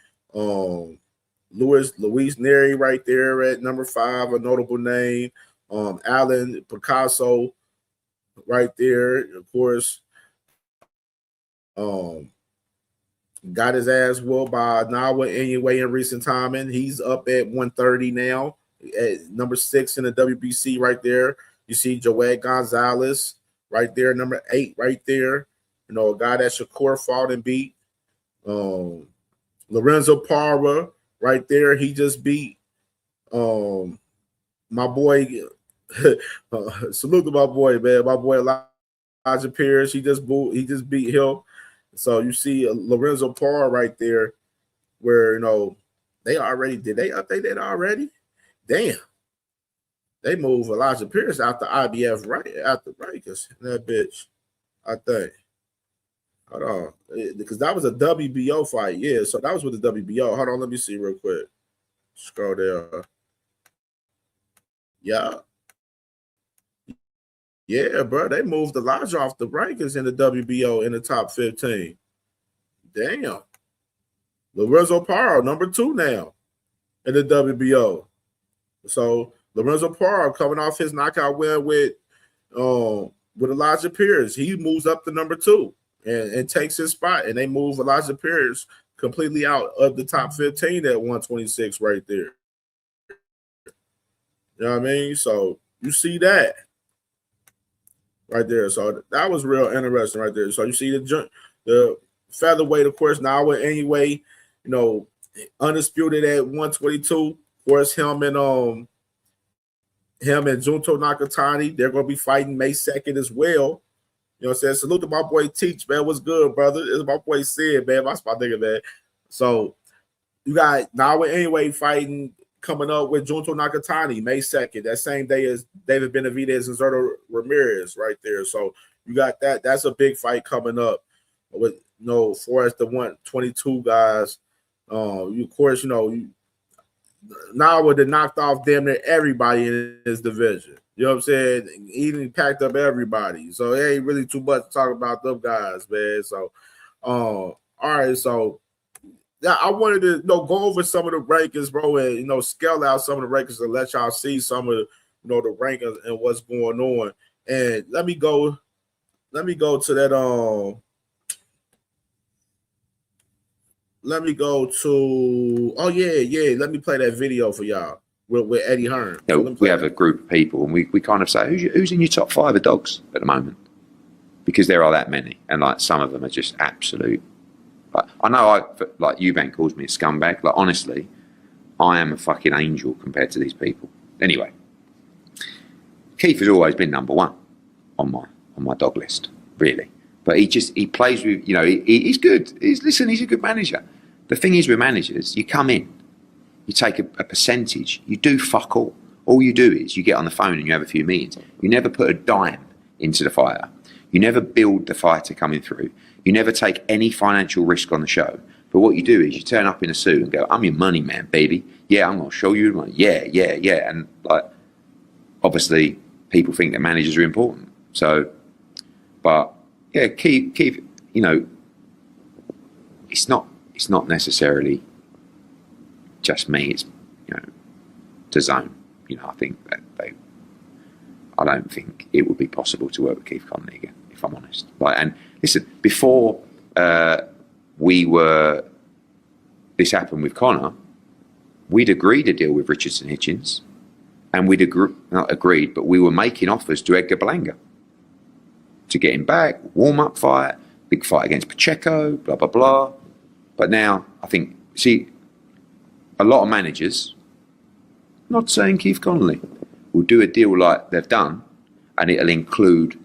Luis Neri right there at number 5, a notable name. Alan Picasso right there, of course. Got his ass whooped by Nawa anyway in recent time, and he's up at 130 now, at number 6 in the WBC right there. You see Joel Gonzalez right there, number 8 right there. You know, a guy that Shakur fought and beat. Lorenzo Parra right there. He just beat my boy. Salute to my boy, man. My boy Elijah Pierce. He just beat him. So you see Lorenzo Parra right there, where, you know, did they update that already? Damn. They moved Elijah Pierce out the IBF right after Rikers. That bitch, I think. Hold on. Because that was a WBO fight. Yeah, so that was with the WBO. Hold on, let me see real quick. Scroll there. Yeah. Yeah, bro. They moved Elijah off the rankings in the WBO in the top 15. Damn. Lorenzo Parra, number 2 now in the WBO. So Lorenzo Parra coming off his knockout win with Elijah Pierce. He moves up to number 2 and takes his spot. And they move Elijah Pierce completely out of the top 15 at 126 right there. You know what I mean? So you see that right there. So that was real interesting right there. So you see the featherweight, of course, now anyway, you know, undisputed at 122. Of course, him and Junto Nakatani, they're going to be fighting May 2nd as well. You know what I'm saying? Salute to my boy Teach, man. What's good, brother? It's my boy Sid, man. That's my nigga, man. So you got now anyway fighting coming up with Junto Nakatani May 2nd, that same day as David Benavidez and Zerto Ramirez right there. So you got that. That's a big fight coming up with, you know, for as the 122 guys. You, of course, you know, now would have knocked off damn near everybody in his division. You know what I'm saying? He didn't packed up everybody. So it ain't really too much to talk about them guys, man. So all right, so I wanted to go over some of the rankings, bro, and scale out some of the rankings and let y'all see some of the rankings and what's going on. And let me go to that. Let me go to. Oh yeah. Let me play that video for y'all with Eddie Hearn. You know, we have a group of people, and we kind of say, who's in your top 5 of dogs at the moment? Because there are that many, and like some of them are just absolute. Like, I know, like Eubank calls me a scumbag. Like honestly, I am a fucking angel compared to these people. Anyway, Keith has always been number 1 on my dog list, really. But he plays with, he's good. He's a good manager. The thing is with managers, you come in, you take a percentage, you do fuck all. All you do is you get on the phone and you have a few meetings. You never put a dime into the fighter. You never build the fighter coming through. You never take any financial risk on the show. But what you do is you turn up in a suit and go, I'm your money man, baby. Yeah, I'm going to show you the money. Yeah. And like, obviously, people think that managers are important. So, but yeah, Keith, it's not necessarily just me. It's DAZN. I think that I don't think it would be possible to work with Keith Connolly again, if I'm honest. And listen, before this happened with Connor, we'd agreed a deal with Richardson Hitchens, and not agreed, but we were making offers to Edgar Berlanga to get him back, warm-up fight, big fight against Pacheco, blah, blah, blah. But now, I think, a lot of managers, not saying Keith Connolly, will do a deal like they've done, and it'll include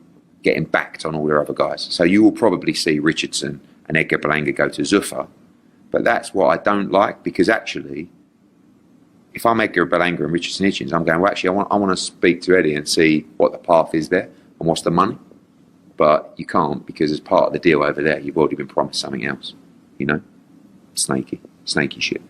getting backed on all their other guys. So you will probably see Richardson and Edgar Berlanga go to Zuffa. But that's what I don't like, because actually, if I'm Edgar Berlanga and Richardson Hitchens, I'm going, well, actually, I want to speak to Eddie and see what the path is there and what's the money. But you can't, because as part of the deal over there, you've already been promised something else. Snaky shit.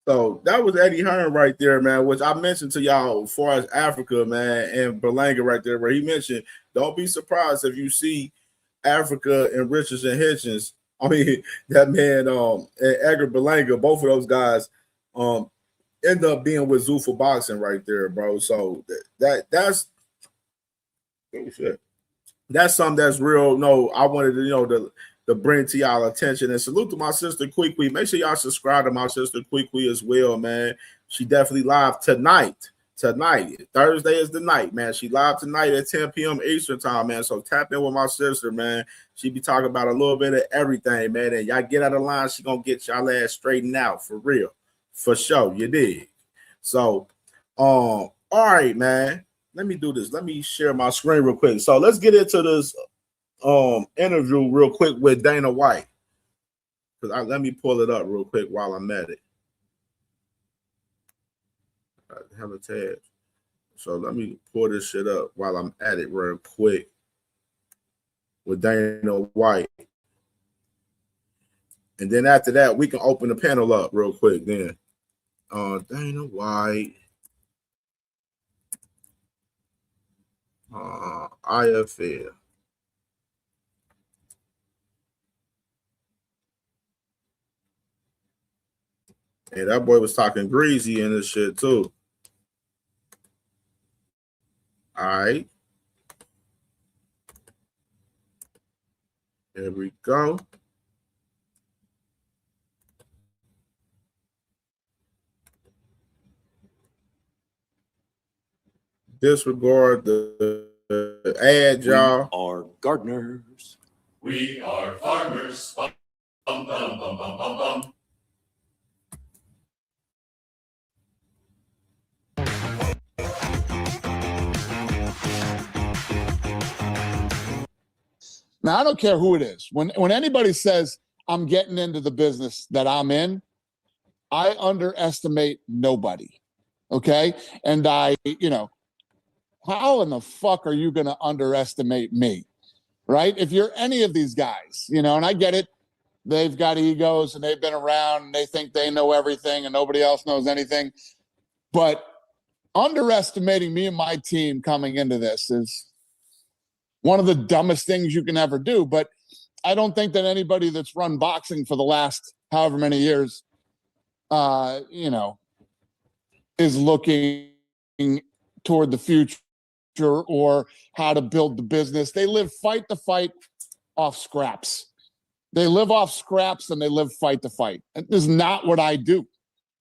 So that was Eddie Hearn right there, man, which I mentioned to y'all as far as Africa, man, and Berlanga right there, where he mentioned, don't be surprised if you see Africa and Richardson Hitchens. I mean, that man, and Edgar Berlanga, both of those guys, end up being with Zuffa Boxing right there, bro. So that's something that's real. No, I wanted to, to bring to y'all attention, and salute to my sister Quick. Make sure y'all subscribe to my sister Quick as well, man. She definitely live tonight. Thursday is the night, man. She live tonight at 10 p.m. Eastern time, man. So tap in with my sister, man. She be talking about a little bit of everything, man. And y'all get out of line, she gonna get y'all ass straightened out for real. For sure, you dig. So, all right, man. Let me do this. Let me share my screen real quick. So let's get into this interview real quick with Dana White. Let me pull it up real quick while I'm at it. I have a tab. So let me pull this shit up while I'm at it real quick with Dana White. And then after that, we can open the panel up real quick then. Dana White. IFL. And that boy was talking greasy in this shit too. All right. There we go. Disregard the ad, y'all. We are gardeners. We are farmers. Bum, bum, bum, bum, bum, bum, bum. Now, I don't care who it is. When anybody says, I'm getting into the business that I'm in, I underestimate nobody, okay? And how in the fuck are you going to underestimate me, right? If you're any of these guys, and I get it, they've got egos and they've been around and they think they know everything and nobody else knows anything. But underestimating me and my team coming into this is one of the dumbest things you can ever do. But I don't think that anybody that's run boxing for the last however many years, is looking toward the future or how to build the business. They live fight to fight off scraps. They live off scraps and they live fight to fight. This is not what I do.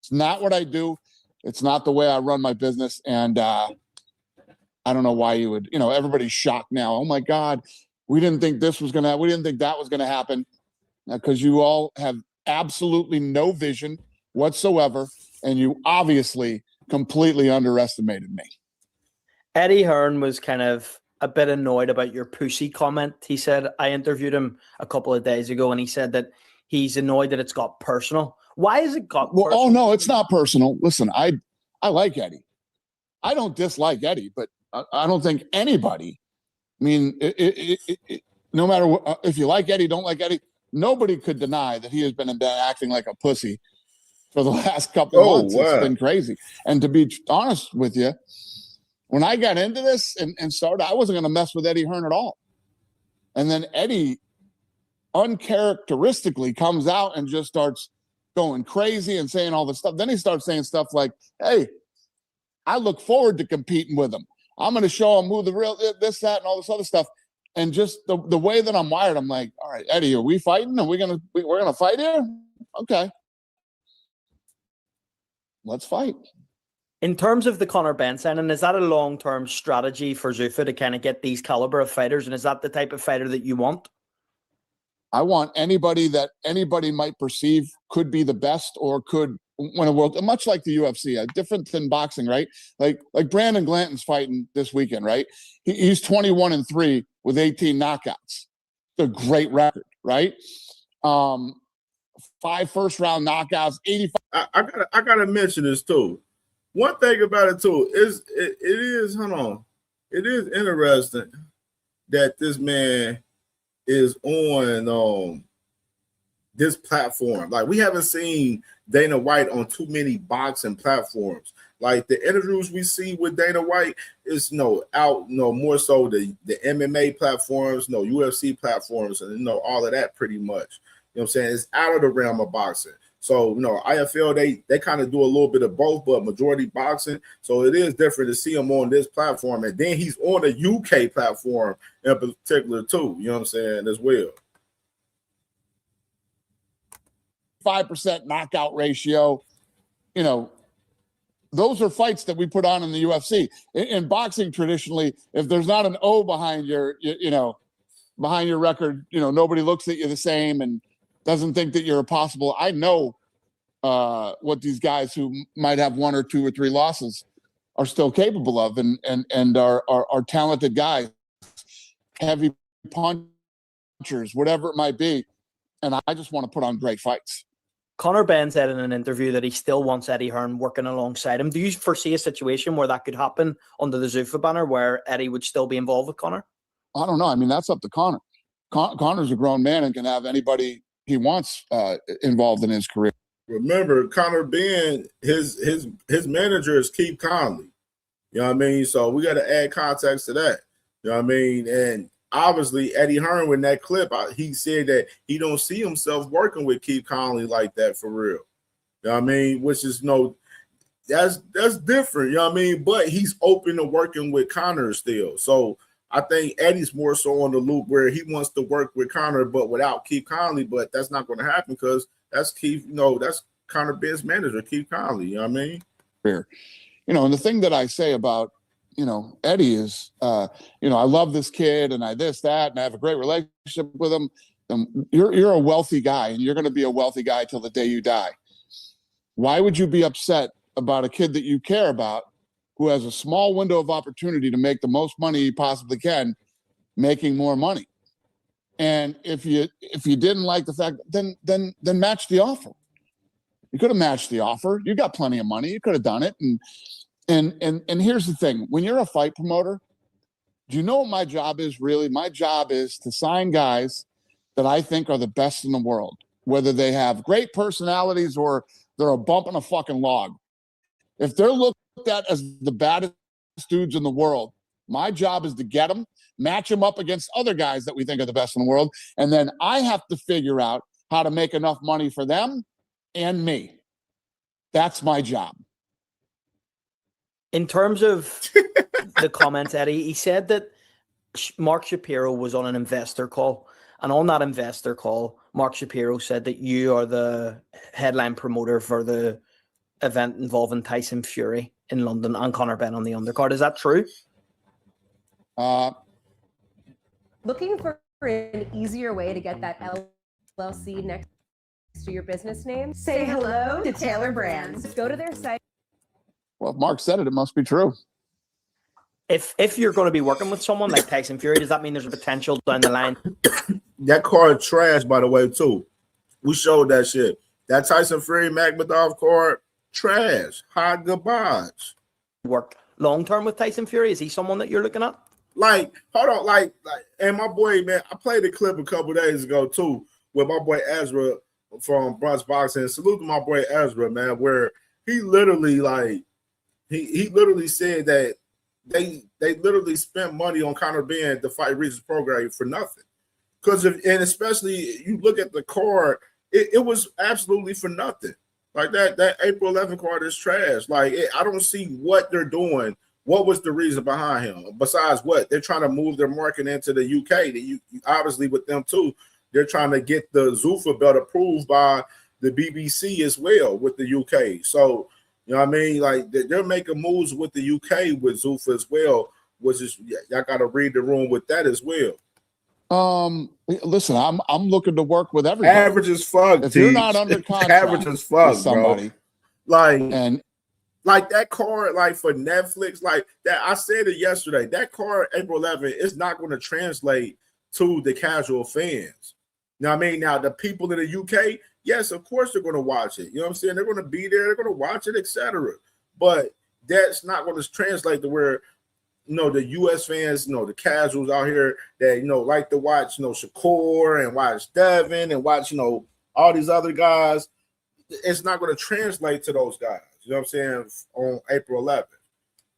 It's not what I do. It's not the way I run my business. And I don't know why you would, everybody's shocked now. Oh my God, we didn't think this was going to, we didn't think that was going to happen, because you all have absolutely no vision whatsoever. And you obviously completely underestimated me. Eddie Hearn was kind of a bit annoyed about your pussy comment. He said, I interviewed him a couple of days ago, and he said that he's annoyed that it's got personal. Why has it got personal? Oh, no, it's not personal. Listen, I like Eddie. I don't dislike Eddie, but I don't think anybody, I mean, no matter what, if you like Eddie, don't like Eddie, nobody could deny that he has been acting like a pussy for the last couple of months. Wow. It's been crazy. And to be honest with you, when I got into this and started, I wasn't going to mess with Eddie Hearn at all. And then Eddie uncharacteristically comes out and just starts going crazy and saying all this stuff. Then he starts saying stuff like, hey, I look forward to competing with him. I'm going to show him who the real, this, that, and all this other stuff. And just the way that I'm wired, I'm like, all right, Eddie, are we fighting? We're going to fight here? Okay. Let's fight. In terms of the Conor Ben signing, is that a long-term strategy for Zuffa to kind of get these caliber of fighters? And is that the type of fighter that you want? I want anybody that anybody might perceive could be the best or could win a world, much like the UFC, different than boxing, right? Like Brandon Glanton's fighting this weekend, right? He's 21-3 with 18 knockouts. It's a great record, right? 5 first-round knockouts, 85. I gotta mention this too. One thing about it too is it is interesting that this man is on this platform. Like, we haven't seen Dana White on too many boxing platforms. Like, the interviews we see with Dana White is more so the MMA platforms, UFC platforms, and all of that pretty much. You know what I'm saying? It's out of the realm of boxing. So, IFL, they kind of do a little bit of both, but majority boxing. So it is different to see him on this platform. And then he's on the UK platform in particular too, you know what I'm saying, as well. 5% knockout ratio. Those are fights that we put on in the UFC. In boxing, traditionally, if there's not an O behind your record, nobody looks at you the same and doesn't think that you're impossible. I know what these guys who might have 1 or 2 or 3 losses are still capable of, and are talented guys, heavy punchers, whatever it might be. And I just want to put on great fights. Conor Ben said in an interview that he still wants Eddie Hearn working alongside him. Do you foresee a situation where that could happen under the Zuffa banner, where Eddie would still be involved with Conor? I don't know. I mean, that's up to Conor. Conor's a grown man and can have anybody he wants involved in his career. Remember, Conor Ben, his manager is Keith Conley. You know what I mean? So we got to add context to that. You know what I mean? And obviously, Eddie Hearn, in that clip, he said that he don't see himself working with Keith Conley like that for real. You know what I mean? Which is that's different. You know what I mean? But he's open to working with Conor still. So I think Eddie's more so on the loop where he wants to work with Conor, but without Keith Conley. But that's not going to happen because that's Keith. That's Conor Ben's manager, Keith Conley. You know what I mean? Fair. And the thing that I say about Eddie is, I love this kid and I this, that, and I have a great relationship with him. You're a wealthy guy, and you're going to be a wealthy guy till the day you die. Why would you be upset about a kid that you care about who has a small window of opportunity to make the most money he possibly can, making more money? And if you didn't like the fact, then match the offer. You could have matched the offer. You got plenty of money. You could have done it. And here's the thing: when you're a fight promoter, do you know what my job is? Really, my job is to sign guys that I think are the best in the world, whether they have great personalities or they're a bump in a fucking log. If they're looked at as the baddest dudes in the world, my job is to get them, match them up against other guys that we think are the best in the world, and then I have to figure out how to make enough money for them and me. That's my job. In terms of the comments, Eddie, he said that Mark Shapiro was on an investor call. And on that investor call, Mark Shapiro said that you are the headline promoter for the event involving Tyson Fury in London and Conor Benn on the undercard. Is that true? Looking for an easier way to get that LLC next to your business name? Say hello to Taylor Brands. Go to their site. Well, if Mark said it, it must be true. If you're going to be working with someone like Tyson Fury, does that mean there's a potential down the line? That card trash, by the way, too. We showed that shit. That Tyson Fury Magmadov card, trash. Hot garbage. Work long term with Tyson Fury? Is he someone that you're looking at? Like, hold on, like, and my boy, man, I played a clip a couple days ago too with my boy Ezra from Brunch Boxing. Salute to my boy Ezra, man, where he literally he literally said that they literally spent money on Conor Benn to fight Regis program for nothing. Because and especially you look at the card, it was absolutely for nothing. Like that April 11th card is trash. Like I don't see what they're doing. What was the reason behind him? Besides what they're trying to move their market into the UK. Obviously with them too, they're trying to get the Zuffa belt approved by the BBC as well with the UK. So you know what I mean? Like they're making moves with the UK with Zuffa as well, which is y'all got to read the room with that as well. Listen, I'm looking to work with everybody. Average as fuck. If you're not under contract, average as fuck, with somebody, bro. Like that card, like for Netflix, like that. I said it yesterday. That card, April 11th, is not going to translate to the casual fans. You know what I mean? Now the people in the UK, yes, of course they're going to watch it. You know what I'm saying? They're going to be there. They're going to watch it, etc. But that's not going to translate to where, you know, the U.S. fans, you know, the casuals out here that, you know, like to watch, you know, Shakur and watch Devin and watch, you know, all these other guys. It's not going to translate to those guys. You know what I'm saying? On April 11th.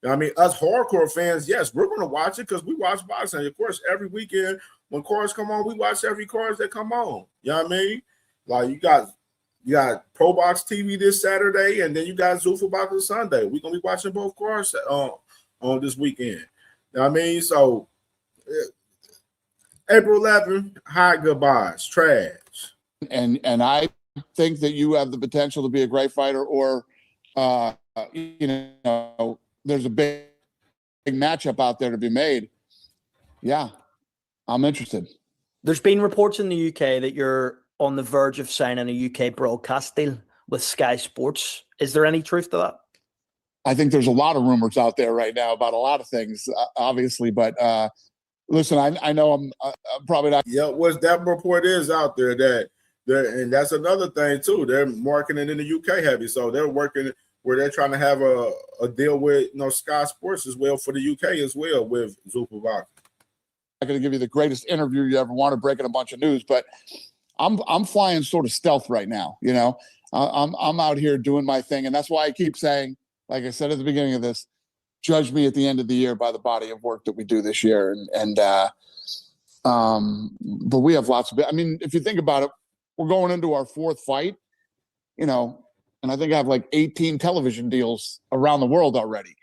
You know what I mean? Us hardcore fans, yes, we're going to watch it because we watch boxing. Of course, every weekend when cards come on, we watch every cards that come on. You know what I mean? Like you got Pro Box TV this Saturday, and then you got Zuffa Boxing Sunday. We're going to be watching both cards on this weekend. You know what I mean? So April 11th, high goodbyes, trash. And I think that you have the potential to be a great fighter, or you know, there's a big matchup out there to be made. Yeah, I'm interested. There's been reports in the UK that you're on the verge of signing a UK broadcast deal with Sky Sports. Is there any truth to that? I think there's a lot of rumors out there right now about a lot of things, obviously. But listen, I know I'm probably not. Yeah, what that report is out there that, and that's another thing too. They're marketing in the UK heavy, so they're working where they're trying to have a deal with, you know, Sky Sports as well for the UK as well with Zuffa Boxing. I'm not going to give you the greatest interview you ever wanted, breaking a bunch of news, but I'm flying sort of stealth right now. You know, I'm out here doing my thing, and that's why I keep saying, like I said at the beginning of this, judge me at the end of the year by the body of work that we do this year. But we have lots of. I mean, if you think about it, we're going into our fourth fight, you know, and I think I have like 18 television deals around the world already,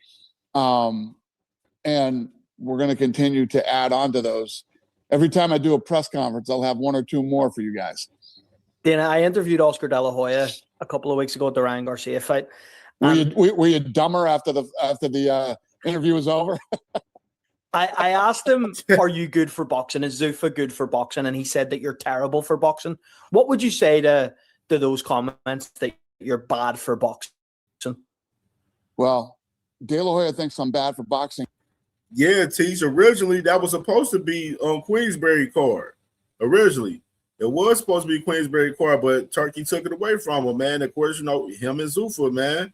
and we're going to continue to add on to those. Every time I do a press conference, I'll have one or two more for you guys. Dana, I interviewed Oscar De La Hoya a couple of weeks ago at the Ryan Garcia fight. Were you dumber after the interview was over? I asked him, are you good for boxing? Is Zuffa good for boxing? And he said that you're terrible for boxing. What would you say to those comments that you're bad for boxing? Well, De La Hoya thinks I'm bad for boxing. Yeah, Teach. Originally, that was supposed to be on Queensberry card. Originally, it was supposed to be Queensberry card, but Turkey took it away from him, man. Of course, you know, him and Zuffa, man.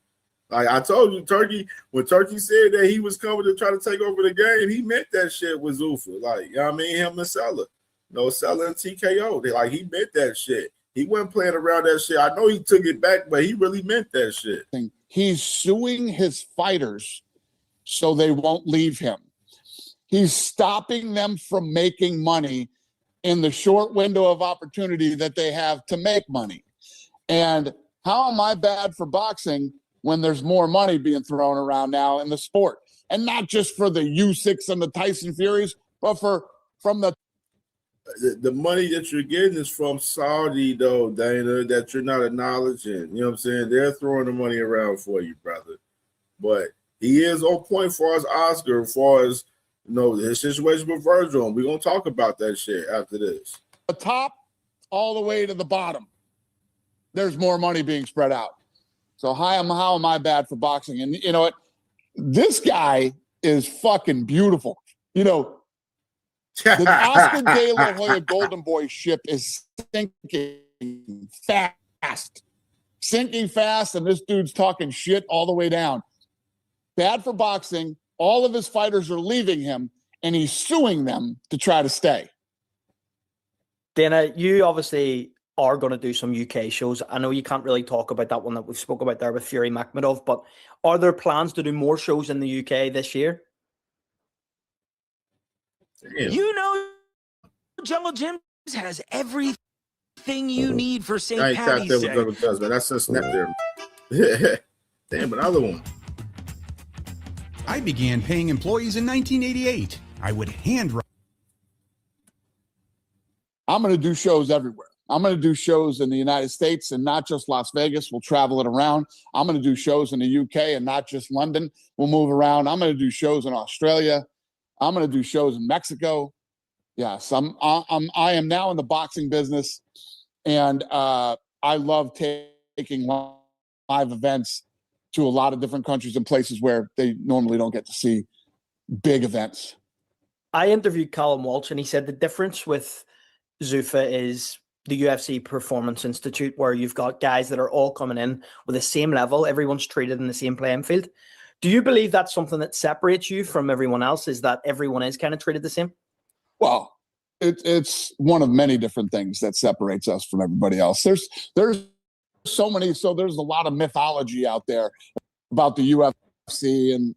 Like I told you, when Turkey said that he was coming to try to take over the game, he meant that shit with Zuffa. Like, you know what I mean? Him and Sella. You know, Sella and TKO. He meant that shit. He wasn't playing around that shit. I know he took it back, but he really meant that shit. He's suing his fighters so they won't leave him. He's stopping them from making money in the short window of opportunity that they have to make money. And how am I bad for boxing when there's more money being thrown around now in the sport? And not just for the U6 and the Tyson Furies, but from the money that you're getting is from Saudi, though, Dana, that you're not acknowledging. You know what I'm saying? They're throwing the money around for you, brother. But he is on point for as Oscar, as far as, you know, his situation with Vergil. And we're going to talk about that shit after this. the top all the way to the bottom, there's more money being spread out. So how am I bad for boxing? And you know what? This guy is fucking beautiful. You know, the Oscar De La Hoya Golden Boy ship is sinking fast. Sinking fast, and this dude's talking shit all the way down. Bad for boxing. All of his fighters are leaving him, and he's suing them to try to stay. Dana, you obviously are going to do some UK shows. I know you can't really talk about that one that we've spoke about there with Fury Makhmedov, but are there plans to do more shows in the UK this year? Damn. You know, Jungle Gyms has everything you need for St. Patty's Day. Man. That's a snap there. Damn, another one. I began paying employees in 1988. I would handwrite. I'm going to do shows everywhere. I'm going to do shows in the United States and not just Las Vegas. We'll travel it around. I'm going to do shows in the UK and not just London. We'll move around. I'm going to do shows in Australia. I'm going to do shows in Mexico. Yes, I am now in the boxing business, and I love taking live events to a lot of different countries and places where they normally don't get to see big events. I interviewed Callum Walsh, and he said the difference with Zuffa is the UFC Performance Institute, where you've got guys that are all coming in with the same level. Everyone's treated in the same playing field. Do you believe that's something that separates you from everyone else, is that everyone is kind of treated the same? Well, it's one of many different things that separates us from everybody else. There's so many, so there's a lot of mythology out there about the UFC and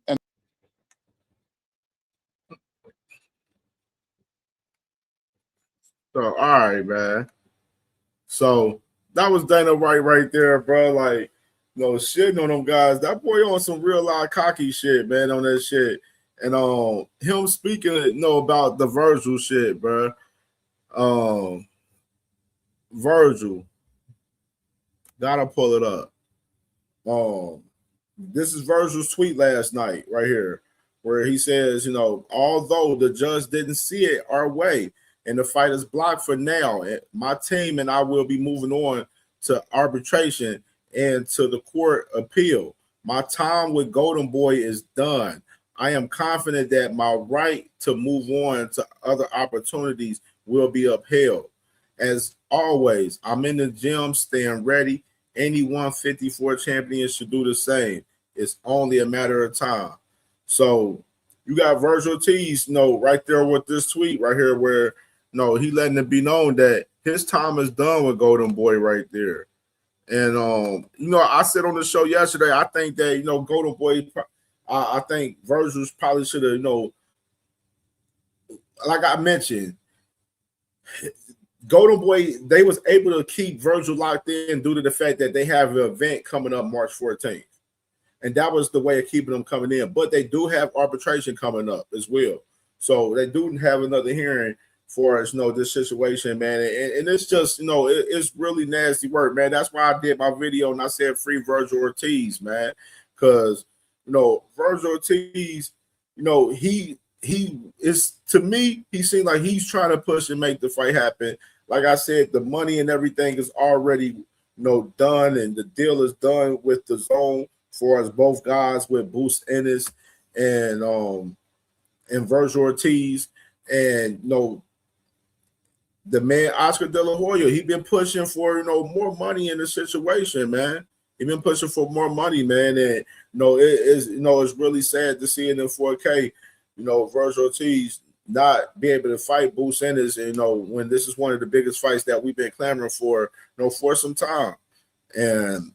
So, all right, man. So that was Dana White right there, bro. Like, you know, shitting on them guys. That boy on some real live cocky shit, man, on that shit. And him speaking, you know, about the Vergil shit, bro. Vergil. Gotta pull it up. This is Vergil's tweet last night, right here, where he says, you know, although the judge didn't see it our way, and the fight is blocked for now, my team and I will be moving on to arbitration and to the court appeal. My time with Golden Boy is done. I am confident that my right to move on to other opportunities will be upheld. As always, I'm in the gym, staying ready. Any 154 champion should do the same. It's only a matter of time. So you got Vergil Ortiz, you know, right there with this tweet right here where, no, he letting it be known that his time is done with Golden Boy right there. And, you know, I said on the show yesterday, I think that, you know, Golden Boy, I think Vergil probably should have, you know, like I mentioned, Golden Boy, they was able to keep Vergil locked in due to the fact that they have an event coming up March 14th. And that was the way of keeping them coming in. But they do have arbitration coming up as well. So they do have another hearing for us, you know, this situation, man. And it's just, you know, it's really nasty work, man. That's why I did my video and I said free Vergil Ortiz, man. Because, you know, Vergil Ortiz, you know, he is, to me, he seems like he's trying to push and make the fight happen. Like I said, the money and everything is already, you know, done, and the deal is done with the zone for us both guys with Boost Ennis and Vergil Ortiz. And, you know, the man Oscar De La Hoya, he been pushing for, you know, more money in the situation, man. He been pushing for more money, man. And, you know, it's really sad to see it in 4K, you know, Vergil Ortiz not be able to fight Boost Ennis, you know, when this is one of the biggest fights that we've been clamoring for, you know, for some time. And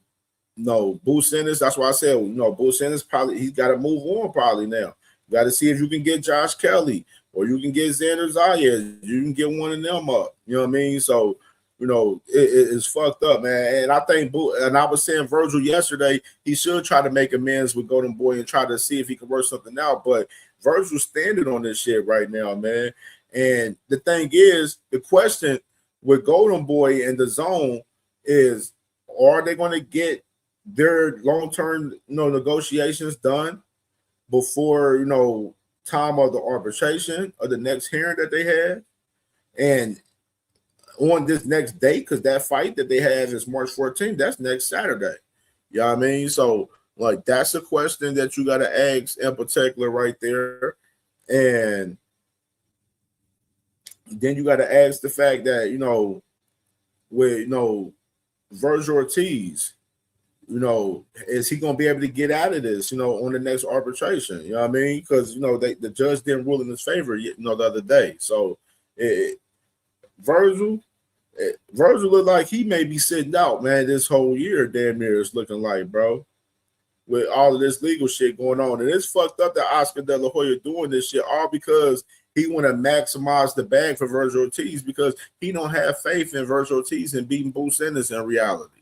No, Boots Ennis. That's why I said, Boots Ennis probably he's got to move on probably now. You got to see if you can get Josh Kelly or you can get Xander Zayas. You can get one of them up. You know what I mean? So, it's fucked up, man. And I think, and I was saying Vergil yesterday, he should try to make amends with Golden Boy and try to see if he can work something out. But Vergil's standing on this shit right now, man. And the thing is, the question with Golden Boy and the zone is, are they going to get their long-term negotiations done before time of the arbitration or the next hearing that they have? And on this next date, because that fight that they have is March 14th, that's next Saturday. You know what I mean? So, that's a question that you got to ask in particular right there. And then you got to ask the fact that, with, Vergil Ortiz, is he going to be able to get out of this, on the next arbitration? You know what I mean? Because, the judge didn't rule in his favor, the other day. So, Vergil looked like he may be sitting out, man, this whole year, damn near is looking like, bro, with all of this legal shit going on. And it's fucked up that Oscar De La Hoya doing this shit all because he want to maximize the bag for Vergil Ortiz because he don't have faith in Vergil Ortiz and beating Boots Ennis in reality.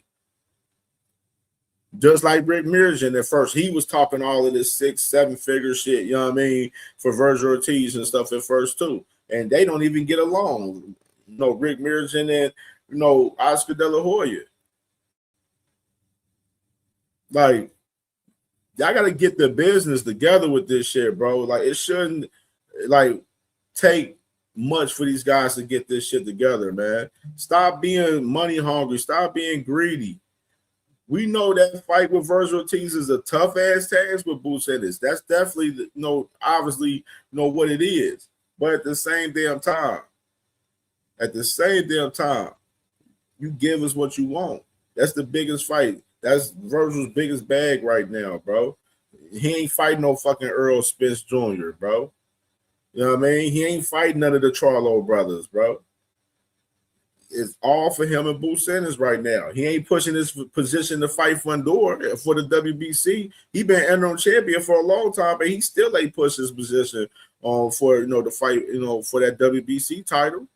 Just like Rick Mirjan at first, he was talking all of this 6-7 figure shit, you know what I mean, for Vergil Ortiz and stuff at first too. And they don't even get along. Rick Mirjan and Oscar De La Hoya. Like, y'all gotta get the business together with this shit, bro. Like, it shouldn't take much for these guys to get this shit together, man. Stop being money hungry. Stop being greedy. We know that fight with Vergil Ortiz is a tough ass task with Boots Ennis. That's definitely obviously what it is. But at the same damn time, you give us what you want. That's the biggest fight. That's Vergil's biggest bag right now, bro. He ain't fighting no fucking Earl Spence Jr., bro. You know what I mean? He ain't fighting none of the Charlo brothers, bro. It's all for him and Boots Ennis right now. He ain't pushing his position to fight Fundor for the WBC. He been interim champion for a long time, but he still ain't pushed his position for the fight, for that WBC title.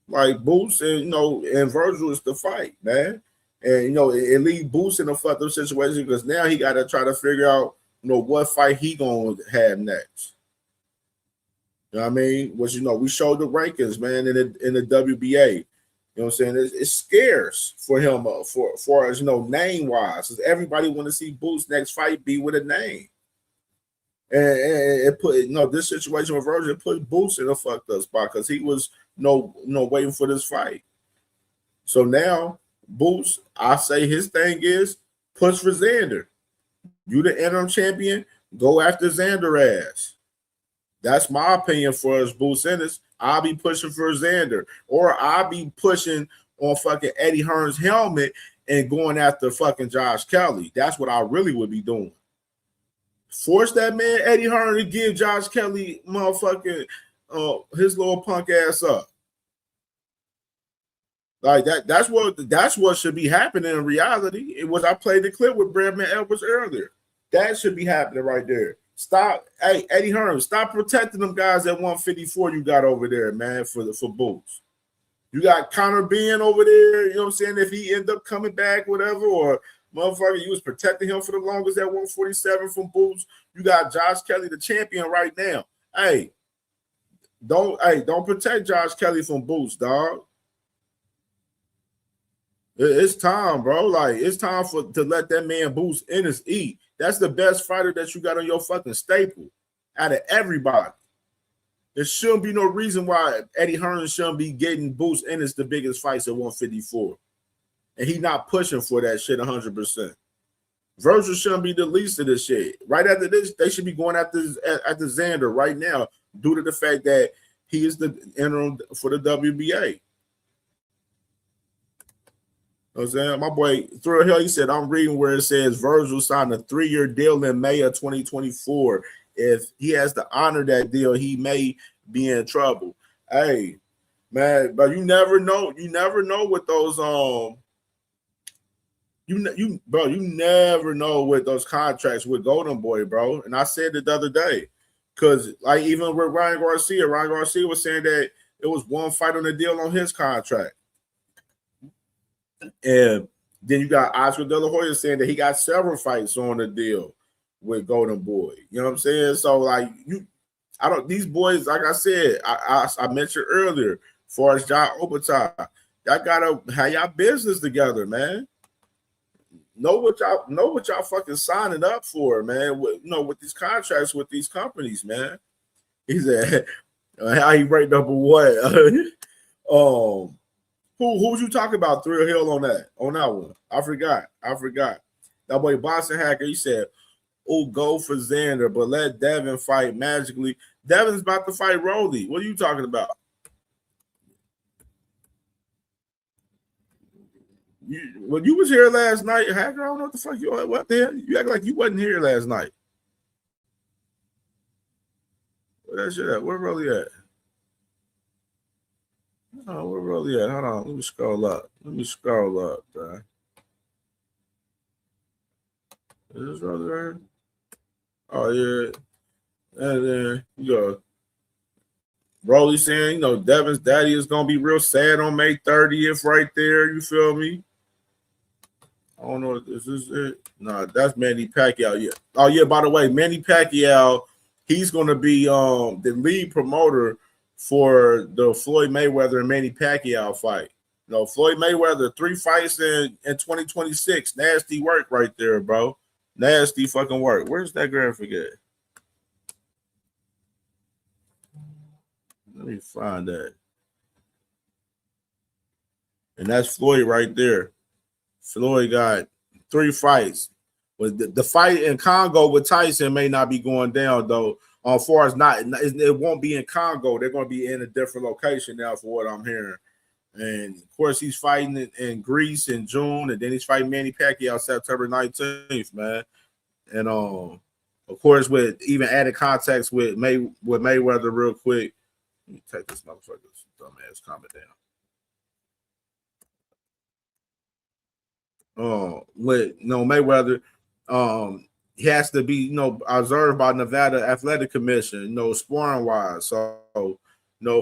Like Boots and and Vergil is the fight, man. And it leaves Boots in a fucked up situation because now he got to try to figure out what fight he gonna have next. You know what I mean? Which we showed the rankings, man, in the WBA. You know what I'm saying? It's scarce for him for as name wise, because everybody want to see Boots' next fight be with a name. And it put this situation with Vergil put Boots in a fucked up spot because he was waiting for this fight. So now Boots, I say his thing is push for Xander. You the interim champion, go after Xander ass. That's my opinion for us, Boots Ennis. I'll be pushing for Xander, or I'll be pushing on fucking Eddie Hearn's helmet and going after fucking Josh Kelly. That's what I really would be doing. Force that man Eddie Hearn to give Josh Kelly motherfucking his little punk ass up. Like that's what should be happening in reality. It was I played the clip with Bradman Edwards earlier. That should be happening right there. Stop, hey Eddie Hearn, stop protecting them guys at 154 you got over there, man, for Boots. You got Conor Benn over there, you know what I'm saying? If he end up coming back, whatever, or motherfucker, you was protecting him for the longest at 147 from Boots. You got Josh Kelly, the champion, right now. Hey, don't protect Josh Kelly from Boots, dog. It's time, bro. Like, it's time to let that man Boots Ennis eat. That's the best fighter that you got on your fucking staple out of everybody. There shouldn't be no reason why Eddie Hearn shouldn't be getting Boots Ennis the biggest fights at 154. And he not pushing for that shit 100%. Vergil shouldn't be the least of this shit. Right after this, they should be going after Xander right now due to the fact that he is the interim for the WBA. You know what I'm saying? My boy Thrill Hill, he said, I'm reading where it says Vergil signed a 3-year deal in May of 2024. If he has to honor that deal, he may be in trouble. Hey, man, but you never know. You never know with those bro, you never know with those contracts with Golden Boy, bro. And I said it the other day, because like even with Ryan Garcia was saying that it was one fight on the deal on his contract, and then you got Oscar De La Hoya saying that he got several fights on the deal with Golden Boy. You know what I'm saying? So like these boys, like I said, I mentioned earlier, as far as John Obertai, y'all gotta have y'all business together, man. Know what y'all fucking signing up for, man. With these contracts with these companies, man. He said, how he ranked number one. Who's you talking about? Thrill Hill on that one. I forgot. That boy Boston Hacker, he said, oh, go for Xander, but let Devin fight magically. Devin's about to fight Rolly. What are you talking about? When you was here last night, Hacker, I don't know what the fuck what the hell? You act like you wasn't here last night. Where that shit at? Where Rolly at? Oh, where Rolly at? Hold on. Let me scroll up, man. Is this Rolly right here? Oh, yeah. And then you go. Rolly saying, Devin's daddy is going to be real sad on May 30th right there. You feel me? I don't know. Is this it? No, that's Manny Pacquiao. Yeah. Oh, yeah, by the way, Manny Pacquiao, he's going to be the lead promoter for the Floyd Mayweather and Manny Pacquiao fight. Floyd Mayweather, 3 fights in 2026. Nasty work right there, bro. Nasty fucking work. Where's that graphic at? Let me find that. And that's Floyd right there. Floyd got 3 fights. But the fight in Congo with Tyson may not be going down, though. As far as it won't be in Congo. They're going to be in a different location now, for what I'm hearing. And of course, he's fighting in Greece in June, and then he's fighting Manny Pacquiao September 19th, man. And of course, with even added context with Mayweather, real quick. Let me take this motherfucker's dumbass comment down. With Mayweather, he has to be observed by Nevada Athletic Commission, sparring wise. So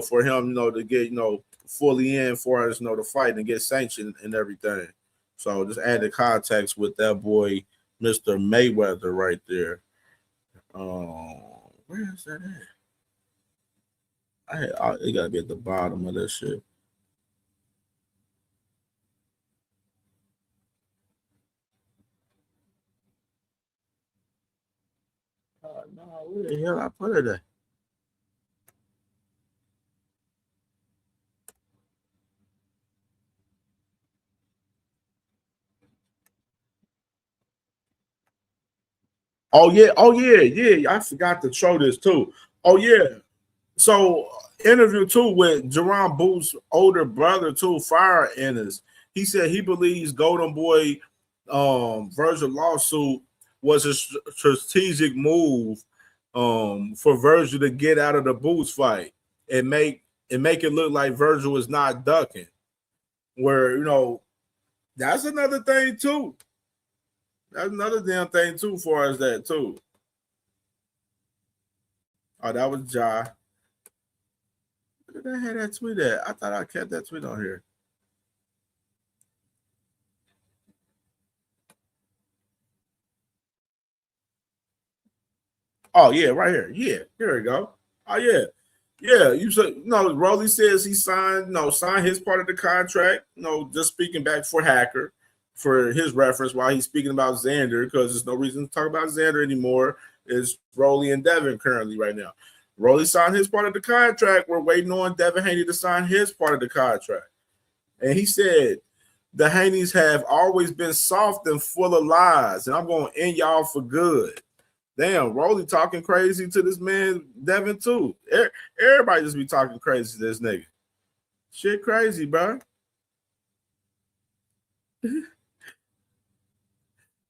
for him, to get fully in for us, the fight and get sanctioned and everything. So just add the context with that boy, Mr. Mayweather, right there. Where is that at? It gotta be at the bottom of this shit. No, where the hell I put it at? Oh yeah. I forgot to show this too. Oh yeah. So interview too with Jerome Booth's older brother too, Fire Ennis. He said he believes Golden Boy Vergil lawsuit was a strategic move for Vergil to get out of the Boots fight and make it look like Vergil is not ducking. Where that's another thing too. That's another damn thing too, far as that too. Oh, that was Ja. Where did I have that tweet at? I thought I kept that tweet on here. Oh yeah, right here. Yeah, here we go. Oh yeah, yeah. You said Rolly says he signed his part of the contract. Just speaking back for Hacker for his reference while he's speaking about Xander, because there's no reason to talk about Xander anymore. It's Rolly and Devin currently right now. Rolly signed his part of the contract. We're waiting on Devin Haney to sign his part of the contract. And he said, the Haneys have always been soft and full of lies, and I'm going to end y'all for good. Damn, Rolly talking crazy to this man, Devin, too. Everybody just be talking crazy to this nigga. Shit crazy, bro. The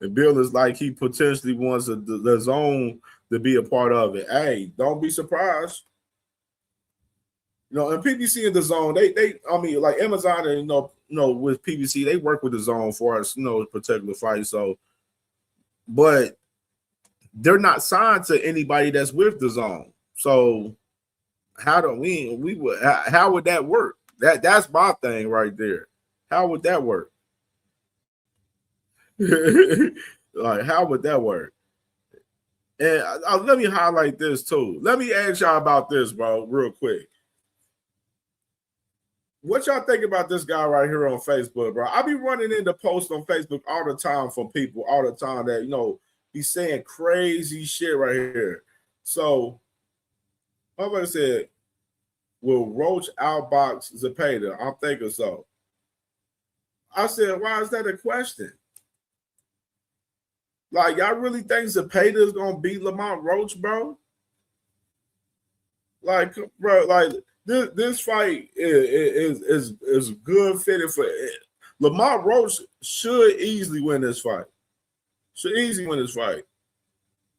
bill is like he potentially wants the zone to be a part of it. Hey, don't be surprised. You know, and PBC in the zone, I mean, like Amazon and with PBC, they work with the zone for us, particular fight. So, but they're not signed to anybody that's with the zone. So, how would that work? That's my thing right there. How would that work? Like, how would that work? And let me highlight this too. Let me ask y'all about this, bro, real quick. What y'all think about this guy right here on Facebook, bro? I be running into posts on Facebook all the time from people all the time that, he's saying crazy shit right here. So, my brother said, will Roach outbox Zepeda? I'm thinking so. I said, why is that a question? Like, y'all really think Zepeda is going to beat Lamont Roach, bro? Like, bro, like, this fight is good fitted for it. Lamont Roach should easily win this fight.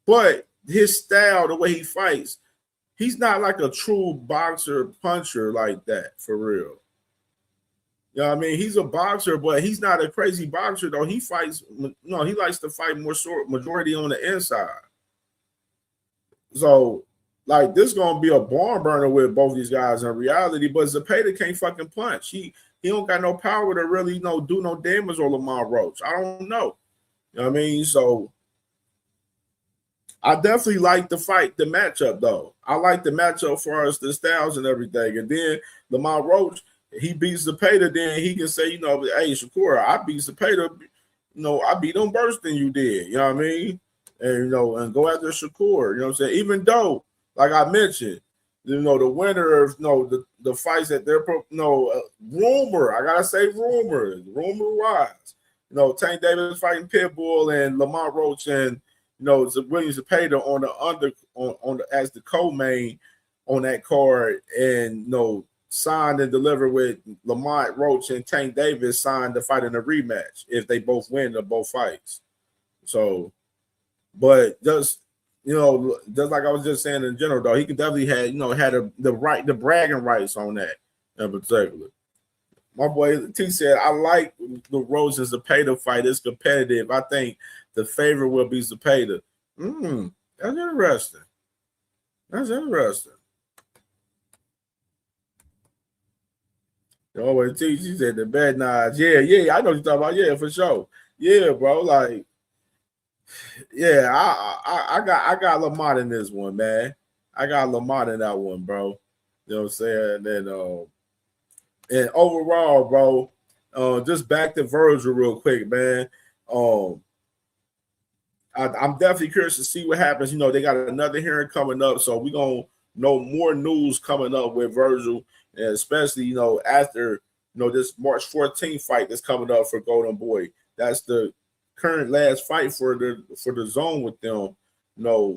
But his style, the way he fights, he's not like a true boxer puncher like that, for real. You know what I mean? He's a boxer, but he's not a crazy boxer, though. He fights, he likes to fight majority on the inside. So, like, this is going to be a barn burner with both these guys in reality, but Zepeda can't fucking punch. He don't got no power to really, do no damage on Lamont Roach. I don't know. You know what I mean? So, I definitely like the matchup, though. I like the matchup for us, the styles and everything. And then Lamont Roach, he beats Zepeda, then he can say, hey, Shakur, I beat Zepeda, I beat him worse than you did. You know what I mean? And, and go after Shakur. You know what I'm saying? Even though, like I mentioned, the winner of the fights that they're rumor. I gotta say rumor-wise. Tank Davis fighting Pitbull and Lamont Roach and William Zepeda as the co-main on that card, and signed and delivered with Lamont Roach and Tank Davis signed to fight in a rematch if they both win the both fights. So, but just like I was just saying in general, though, he could definitely had the bragging rights on that in particular. My boy T said, I like the Roach and Zepeda fight. It's competitive. I think the favorite will be Zepeda. That's interesting. Oh, wait, T, she said the bad knives. Yeah, I know what you're talking about. Yeah, for sure. Yeah, bro. Like, yeah, I got Lamont in this one, man. I got Lamont in that one, bro. You know what I'm saying? And overall, bro, just back to Vergil real quick, man. I'm definitely curious to see what happens. They got another hearing coming up, so we're gonna know more news coming up with Vergil, and especially after this March 14th fight that's coming up for Golden Boy. That's the current last fight for the zone with them.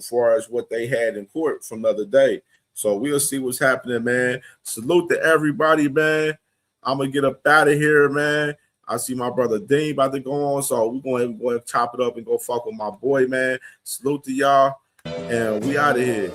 Far as what they had in court from the other day. So we'll see what's happening, man. Salute to everybody, man. I'm gonna get up out of here, man. I see my brother Dean about to go on, so we're going to chop it up and go fuck with my boy, man. Salute to y'all, and we out of here.